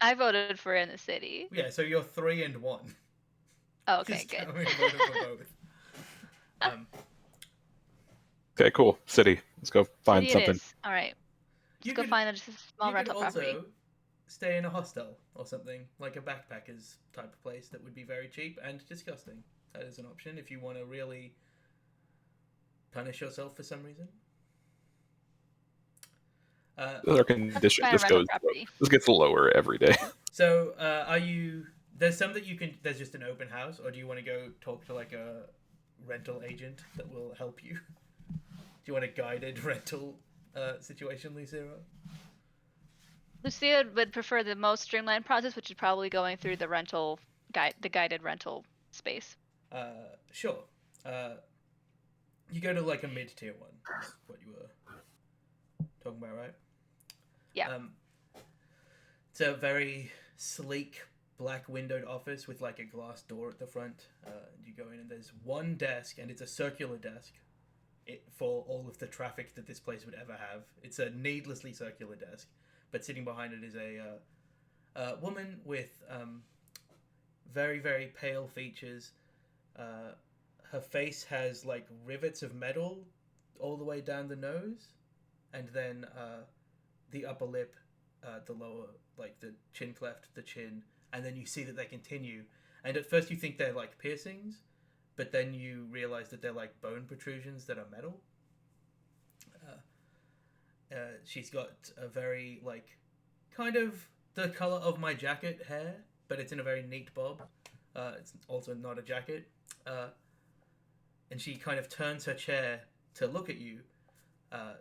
I voted for In the City. Yeah, so you're 3 and 1. Oh, okay, 'Cause good. Chamomile voted for both. Okay, cool. City. Let's go find City it something. is. All right. You Let's go could- find a small You could rental also property. stay in a hostel or something, like a backpackers type of place that would be very cheap and disgusting. That is an option if you want to really punish yourself for some reason. Our condition Find a this rental goes. property. This gets lower every day. So, are you? There's some that you can. There's just an open house, or do you want to go talk to like a rental agent that will help you? Do you want a guided rental situation, Lucira? Lucia would prefer the most streamlined process, which is probably going through the rental the guided rental space. Sure. You go to like a mid-tier one. Is what you were talking about, right? Yeah. It's a very sleek black windowed office with like a glass door at the front. You go in and there's one desk, and it's a circular desk for all of the traffic that this place would ever have. It's a needlessly circular desk, but sitting behind it is a woman with very, very pale features. Her face has like rivets of metal all the way down the nose, and then the upper lip, the lower, like the chin cleft, the chin, and then you see that they continue. And at first you think they're like piercings, but then you realize that they're like bone protrusions that are metal. She's got a very like kind of the color of my jacket hair, but it's in a very neat bob. It's also not a jacket. And she kind of turns her chair to look at you.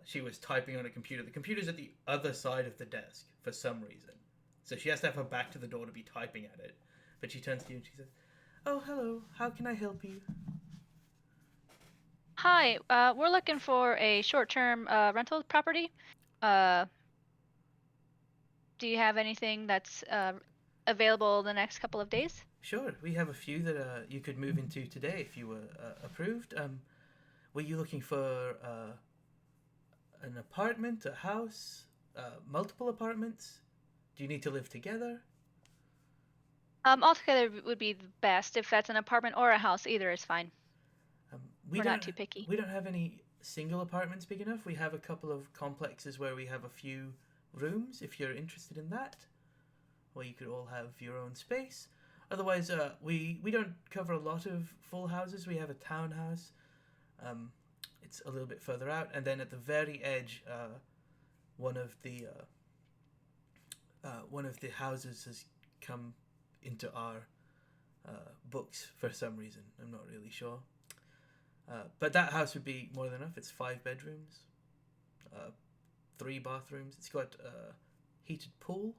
She was typing on a computer. The computer's at the other side of the desk for some reason. So she has to have her back to the door to be typing at it. But she turns to you and she says, "Oh, hello. How can I help you?" Hi, we're looking for a short-term rental property. Do you have anything that's available the next couple of days? Sure, we have a few that you could move into today if you were approved. Were you looking for an apartment, a house, multiple apartments? Do you need to live together? Altogether would be the best. If that's an apartment or a house, either is fine. We're not too picky. We don't have any single apartments big enough. We have a couple of complexes where we have a few rooms, if you're interested in that. Or you could all have your own space. Otherwise, we don't cover a lot of full houses. We have a townhouse. It's a little bit further out, and then at the very edge, one of the houses has come into our books for some reason. I'm not really sure. But that house would be more than enough. It's 5 bedrooms, 3 bathrooms. It's got a heated pool.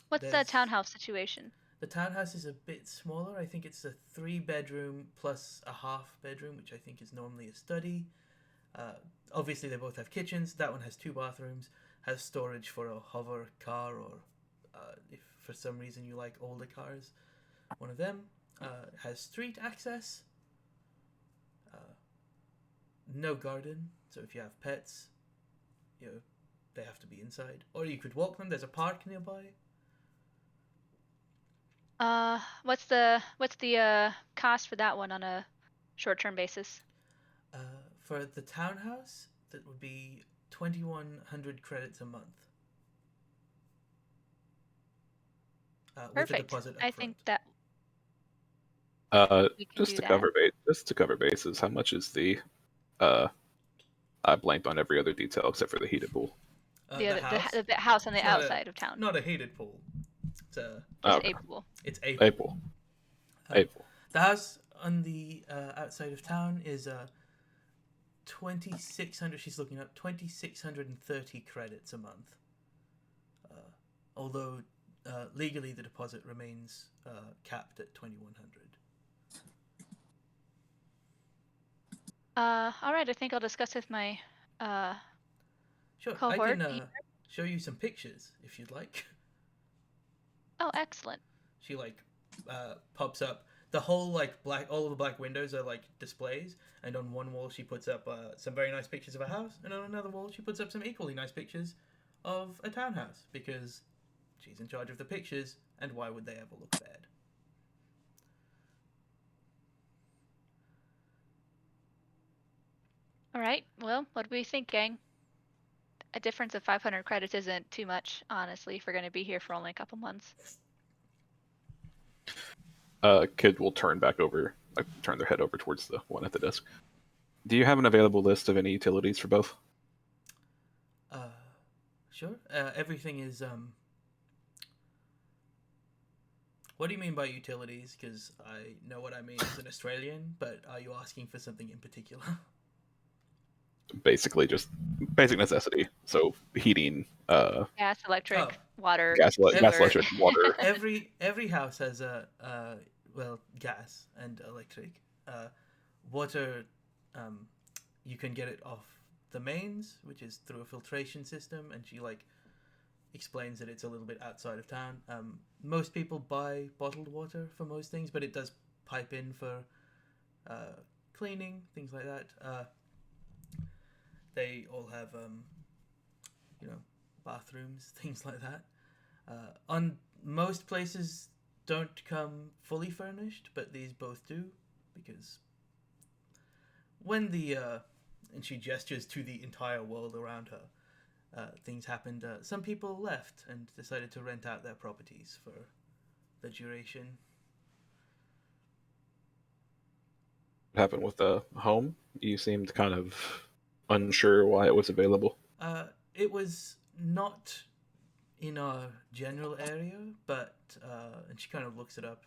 What's the townhouse situation? The townhouse is a bit smaller. I think it's a 3-bedroom plus a half bedroom, which I think is normally a study. Obviously, they both have kitchens. That one has 2 bathrooms, has storage for a hover car, or if for some reason you like older cars, one of them. Has street access. No garden, so if you have pets, they have to be inside. Or you could walk them. There's a park nearby. What's the cost for that one on a short-term basis? For the townhouse, that would be 2,100 credits a month. With Perfect. a deposit up I front. think that we can Just do to that. cover bases, how much is the Uh, I blanked on every other detail except for the heated pool. The house. the house on the It's not outside of town. Not a heated pool. It's a. Just Okay. a pool. It's a A pool. A pool. The house on the outside of town is 2,600. She's looking up 2,630 credits a month. Although legally the deposit remains capped at 2,100. All right. I think I'll discuss with my Sure, cohort. I can show you some pictures if you'd like. Oh, excellent. She like pops up the whole like all of the black windows are like displays, and on one wall she puts up some very nice pictures of a house, and on another wall she puts up some equally nice pictures of a townhouse, because she's in charge of the pictures, and why would they ever look bad? All right. Well, what do we think, gang? A difference of 500 credits isn't too much, honestly, if we're going to be here for only a couple months. Kid will turn back over, like turn their head over towards the one at the desk. Do you have an available list of any utilities for both? Sure. Everything is What do you mean by utilities? Because I know what I mean as an Australian, but are you asking for something in particular? Basically, just basic necessity. So heating, Gas, electric, Oh. water. gas, solar. electric, water. Every house has a well, gas and electric. Water, you can get it off the mains, which is through a filtration system, and she like explains that it's a little bit outside of town. Most people buy bottled water for most things, but it does pipe in for cleaning, things like that. They all have bathrooms, things like that. On most places don't come fully furnished, but these both do, because when the and she gestures to the entire world around her, things happened. Some people left and decided to rent out their properties for the duration. What happened with the home? You seemed kind of unsure why it was available. It was not in our general area, but and she kind of looks it up.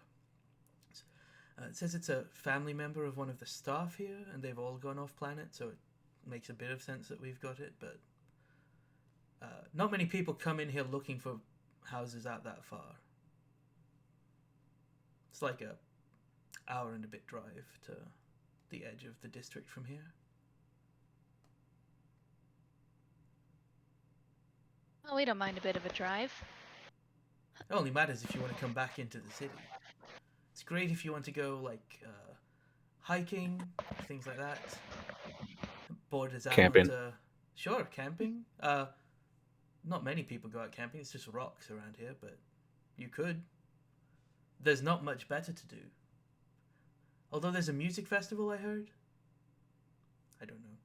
It says it's a family member of one of the staff here, and they've all gone off planet, so it makes a bit of sense that we've got it, but not many people come in here looking for houses out that far. It's like a hour and a bit drive to the edge of the district from here. Well, we don't mind a bit of a drive. It only matters if you want to come back into the city. It's great if you want to go, like, hiking, things like that. Borders out Camping. onto... Sure, camping. Not many people go out camping, it's just rocks around here, but you could. There's not much better to do. Although there's a music festival, I heard. I don't know.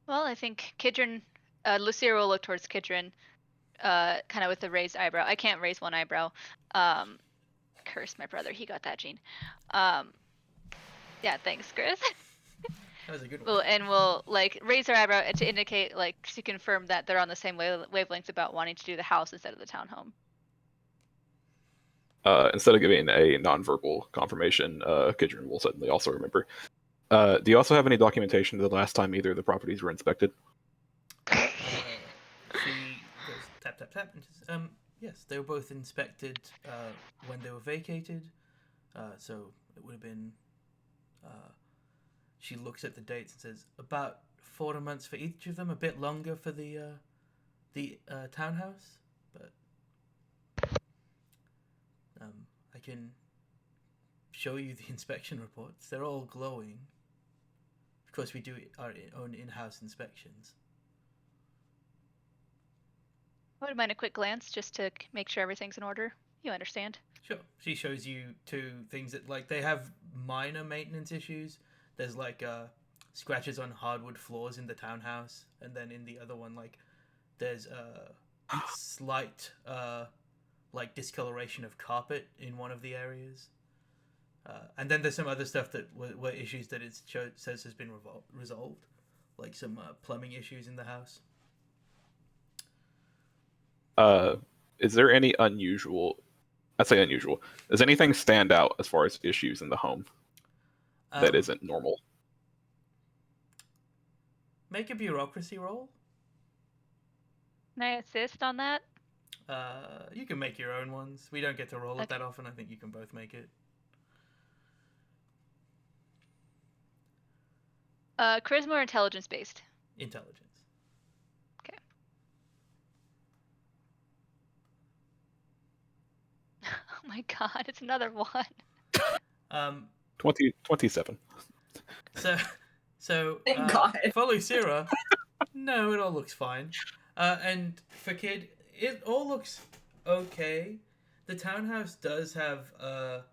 Well, I think Kidren, Lucira will look towards Kidren, kind of with a raised eyebrow. I can't raise one eyebrow. Curse my brother, he got that gene. Yeah, thanks, Chris. That was a good one. And we'll like raise our eyebrow to indicate, like, to confirm that they're on the same wavelength about wanting to do the house instead of the townhome. Instead of giving a nonverbal confirmation, Kidren will suddenly also remember. Do you also have any documentation of the last time either of the properties were inspected? She goes tap tap tap and says, yes, they were both inspected when they were vacated. So it would have been. She looks at the dates and says about 4 months for each of them, a bit longer for the townhouse, but I can show you the inspection reports. They're all glowing. Of course, we do our own in-house inspections. I wouldn't mind a quick glance just to make sure everything's in order. You understand. Sure. She shows you 2 things that, like, they have minor maintenance issues. There's, like, scratches on hardwood floors in the townhouse, and then in the other one, like, there's a slight, like, discoloration of carpet in one of the areas. And then there's some other stuff that were issues that it says has been resolved, like some plumbing issues in the house. Is there any unusual? I'd say unusual. Does anything stand out as far as issues in the home that isn't normal? Make a bureaucracy roll. Can I assist on that? You can make your own ones. We don't get to roll it that often. I think you can both make it. Charisma or intelligence based? Intelligence. Okay. Oh my god, it's another one. 27. So Thank God. for Lucira, no, it all looks fine. And for Kid, it all looks okay. The townhouse does have a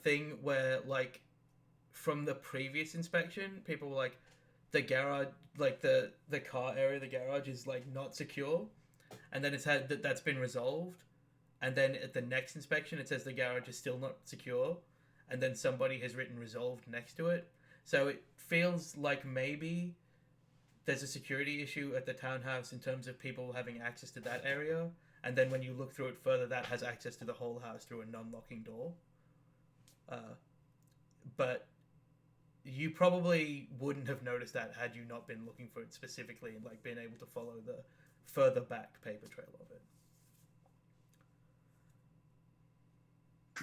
thing where, like, from the previous inspection, people were like, the garage, like the car area, the garage is like not secure, and then it's had that's been resolved, and then at the next inspection it says the garage is still not secure, and then somebody has written resolved next to it. So it feels like maybe there's a security issue at the townhouse in terms of people having access to that area, and then when you look through it further, that has access to the whole house through a non-locking door. But you probably wouldn't have noticed that had you not been looking for it specifically and like been able to follow the further back paper trail of it.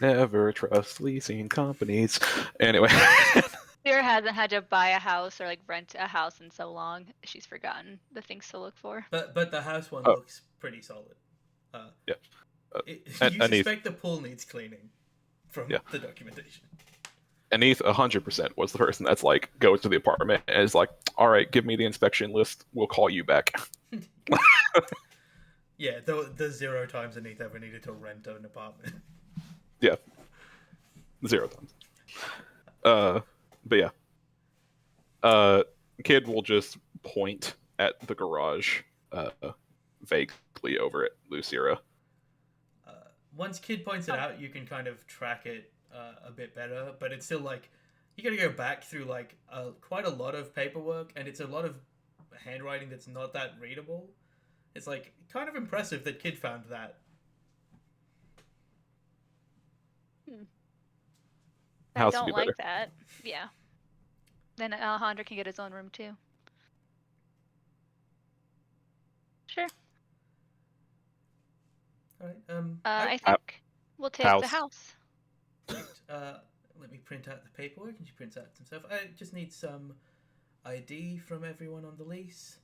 Never trust leasing companies. Anyway. Sarah hasn't had to buy a house or like rent a house in so long. She's forgotten the things to look for. But the house one looks pretty solid. Yeah. You suspect the pool needs cleaning from the documentation. Anith 100% was the person that's like goes to the apartment and is like, all right, give me the inspection list. We'll call you back. Yeah, the 0 times Anith ever needed to rent an apartment. Yeah. 0 times. But yeah. Kid will just point at the garage vaguely over at Lucira. Once Kid points it out, you can kind of track it a bit better, but it's still like you gotta go back through like quite a lot of paperwork, and it's a lot of handwriting that's not that readable. It's like kind of impressive that Kid found that. I don't like that. Yeah. Then Alejandro can get his own room too. Sure. All right. I think we'll take the house. Right, let me print out the paperwork, and she prints out some stuff. I just need some ID from everyone on the lease.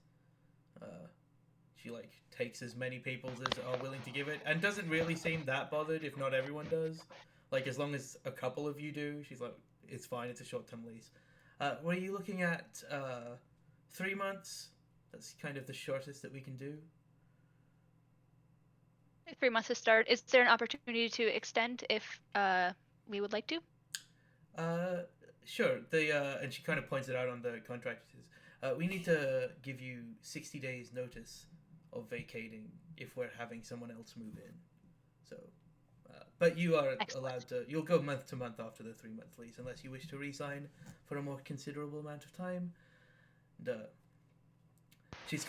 She like takes as many people as are willing to give it, and doesn't really seem that bothered if not everyone does. Like, as long as a couple of you do, she's like, it's fine, it's a short-term lease. What are you looking at? 3 months? That's kind of the shortest that we can do. 3 months to start. Is there an opportunity to extend if we would like to? Sure. And she kind of points it out on the contract. She says, we need to give you 60 days notice of vacating if we're having someone else move in. So, but you are allowed to, you'll go month to month after the 3-month lease unless you wish to re-sign for a more considerable amount of time. And, she's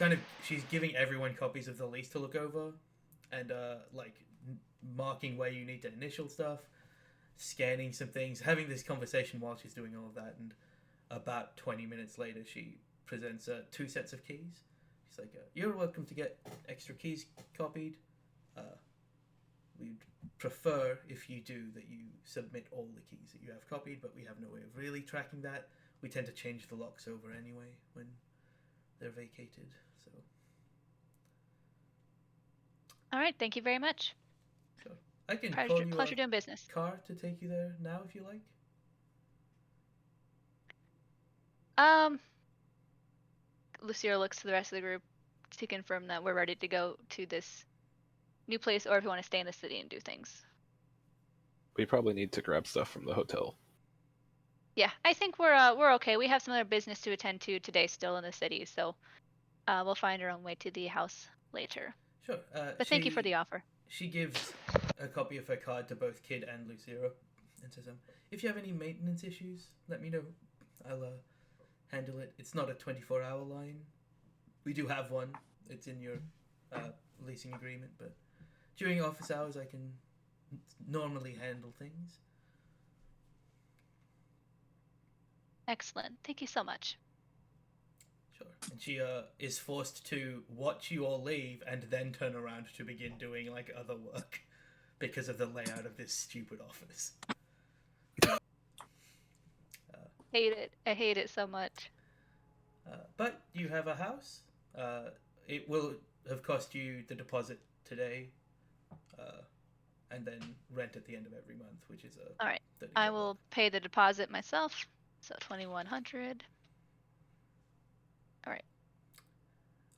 giving everyone copies of the lease to look over, and like marking where you need to initial stuff, scanning some things, having this conversation while she's doing all of that. And about 20 minutes later, she presents 2 sets of keys. She's like, you're welcome to get extra keys copied. We'd prefer, if you do, that you submit all the keys that you have copied, but we have no way of really tracking that. We tend to change the locks over anyway when they're vacated. So. All right, thank you very much. Sure. I can call you pleasure doing business. Car to take you there now if you like. Lucira looks to the rest of the group to confirm that we're ready to go to this new place, or if you want to stay in the city and do things. We probably need to grab stuff from the hotel. Yeah, I think we're okay. We have some other business to attend to today still in the city, so we'll find our own way to the house later. Sure. But thank you for the offer. She gives a copy of her card to both Kid and Lucira, and says, if you have any maintenance issues, let me know. I'll handle it. It's not a 24-hour line. We do have one. It's in your leasing agreement, but during office hours, I can normally handle things. Excellent. Thank you so much. Sure. And she is forced to watch you all leave and then turn around to begin doing like other work because of the layout of this stupid office. Hate it. I hate it so much. But you have a house. It will have cost you the deposit today, and then rent at the end of every month, which is All right. 30 I gold. will pay the deposit myself. So 2,100. All right.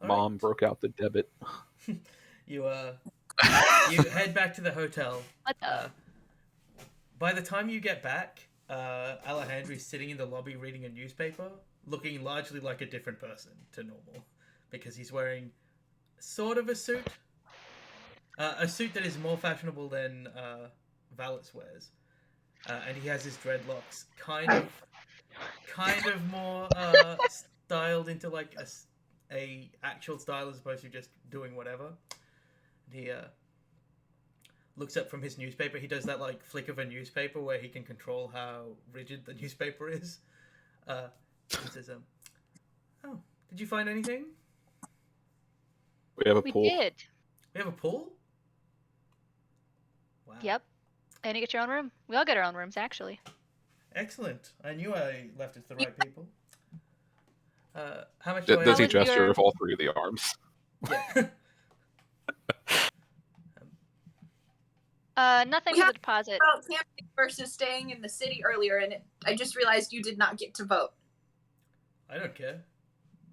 All Mom right. broke out the debit. You you head back to the hotel. What the? By the time you get back, Alejandro's sitting in the lobby reading a newspaper, looking largely like a different person to normal, because he's wearing sort of a suit that is more fashionable than Valets wears, and he has his dreadlocks kind of more styled into like a actual style as opposed to just doing whatever. And he looks up from his newspaper. He does that like flick of a newspaper where he can control how rigid the newspaper is. He says, "Oh, did you find anything? We have a We pool. did. We have a pool? Wow. Yep. And you get your own room. We all get our own rooms, actually. Excellent. I knew I left it to the right people. How much do I Does he owe? was your- gesture with all three of the arms? Yeah. Nothing We for have- the deposit. About camping versus staying in the city earlier, and I just realized you did not get to vote. I don't care.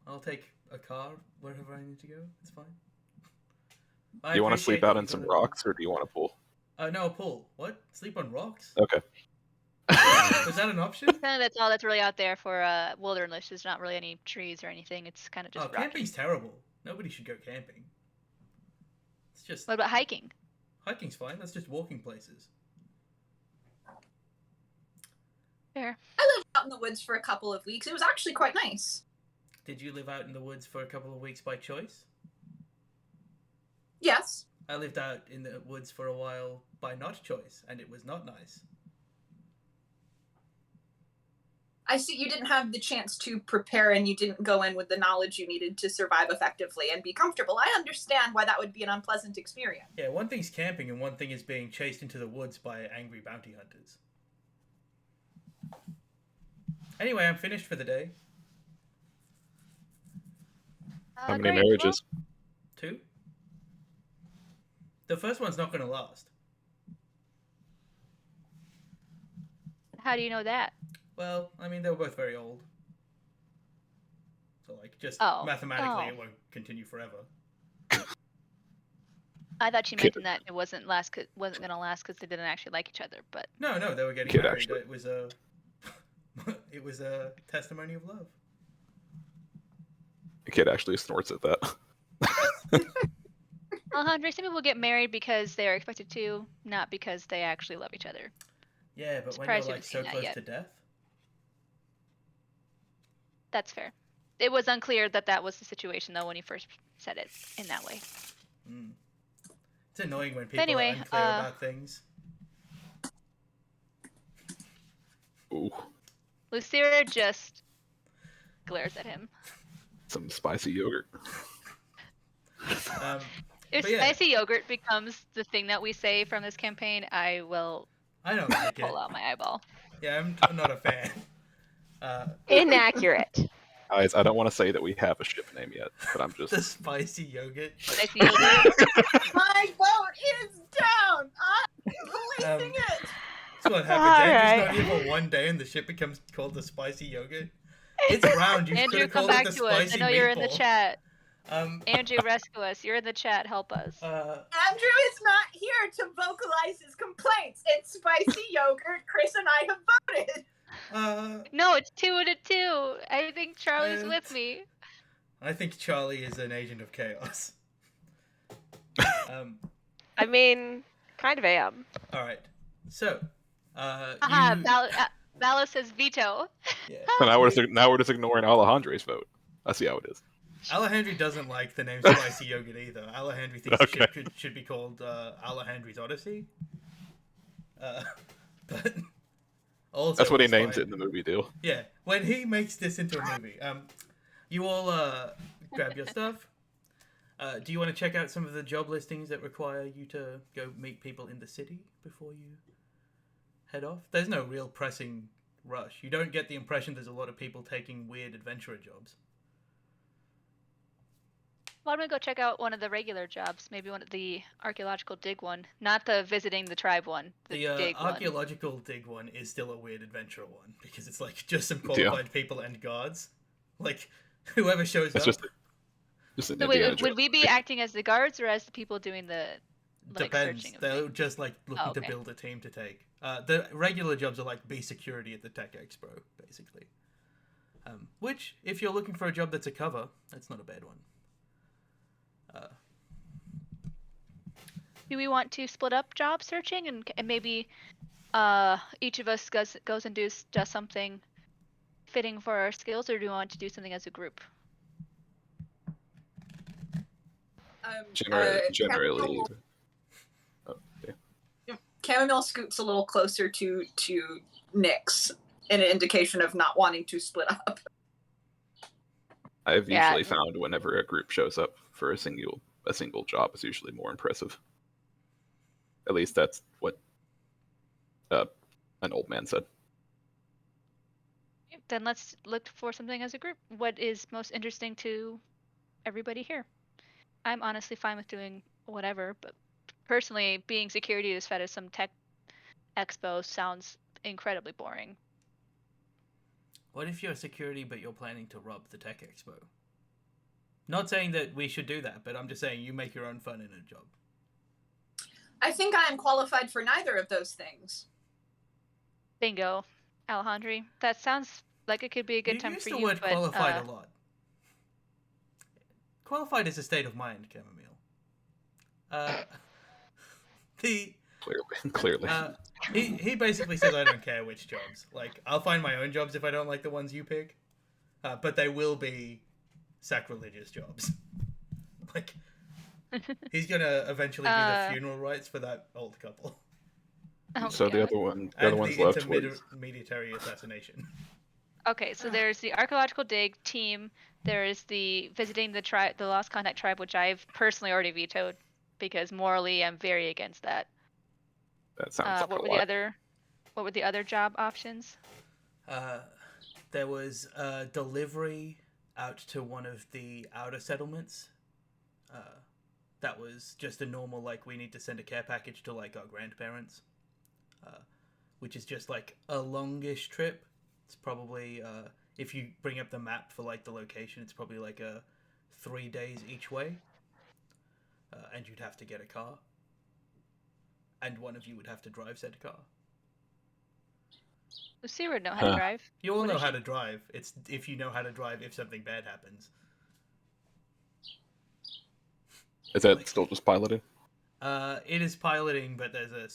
I'll take a car wherever I need to go. It's fine. Do you want to sleep out in some rocks, or do you want a pool? No, a pool. What? Sleep on rocks? Okay. Was that an option? Kind of that's all that's really out there for wilderness. There's not really any trees or anything. It's kind of just rocky. Camping's terrible. Nobody should go camping. It's just What about hiking? hiking's fine. That's just walking places. Fair. I lived out in the woods for a couple of weeks. It was actually quite nice. Did you live out in the woods for a couple of weeks by choice? Yes. I lived out in the woods for a while by not choice, and it was not nice. I see you didn't have the chance to prepare and you didn't go in with the knowledge you needed to survive effectively and be comfortable. I understand why that would be an unpleasant experience. Yeah, one thing's camping and one thing is being chased into the woods by angry bounty hunters. Anyway, I'm finished for the day. How many Great. marriages? 2. The first one's not going to last. Well, how do you know that? Well, I mean, they were both very old. So, like, just Oh. mathematically, Oh. it won't continue forever. I thought you Kid- meant that it wasn't gonna last because they didn't actually like each other. But No, they were getting Kid married. actually. It was a, it was a testimony of love. The kid actually snorts at that. Alejandro, some people get married because they are expected to, not because they actually love each other. Yeah, but when Surprised you're you like haven't so seen that close yet. to death. That's fair. It was unclear that was the situation though when you first said it in that way. Mm. It's annoying when people anyway, are unclear about things. Ooh, Lucira just glares at him. some spicy yogurt. If But yeah. spicy yogurt becomes the thing that we say from this campaign, I will I don't like it. pull out my eyeball. Yeah, I'm not a fan. Inaccurate. Guys, I don't want to say that we have a ship name yet, but I'm just. The spicy yogurt. Spicy yogurt. My vote is down. I'm releasing it. That's what happens. Andrew's Alright. not evil one day and the ship becomes called the spicy yogurt. It's round. You could Andrew, have come called back it the to us. I spicy know you're in the meatball. chat. Andrew Andrew, rescue us. You're in the chat. Help us. Andrew is not here to vocalize his complaints. It's spicy yogurt. Chris and I have voted. No, it's 2-2. I think Charlie's Uh, with me. I think Charlie is an agent of chaos. I mean, kind of am. All right. So, Haha, You, Vala says veto. yeah. So now we're just ignoring Alejandro's vote. I see how it is. Alejandro doesn't like the name Spicy Yogurt either. Alejandro thinks Okay. the ship should be called Alejandro's Odyssey. But also That's what he it's names fine. it in the movie deal. Yeah, when he makes this into a movie, you all grab your stuff. Do you want to check out some of the job listings that require you to go meet people in the city before you head off? There's no real pressing rush. You don't get the impression there's a lot of people taking weird adventurer jobs. Why don't we go check out one of the regular jobs? Maybe one of the archaeological dig one, not the visiting the tribe one. The dig one. Archaeological dig one is still a weird adventurer one because it's like just some Deal. qualified people and guards. Like whoever shows It's up. just an So Indiana would Jones. we be acting as the guards or as the people doing the Depends. searching of They're things? just like looking Oh, okay. to build a team to take. The regular jobs are like be security at the Tech Expo, basically. Which, if you're looking for a job that's a cover, that's not a bad one. Do we want to split up job searching and maybe each of us goes and does something fitting for our skills, or do we want to do something as a group? Generally. Chamomile scoots a little closer to Nyx in an indication of not wanting to split up. I've Yeah. usually found whenever a group shows up for a single job is usually more impressive. At least that's what an old man said. Then let's look for something as a group. What is most interesting to everybody here? I'm honestly fine with doing whatever, but personally, being security as fed as some tech expo sounds incredibly boring. What if you're security but you're planning to rob the Tech Expo? Not saying that we should do that, but I'm just saying you make your own fun in a job. I think I am qualified for neither of those things. Bingo, Alejandro. That sounds like it could be a good time use for the you. word but, qualified a lot. Qualified is a state of mind, Chamomile. Clearly. He basically says I don't care which jobs. Like I'll find my own jobs if I don't like the ones you pick, but they will be sacrilegious jobs. Like he's gonna eventually do the funeral rites for that old couple. Oh, So the God. other ones left was intermediary assassination. Okay, so there's the archaeological dig team. There is the visiting the tribe, the Lost Contact tribe, which I've personally already vetoed because morally I'm very against that. that sounds like What a were lot. what were the other job options? There was delivery out to one of the outer settlements. That was just a normal, like, we need to send a care package to, like, our grandparents. Which is just, like, a longish trip. It's probably, if you bring up the map for, like, the location, it's probably, like, 3 days each way. And you'd have to get a car. And one of you would have to drive said car. Lucira would know how to drive. You all What know is how she? to drive. It's if you know how to drive if something bad happens. Is that still just piloting? It is piloting, but there's a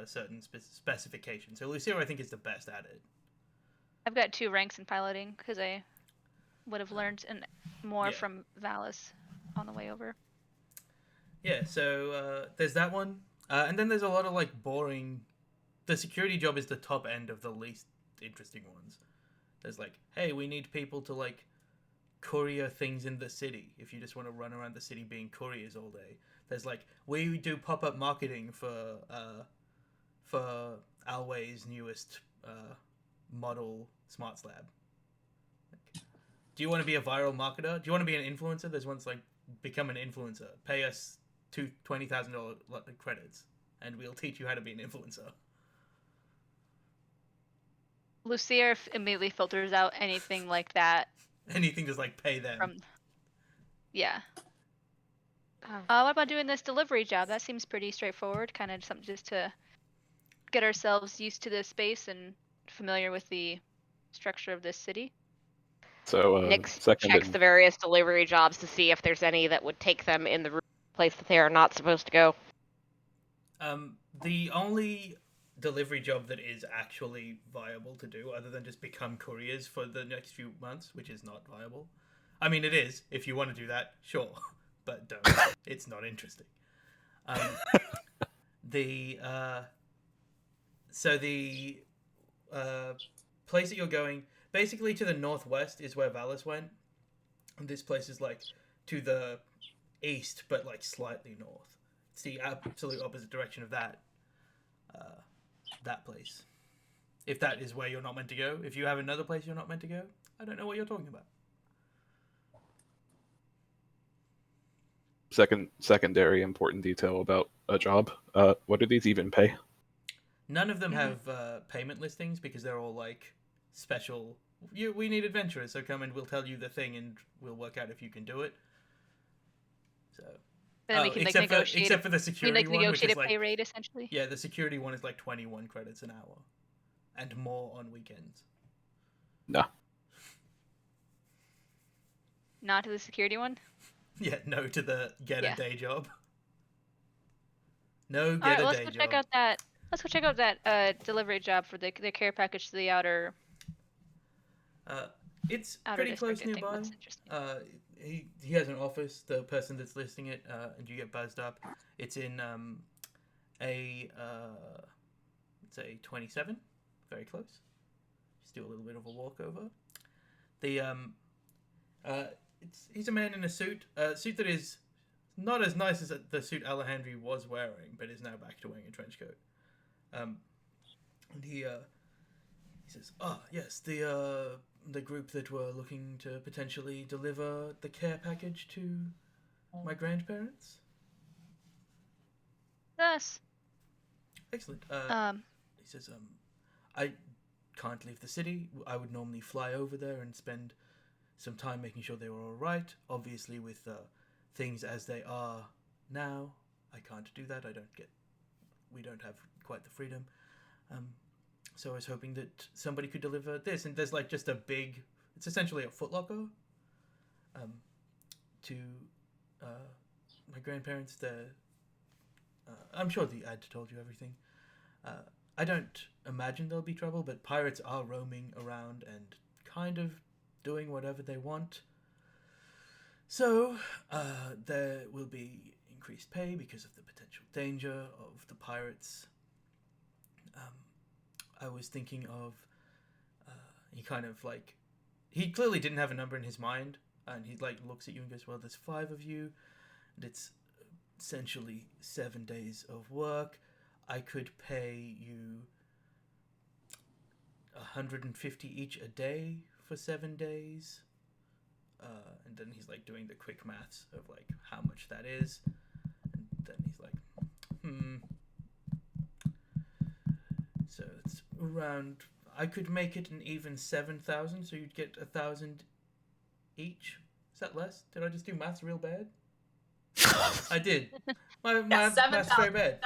certain specification. So Lucira, I think, is the best at it. I've got 2 ranks in piloting because I would have learned more Yeah. from Valis on the way over. Yeah, so there's that one. And then there's a lot of, like, boring... The security job is the top end of the least interesting ones. There's, like, hey, we need people to, like, courier things in the city if you just want to run around the city being couriers all day. There's, like, we do pop-up marketing for Alway's newest model smart slab. Like, do you want to be a viral marketer? Do you want to be an influencer? There's ones like, become an influencer. Pay us $20,000 credits, and we'll teach you how to be an influencer. Lucira immediately filters out anything like that. Anything just like pay them. Yeah. Oh. What about doing this delivery job? That seems pretty straightforward. Kind of something just to get ourselves used to this space and familiar with the structure of this city. So Nyx second checks and- the various delivery jobs to see if there's any that would take them in the place that they are not supposed to go. delivery job that is actually viable to do, other than just become couriers for the next few months, which is not viable. I mean, it is. If you want to do that, sure, but don't. It's not interesting. The place that you're going, basically to the northwest, is where Valis went, and this place is like to the east, but like slightly north. It's the absolute opposite direction of that place. If that is where you're not meant to go, if you have another place you're not meant to go, I don't know what you're talking about. Secondary important detail about a job. What do these even pay? None of them have payment listings because they're all like special. We need adventurers, so come and we'll tell you the thing and we'll work out if you can do it. So. Then we can negotiate. Except for the security one, which is a pay rate essentially. Yeah, the security one is like 21 credits an hour, and more on weekends. No. Not to the security one. Yeah, no to the get a day job. No, get All right, a let's day go job. check out that. Let's go check out that delivery job for the care package to the outer. It's outer pretty close district, nearby. He has an office. The person that's listing it, and you get buzzed up. It's in let's say 27, very close. Just do a little bit of a walk over. He's a man in a suit that is not as nice as the suit Alejandri was wearing, but is now back to wearing a trench coat. And he says, yes, the group that were looking to potentially deliver the care package to my grandparents. Yes. Excellent. He says, I can't leave the city. I would normally fly over there and spend some time making sure they were all right. Obviously, with things as they are now, I can't do that. We don't have quite the freedom. So I was hoping that somebody could deliver this. And there's like just it's essentially a footlocker to my grandparents. I'm sure the ad told you everything. I don't imagine there'll be trouble, but pirates are roaming around and kind of doing whatever they want. So there will be increased pay because of the potential danger of the pirates. I was thinking of, he clearly didn't have a number in his mind, and he like looks at you and goes, well, there's 5 of you, and it's essentially 7 days of work. I could pay you 150 each a day for 7 days. And then he's like doing the quick maths of like how much that is. And then he's like, So it's around, I could make it an even 7,000, so you'd get 1,000 each. Is that less? Did I just do maths real bad? I did. My maths very bad.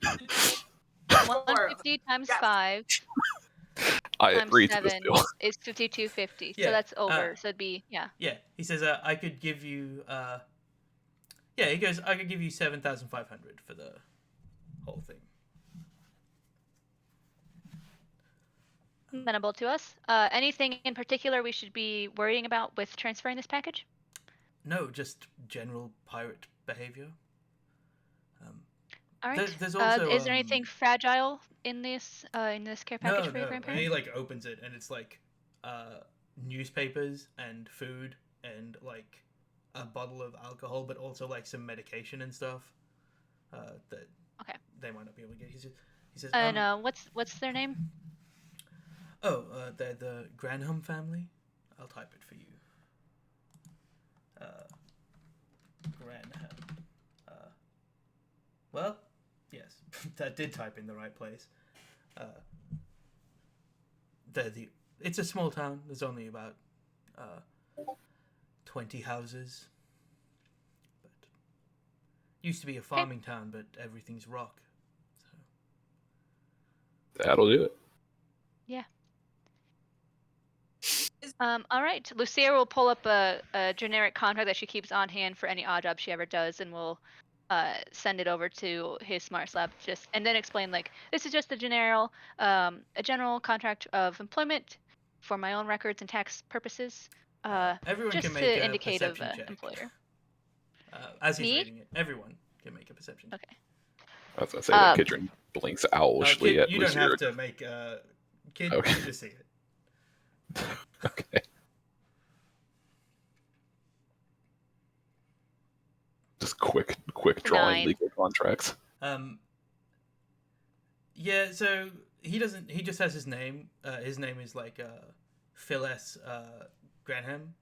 150 times 5 times 7 is 5250. Yeah, so that's over. So it'd be Yeah, he says I could give you. He goes, I could give you 7,500 for the whole thing. Amenable to us. Anything in particular we should be worrying about with transferring this package? No, just general pirate behavior. All right. There's also, is there anything fragile in this care package for your grandparents? And he like opens it and it's like newspapers and food and like a bottle of alcohol, but also like some medication and stuff that they might not be able to get. He says, and what's their name? They're the Granham family. I'll type it for you. Granham. Well, yes, that did type in the right place. It's a small town. There's only about 20 houses. But used to be a farming town, but everything's rock. So. That'll do it. Yeah. All right. Lucira will pull up a generic contract that she keeps on hand for any odd job she ever does, and we'll send it over to his smart slab, and then explain like this is just a general contract of employment for my own records and tax purposes. Everyone just can make to a indicate of perception check. employer. As he's Me? reading it, everyone can make a perception check. Okay. I was gonna say that Kidren blinks owlishly Kid, at you don't Lucira. have to make Kid. Okay. You just see it. Okay. Just quick drawing 9. legal contracts. Yeah, so he doesn't. He just has his name. His name is like Phil S. Granham.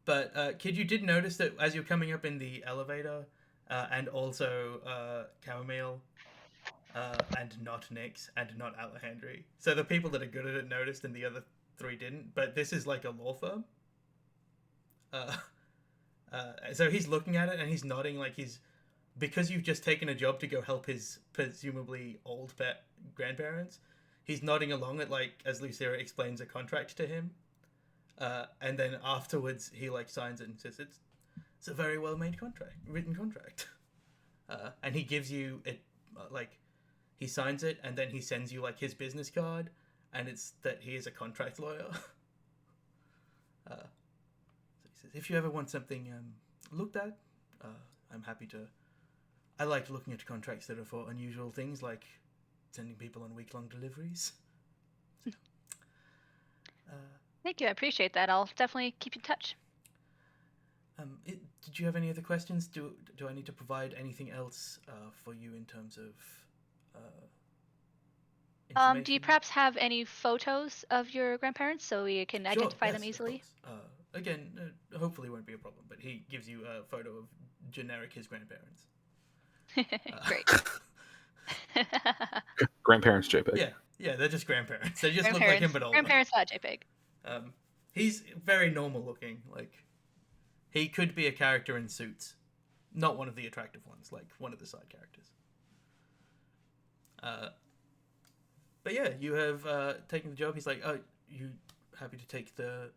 But Kid, you did notice that as you're coming up in the elevator, and also Chamomile, and not Nyx, and not Alejandri. So the people that are good at it noticed, and the other 3 didn't. But this is like a law firm. So he's looking at it and he's nodding like because you've just taken a job to go help his presumably old grandparents. He's nodding along at like as Lucira explains a contract to him, and then afterwards he like signs it and says it's a very well made written contract, and he gives you it like he signs it and then he sends you like his business card, and it's that he is a contract lawyer. If you ever want something looked at, I'm happy to. I like looking at contracts that are for unusual things, like sending people on week-long deliveries. So, Thank you. I appreciate that. I'll definitely keep in touch. Did you have any other questions? Do I need to provide anything else for you in terms of information? Do you perhaps have any photos of your grandparents so we can identify them easily? Again, hopefully won't be a problem, but he gives you a photo of generic his grandparents. Great. Grandparents JPEG. Yeah, they're just grandparents. They just look like him, but older. Grandparents.jpg. He's very normal looking. Like, he could be a character in Suits. Not one of the attractive ones, like one of the side characters. But yeah, you have taken the job. He's like, oh, you happy to take the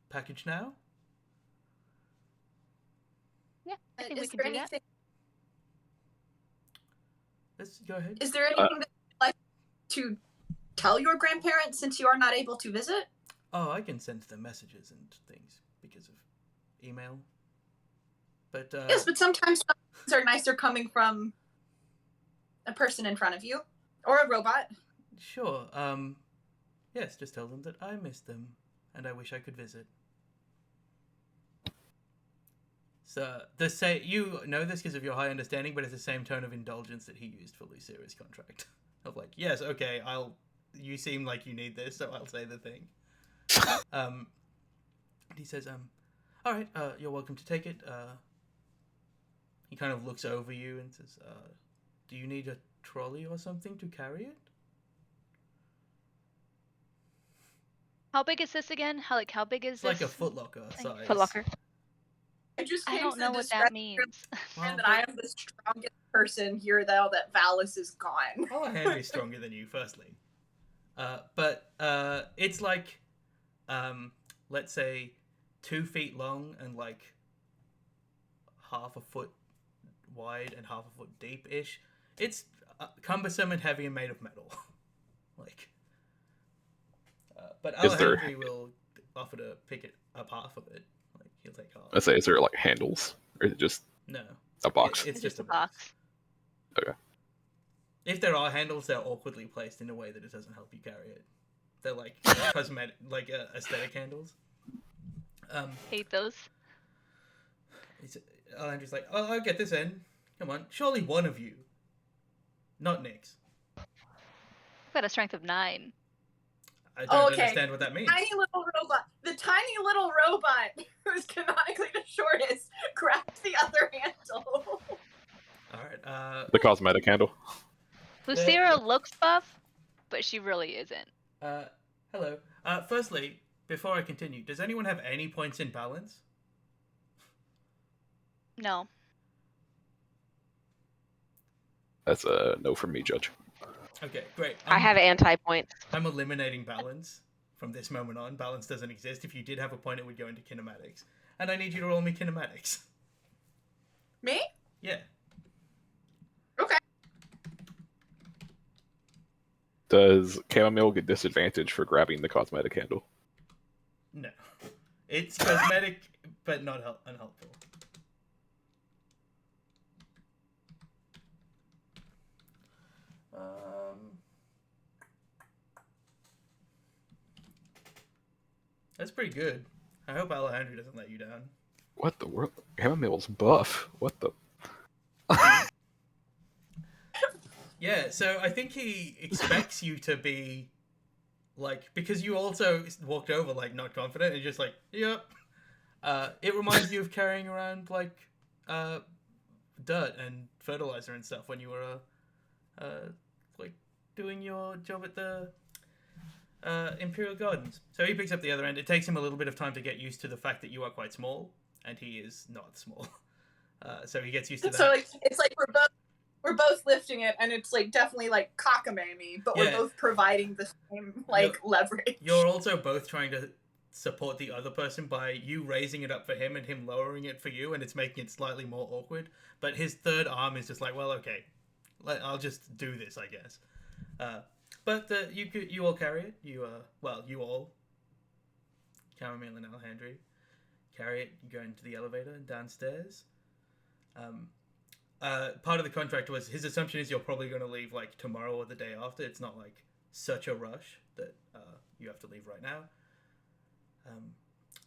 package now? Yeah, I think we Is can there do that. anything? Let's go ahead. Is there anything that you'd like to tell your grandparents since you are not able to visit? Oh, I can send them messages and things because of email. But Yes, but sometimes things are nicer coming from a person in front of you or a robot. Sure. Yes, just tell them that I miss them and I wish I could visit. So you know this because of your high understanding, but it's the same tone of indulgence that he used for Lucira's contract. Of like, yes, okay, you seem like you need this, so I'll say the thing. He says, all right, you're welcome to take it. He kind of looks over you and says, do you need a trolley or something to carry it? How big is this again? How big is It's this? like a footlocker size. Footlocker. I don't know what that means. And that I am the strongest person here, though, that Valis is gone. Oh, Henry's stronger than you, firstly. But it's like, let's say, 2 feet long and like half a foot wide and half a foot deep-ish. It's cumbersome and heavy and made of metal. Like, but Alejandro will offer to pick it up half of it. Like, he'll take half. I say, is there like handles, or is it just No, a box? It's just a box. Okay. If there are handles, they're awkwardly placed in a way that it doesn't help you carry it. They're like cosmetic, like aesthetic handles. Hate those. Andrew's like, oh, I'll get this in. Come on, surely one of you, not Nyx. I've got a strength of 9. I don't understand what that means. Tiny little robot. The tiny little robot who's canonically the shortest grabs the other handle. All right. The cosmetic handle. Lucira looks buff, but she really isn't. Hello. Firstly, before I continue, does anyone have any points in balance? No. That's a no from me, Judge. Okay, great. I have anti-points. I'm eliminating balance from this moment on. Balance doesn't exist. If you did have a point, it would go into kinematics. And I need you to roll me kinematics. Me? Yeah. Okay. Does chamomile get disadvantage for grabbing the cosmetic handle? No. It's cosmetic, but not unhelpful. That's pretty good. I hope Alejandro doesn't let you down. What the world? Chamomile's buff. What the? Yeah, so I think he expects you to be, like, because you also walked over, like, not confident, and just like, yep. It reminds you of carrying around, like, dirt and fertilizer and stuff when you were, like, doing your job at the Imperial Gardens. So he picks up the other end. It takes him a little bit of time to get used to the fact that you are quite small, and he is not small. So he gets used to that. So it's like we're both lifting it, and it's like definitely like cockamamie, but we're both providing the same leverage. You're also both trying to support the other person by you raising it up for him and him lowering it for you, and it's making it slightly more awkward. But his third arm is just like, well, okay, I'll just do this, I guess. But you all carry it. You all, Chamomile and Alejandro, carry it. You go into the elevator and downstairs. Part of the contract was his assumption is you're probably going to leave like tomorrow or the day after. It's not like such a rush that you have to leave right now.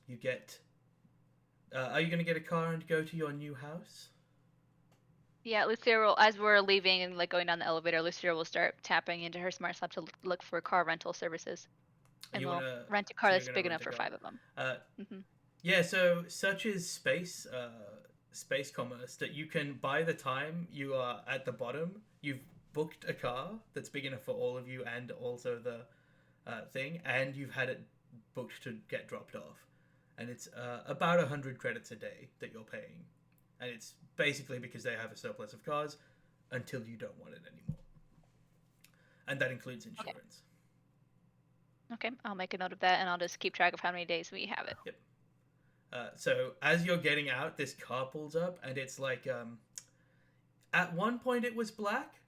You get. Are you going to get a car and go to your new house? Yeah, Lucira will, as we're leaving and like going down the elevator, Lucira will start tapping into her smart slap to look for car rental services. And we'll rent a car that's big enough for 5 of them. Yeah, so such is space commerce that you can, by the time you are at the bottom, you've booked a car that's big enough for all of you and also the thing, and you've had it booked to get dropped off. And it's about 100 credits a day that you're paying. And it's basically because they have a surplus of cars until you don't want it anymore. And that includes insurance. Okay, I'll make a note of that, and I'll just keep track of how many days we have it. Yep. So as you're getting out, this car pulls up, and it's like, at one point it was black,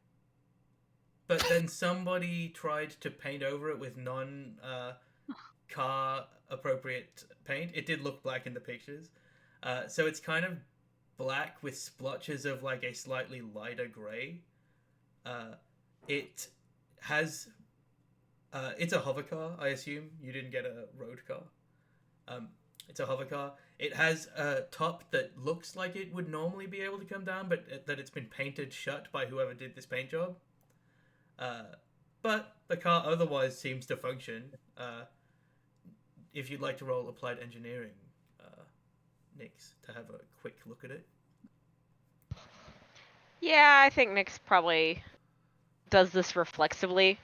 but then somebody tried to paint over it with car appropriate paint. It did look black in the pictures. So it's kind of black with splotches of like a slightly lighter gray. It has, it's a hover car, I assume. You didn't get a road car. It's a hover car. It has a top that looks like it would normally be able to come down, but that it's been painted shut by whoever did this paint job. But the car otherwise seems to function. If you'd like to roll applied engineering, Nix, to have a quick look at it. Yeah, I think Nix probably does this reflexively.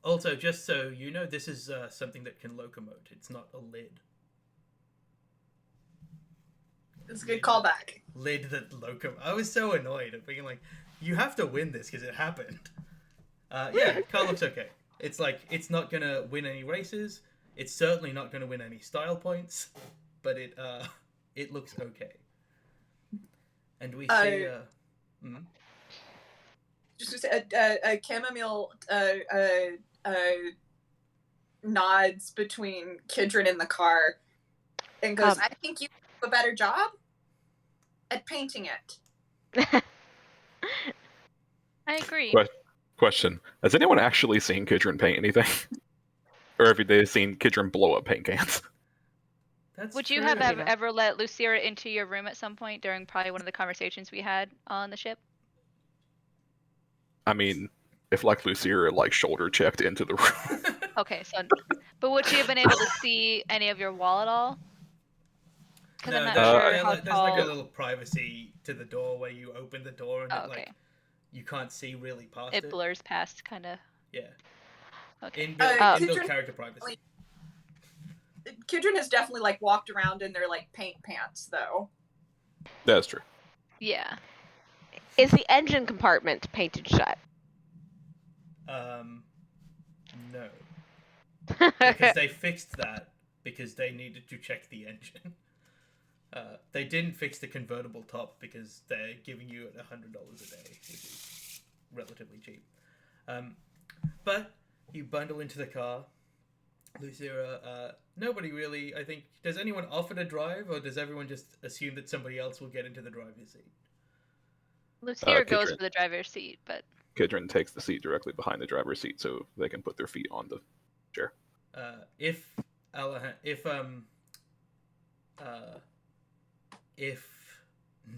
Also, just so you know, this is something that can locomote. It's not a lid. It's a good callback. Lid that locomote. I was so annoyed at being like, you have to win this because it happened. Yeah, car looks okay. It's like, it's not going to win any races. It's certainly not going to win any style points. But it looks okay. And we see... Just to say, a chamomile nods between Kidren and the car and goes, I think you do a better job at painting it. I agree. Question. Has anyone actually seen Kidren paint anything? Or have they seen Kidren blow up paint cans? Would you have ever let Lucira into your room at some point during probably one of the conversations we had on the ship? I mean, if like Lucira like shoulder checked into the room. Okay, so but would she have been able to see any of your wall at all? Because no, I'm not sure how there's tall. like a little privacy to the door where you open the door and it, like you can't see really past it. It blurs past, kind of. Yeah. Okay. Inbuilt character privacy. Kidren has definitely like walked around in their like paint pants though. That's true. Yeah. Is the engine compartment painted shut? No. Because they fixed that because they needed to check the engine. They didn't fix the convertible top because they're giving you $100 a day, which is relatively cheap. But you bundle into the car. Lucira, nobody really, I think, does anyone offer to drive, or does everyone just assume that somebody else will get into the driver's seat? Lucira goes Kidren. for the driver's seat, but Kidren takes the seat directly behind the driver's seat so they can put their feet on the chair. If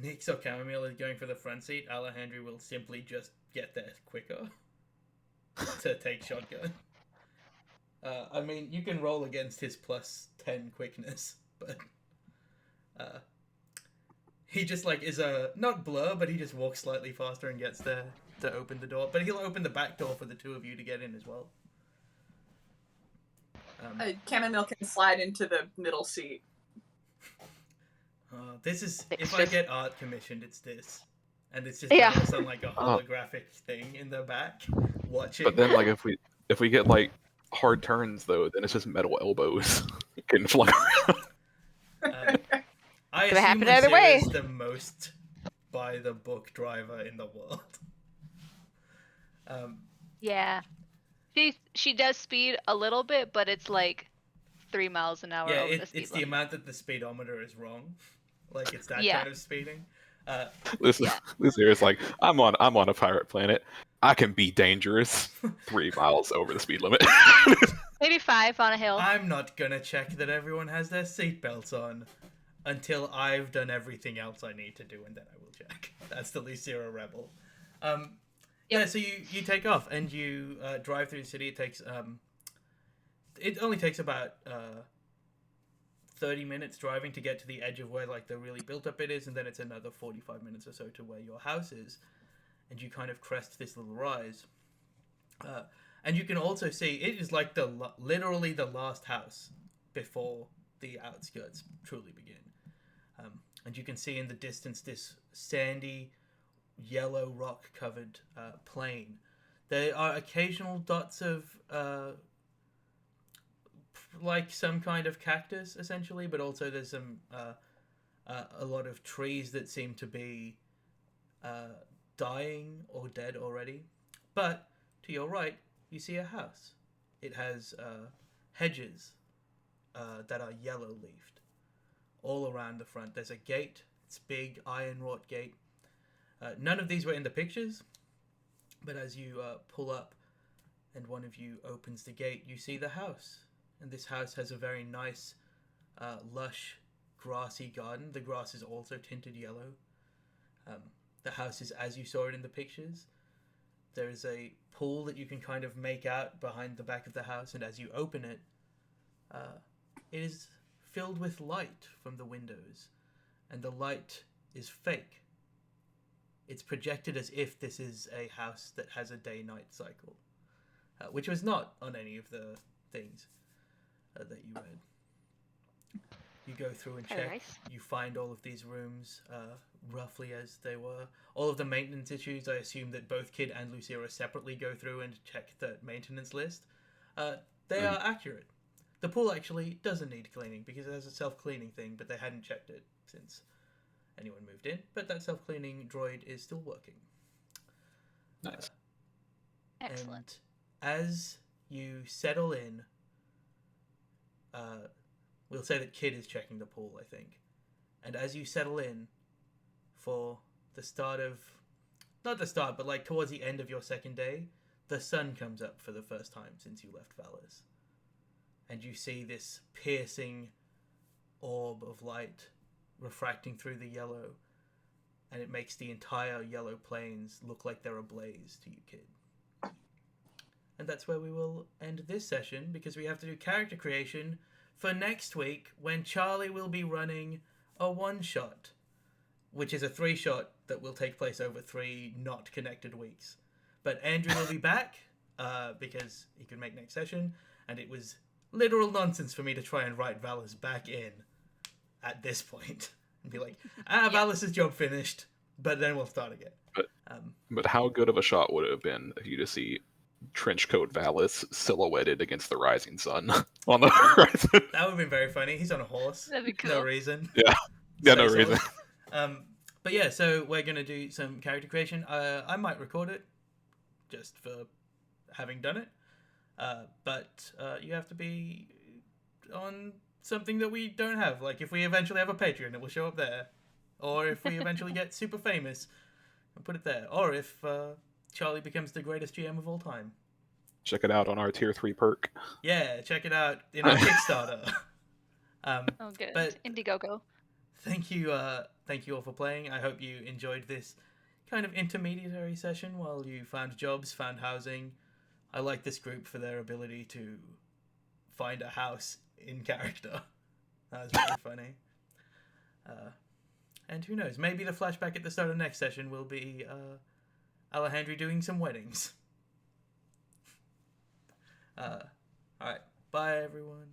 Nyx or Chamomile is going for the front seat, Alejandro will simply just get there quicker to take shotgun. I mean, you can roll against his +10 quickness, but he just is not blur, but he just walks slightly faster and gets there to open the door. But he'll open the back door for the two of you to get in as well. Chamomile can slide into the middle seat. This is if I get art commissioned, it's this, and it's just Yeah. Alice on a holographic thing in the back watching. But then if we get hard turns though, then it's just metal elbows getting flung around. I Could assume happen either way. Lucira is the most by the book driver in the world. yeah. She does speed a little bit, but it's 3 miles an hour Yeah, over the speed it's the limit. amount that the speedometer is wrong. It's that Yeah. kind of speeding. Lucira's like, I'm on a pirate planet. I can be dangerous 3 miles over the speed limit. Maybe 5 on a hill. I'm not gonna check that everyone has their seatbelts on until I've done everything else I need to do, and then I will check. That's the Lucira rebel. Yeah, so you take off and you drive through the city. It only takes about 30 minutes driving to get to the edge of where the really built up bit is, and then it's another 45 minutes or so to where your house is, and you kind of crest this little rise. And you can also see it is literally the last house before the outskirts truly begin. And you can see in the distance this sandy, yellow rock-covered plain. There are occasional dots of some kind of cactus, essentially, but also there's some a lot of trees that seem to be dying or dead already. But to your right, you see a house. It has hedges that are yellow-leafed all around the front. There's a gate. It's big, iron-wrought gate. None of these were in the pictures, but as you pull up and one of you opens the gate, you see the house. And this house has a very nice, lush, grassy garden. The grass is also tinted yellow. The house is as you saw it in the pictures. There is a pool that you can kind of make out behind the back of the house, and as you open it, it is filled with light from the windows, and the light is fake. It's projected as if this is a house that has a day-night cycle, which was not on any of the things that you read. You go through and check. Nice. You find all of these rooms roughly as they were. All of the maintenance issues, I assume that both Kid and Lucira separately go through and check the maintenance list. They are accurate. The pool actually doesn't need cleaning because it has a self-cleaning thing, but they hadn't checked it since anyone moved in. But that self-cleaning droid is still working. Nice. Excellent. And as you settle in, we'll say that Kid is checking the pool, I think. And as you settle in for the start of... Not the start, but towards the end of your second day, the sun comes up for the first time since you left Valis. And you see this piercing orb of light refracting through the yellow, and it makes the entire yellow plains look like they're ablaze to you, Kid. And that's where we will end this session, because we have to do character creation for next week, when Charlie will be running a one-shot, which is a 3-shot that will take place over 3 not connected weeks. But Andrew will be back, because he could make next session, and it was literal nonsense for me to try and write Valis back in at this point. And be like, Valis' job finished, but then we'll start again. But how good of a shot would it have been if you to see trenchcoat Valis silhouetted against the rising sun on the horizon? That would have been very funny. He's on a horse. That'd be No cool. reason. Yeah. Yeah, Stay no solid. reason. But yeah, so we're gonna do some character creation. I might record it, just for having done it. But you have to be on something that we don't have. Like if we eventually have a Patreon, it will show up there. Or if we eventually get super famous, I'll put it there. Or if Charlie becomes the greatest GM of all time. Check it out on our tier 3 perk. Yeah, check it out in our Kickstarter. Oh, good. But Indiegogo. thank you all for playing. I hope you enjoyed this kind of intermediary session while you found jobs, found housing. I like this group for their ability to find a house in character. That was really funny. And who knows, maybe the flashback at the start of next session will be Alejandro doing some weddings. Alright, bye everyone.